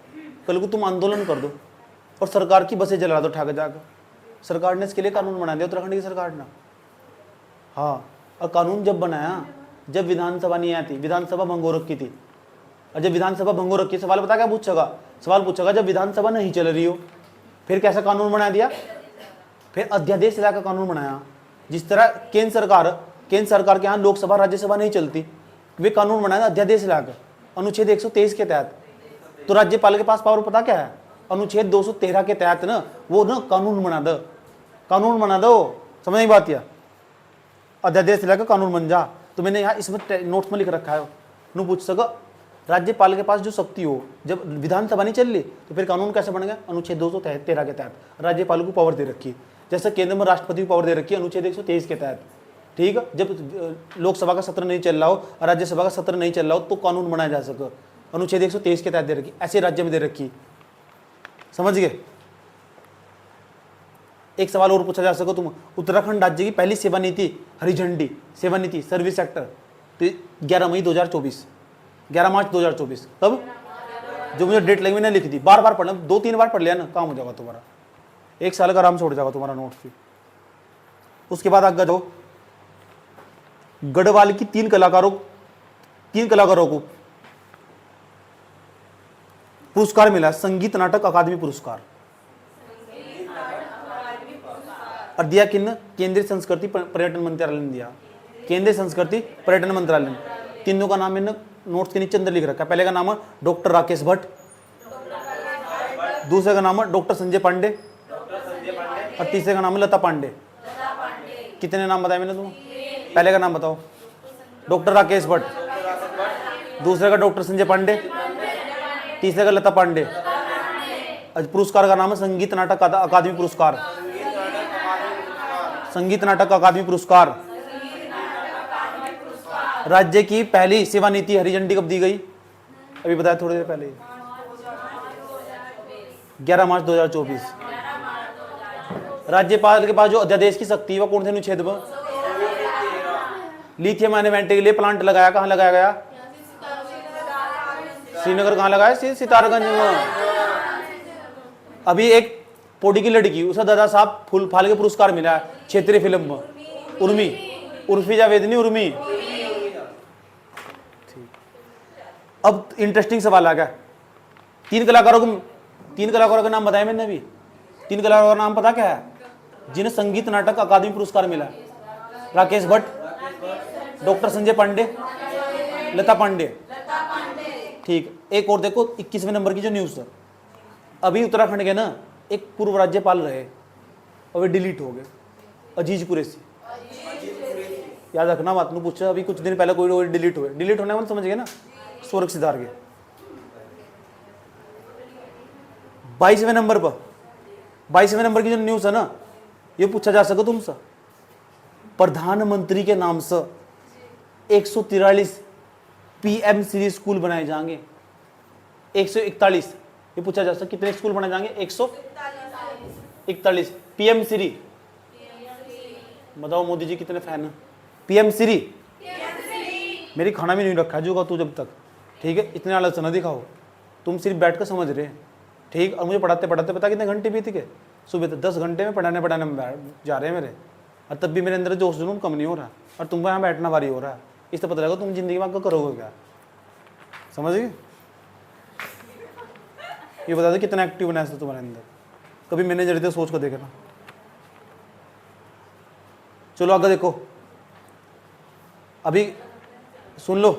कल को तुम आंदोलन कर दो और सरकार की बसें जला दो ठाकर जाकर। सरकार ने इसके लिए कानून बना दिया, उत्तराखंड की सरकार ने। हाँ, और कानून जब बनाया जब विधानसभा नहीं आती, विधानसभा भंग हो रखी थी। और जब विधानसभा भंग हो रखी, सवाल पता क्या पूछेगा? सवाल पूछेगा जब विधानसभा नहीं चल रही हो फिर कैसा कानून बना दिया? फिर अध्यादेश लाकर कानून बनाया। जिस तरह केंद्र सरकार के यहाँ लोकसभा राज्यसभा नहीं चलती, वे कानून बनाया अध्यादेश लाकर अनुच्छेद 123 के तहत। तो राज्यपाल के पास पावर पता क्या है? अनुच्छेद 213 के तहत ना वो ना कानून बना दो। समझ नहीं बात? या अध्यादेश लाकर कानून बन जा। तो मैंने यहाँ इसमें नोट्स में लिख रखा है, नू पूछ सका राज्यपाल के पास जो शक्ति हो, जब विधानसभा नहीं चल रही तो फिर कानून कैसे बन गया? अनुच्छेद 213 के तहत राज्यपाल को पावर दे रखी। जैसे केंद्र में राष्ट्रपति को पावर दे रखी है अनुच्छेद 123 के तहत। ठीक है, जब लोकसभा का सत्र नहीं चल रहा हो और राज्यसभा का सत्र नहीं चल रहा हो तो कानून बनाया जा सके, अनुच्छेद 123 के तहत दे रखी। ऐसे राज्य में दे रखी, समझ गए? एक सवाल और पूछा जा सको तुम, उत्तराखंड राज्य की पहली सेवा नीति हरी झंडी सेवा नीति सर्विस सेक्टर तो 11 मई 2024, 11 मार्च 2024। तब जो मुझे डेट लगी मैंने लिख दी, बार बार पढ़ना, 2-3 बार पढ़ लिया ना काम हो जाएगा तुम्हारा, 1 साल का आराम से उड़ जाएगा तुम्हारा नोट्स भी। उसके बाद आगे जाओ, गढ़वाल की 3 कलाकारों को पुरस्कार मिला, संगीत नाटक अकादमी पुरस्कार। और दिया किन? केंद्रीय संस्कृति पर्यटन मंत्रालय ने दिया, केंद्रीय संस्कृति पर्यटन मंत्रालय ने। तीनों का नाम मैंने नोट्स के नीचे अंदर लिख रखा है। पहले का नाम है डॉक्टर राकेश भट्ट, दूसरे का नाम है डॉक्टर संजय पांडे, और तीसरे का नाम है लता पांडे। कितने नाम बताए मैंने तुम्हें? पहले का नाम बताओ, डॉक्टर राकेश भट्ट, दूसरे का डॉक्टर संजय पांडे, तीसरे का लता पांडे। पुरस्कार का नाम है संगीत नाटक अकादमी पुरस्कार, संगीत नाटक अकादमी पुरस्कार। राज्य की पहली सेवा नीति हरी झंडी कब दी गई? अभी बताया थोड़ी देर पहले, 11 मार्च 2024। राज्यपाल के पास जो अध्यादेश की शक्ति है वो कौन से अनुच्छेद में? लिथियम आयन बैटरी के लिए प्लांट लगाया, कहाँ लगाया गया? श्रीनगर। कहाँ लगाया? सितारगंज में। अभी एक पौड़ी की लड़की, उसे दादा साहब फाल्के पुरस्कार मिला है क्षेत्रीय फिल्म में, उर्फी जावेदनी उर्मी। अब इंटरेस्टिंग सवाल आ गया, 3 कलाकारों के नाम बताए मैंने अभी। 3 कलाकारों का नाम पता क्या है? जिन्हें संगीत नाटक अकादमी पुरस्कार मिला है? राकेश भट्ट, डॉक्टर संजय पांडे, लता पांडे। ठीक, एक और देखो 21वें नंबर की जो न्यूज़ है, अभी उत्तराखंड के ना एक पूर्व राज्यपाल रहे और वे डिलीट हो गए, अजीज कुरैशी। याद रखना, बात नहीं पूछा, अभी कुछ दिन पहले कोई डिलीट हुए, डिलीट होने वाले समझ गए ना, स्वर्ग सिधार गए। 22वें नंबर पर, 22वें नंबर की जो न्यूज़ है ना, ये पूछा जा सके तुमसे, प्रधानमंत्री के नाम से 143 पीएम श्री स्कूल बनाए जाएंगे। 141, ये पूछा जा सकता कितने स्कूल बनाए जाएंगे? 141 पीएम श्री। बताओ मोदी जी कितने फैन है पीएम श्री? मेरी खाना भी नहीं रखा जूगा तू जब तक, ठीक है? इतने आलस न दिखाओ, तुम सिर्फ बैठ कर समझ रहे हैं, ठीक? और मुझे पढ़ाते पढ़ाते पता कितने घंटे बीत गए? सुबह तो 10 घंटे में पढ़ाने में जा रहे हैं मेरे, और तब भी मेरे अंदर जोश जुनून कम नहीं हो रहा, और तुम यहाँ बैठना भारी हो रहा है। इससे पता लगा तुम जिंदगी में आपको करोगे क्या, समझ गए? ये बता दो कितना एक्टिव बना है तुम्हारे अंदर, कभी मैंने जरिए सोच कर देखना। चलो आगे देखो, अभी सुन लो,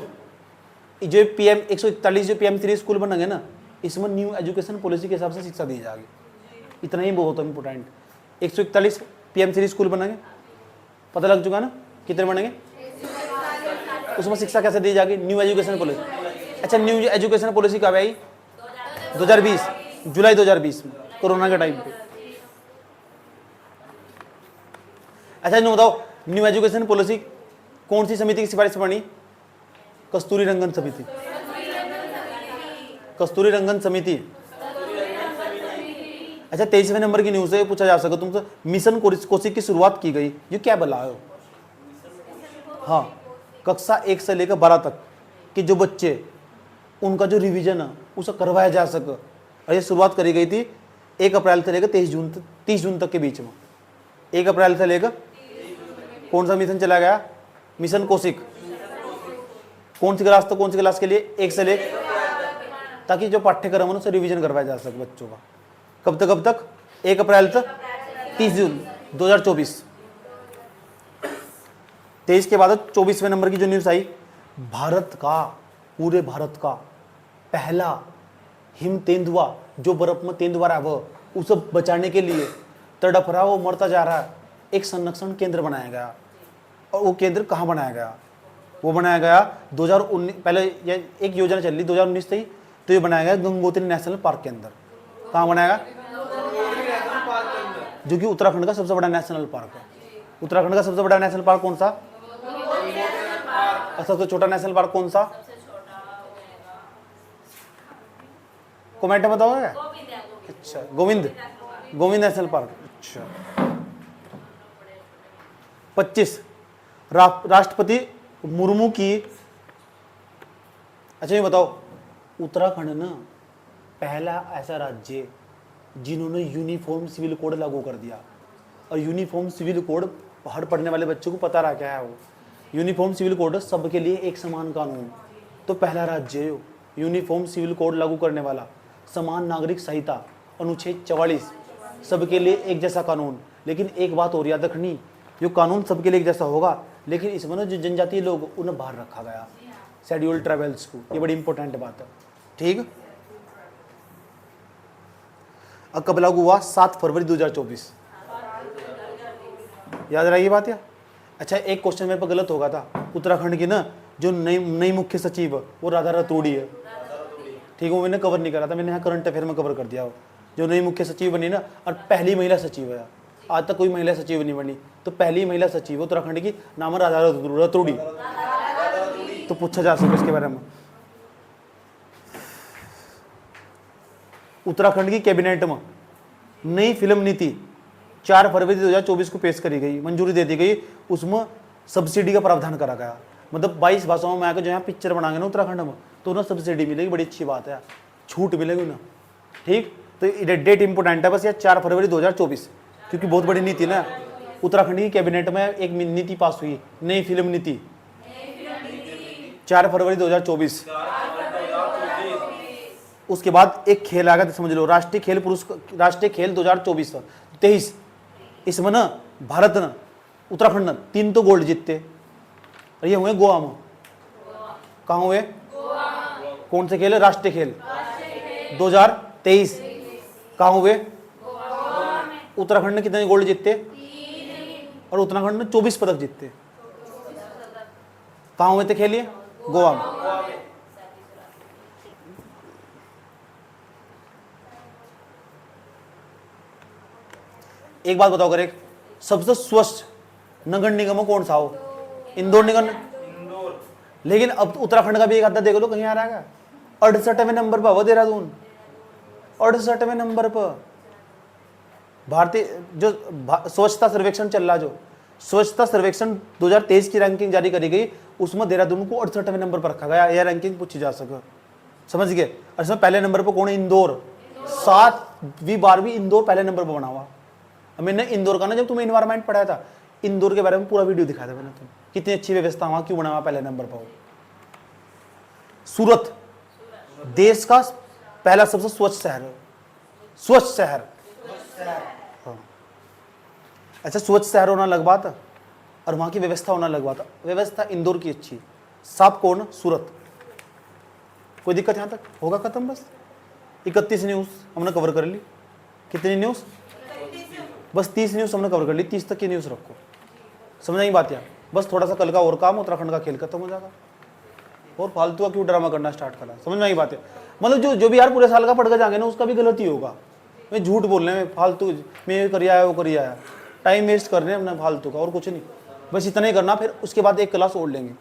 जो पीएम 141 जो पीएम श्री स्कूल बनेंगे ना, इसमें न्यू एजुकेशन पॉलिसी के हिसाब से शिक्षा दी जाएगी, इतना ही बहुत इंपॉर्टेंट। 141 पीएम श्री स्कूल बनेंगे, पता लग चुका ना कितने बनेंगे? उसमें शिक्षा कैसे दी जाएगी? New education policy. अच्छा, न्यू एजुकेशन पॉलिसी कब आई? 2020, जुलाई 2020 में, कोरोना के टाइम पे। अच्छा न्यू बताओ, न्यू एजुकेशन पॉलिसी कौन सी समिति की सिफारिश बनी? कस्तूरी रंगन समिति। कस्तूरी रंगन समिति। अच्छा 23वें नंबर की न्यूज है, पूछा जा सके तुमसे, मिशन कोशिश की शुरुआत की गई, ये क्या बताओ? हाँ, कक्षा 1 से लेकर 12 तक के जो बच्चे, उनका जो रिवीजन है उसे करवाया जा सके, और ये शुरुआत करी गई थी 1 अप्रैल से लेकर 30 जून तक के बीच में। 1 अप्रैल से लेकर कौन सा मिशन चला गया? मिशन कौशिक। कौन सी क्लास? तो कौन सी क्लास के लिए? 1 से लेकर, ताकि जो पाठ्यक्रम है उसे रिवीजन करवाया जा सके बच्चों का। कब तक? कब तक? 1 अप्रैल तक 30 जून 2024। 23 के बाद 24वें नंबर की जो न्यूज आई, भारत का, पूरे भारत का पहला हिम तेंदुआ, जो बर्फ में तेंदुआ रहा है उसे बचाने के लिए तड़प रहा, वो मरता जा रहा है, एक संरक्षण केंद्र बनाया गया। और वो केंद्र कहाँ बनाया गया? वो बनाया गया 2019, पहले ये एक योजना चल रही 2019 से ही, तो ये बनाया गया गंगोत्री नेशनल पार्क के अंदर। कहाँ बनाया गया? जो कि उत्तराखंड का सबसे बड़ा नेशनल पार्क है। उत्तराखंड का सबसे बड़ा नेशनल पार्क कौन सा? और सबसे छोटा नेशनल पार्क कौन सा? कमेंट में बताओगे? अच्छा, गोविंद नेशनल पार्क। अच्छा 25 राष्ट्रपति मुर्मू की। अच्छा ये बताओ, उत्तराखंड ना पहला ऐसा राज्य जिन्होंने यूनिफॉर्म सिविल कोड लागू कर दिया। और यूनिफॉर्म सिविल कोड पढ़ पढ़ने वाले बच्चों को पता रहा क्या है वो? यूनिफॉर्म सिविल कोड सबके लिए एक समान कानून। तो पहला राज्य है यूनिफॉर्म सिविल कोड लागू करने वाला। समान नागरिक संहिता अनुच्छेद 44, सबके लिए एक जैसा कानून। लेकिन एक बात और याद रखनी, जो कानून सबके लिए एक जैसा होगा, लेकिन इसमें ना जो जनजातीय लोग उन्हें बाहर रखा गया, शेड्यूल ट्राइबल्स को। ये बड़ी इंपॉर्टेंट बात है, ठीक। अब कब लागू हुआ? 7 फरवरी 2024। याद रही बात या? अच्छा एक क्वेश्चन मेरे पर गलत होगा था। उत्तराखंड की ना जो नई मुख्य सचिव है वो राधा रतूड़ी है, ठीक है। वो मैंने कवर नहीं करा था, मैंने यहाँ करंट अफेयर में कवर कर दिया। जो नई मुख्य सचिव बनी ना, और पहली महिला सचिव है। आज तक कोई महिला सचिव नहीं बनी, तो पहली महिला सचिव उत्तराखंड की, नाम है राधा रतूड़ी। तो पूछा जा सकता इसके बारे में। उत्तराखंड की कैबिनेट में नई फिल्म नीति 4 फरवरी 2024 को पेश करी गई, मंजूरी दे दी गई। उसमें सब्सिडी का प्रावधान करा गया। मतलब 22 भाषाओं में आकर जो यहाँ पिक्चर बनाएंगे ना उत्तराखंड में, तो उन्हें सब्सिडी मिलेगी। बड़ी अच्छी बात है, छूट मिलेगी ना, ठीक। तो डेट इंपोर्टेंट है बस ये 4 फरवरी 2024, क्योंकि बहुत बड़ी नीति ना। उत्तराखंड की कैबिनेट में एक नीति पास हुई, नई फिल्म नीति, 4 फरवरी 2024। उसके बाद एक खेल आ गया, तो समझ लो, राष्ट्रीय खेल 2024 23 इसमें ना भारत ना उत्तराखंड ना 3 तो गोल्ड जीतते, और ये हुए गोवा में। कहाँ हुए? कौन से खेल है? राष्ट्रीय खेल 2023 कहाँ हुए? उत्तराखंड ने कितने गोल्ड जीतते? और उत्तराखंड ने 24 पदक जीतते। कहाँ हुए थे खेल ये? गोवा में। एक बात बताओ, करे सबसे स्वच्छ नगर निगम कौन सा हो? इंदौर निगम। लेकिन अब उत्तराखंड का भी एक आधा देख लो कहीं आ रहा है? 68वें नंबर पर वो देहरादून, 68वें नंबर पर। भारतीय जो स्वच्छता सर्वेक्षण चल रहा, जो स्वच्छता सर्वेक्षण 2023 की रैंकिंग जारी करी गई, उसमें देहरादून को 68वें नंबर पर रखा गया। यह रैंकिंग पूछी जा सके, समझ गए? और इसमें पहले नंबर पर कौन है? इंदौर। 7वीं बार भी इंदौर पहले नंबर पर बना हुआ। मैंने इंदौर का ना, जब तुम्हें इन्वायरमेंट पढ़ाया था, इंदौर के बारे में पूरा वीडियो दिखाया था मैंने, तुम कितनी अच्छी व्यवस्था वहां क्यों बना हुआ पहले नंबर पर। सूरत देश का पहला सबसे स्वच्छ शहर है। स्वच्छ शहर, हाँ। अच्छा, स्वच्छ शहर होना अलग बात है और वहां की व्यवस्था होना अलग बात है। व्यवस्था इंदौर की अच्छी, साफ कौन? सूरत। कोई दिक्कत यहां तक? होगा खत्म बस। 31 न्यूज हमने कवर कर ली। कितनी न्यूज? बस 30 न्यूज हमने कवर कर ली। 30 तक की न्यूज रखो, समझ नहीं बात यार। बस थोड़ा सा कल का और काम, उत्तराखंड का खेल खत्म हो जाएगा। और फालतू का क्यों ड्रामा करना स्टार्ट करा? समझ में आई बात है? मतलब जो भी यार पूरे साल का पढ़ कर जाएंगे ना, उसका भी गलती होगा। मैं झूठ बोलने में फालतू, मैं ये कर आया वो कर आया, टाइम वेस्ट कर रहे हैं अपना फालतू का, और कुछ नहीं। बस इतना ही करना, फिर उसके बाद एक क्लास और लेंगे।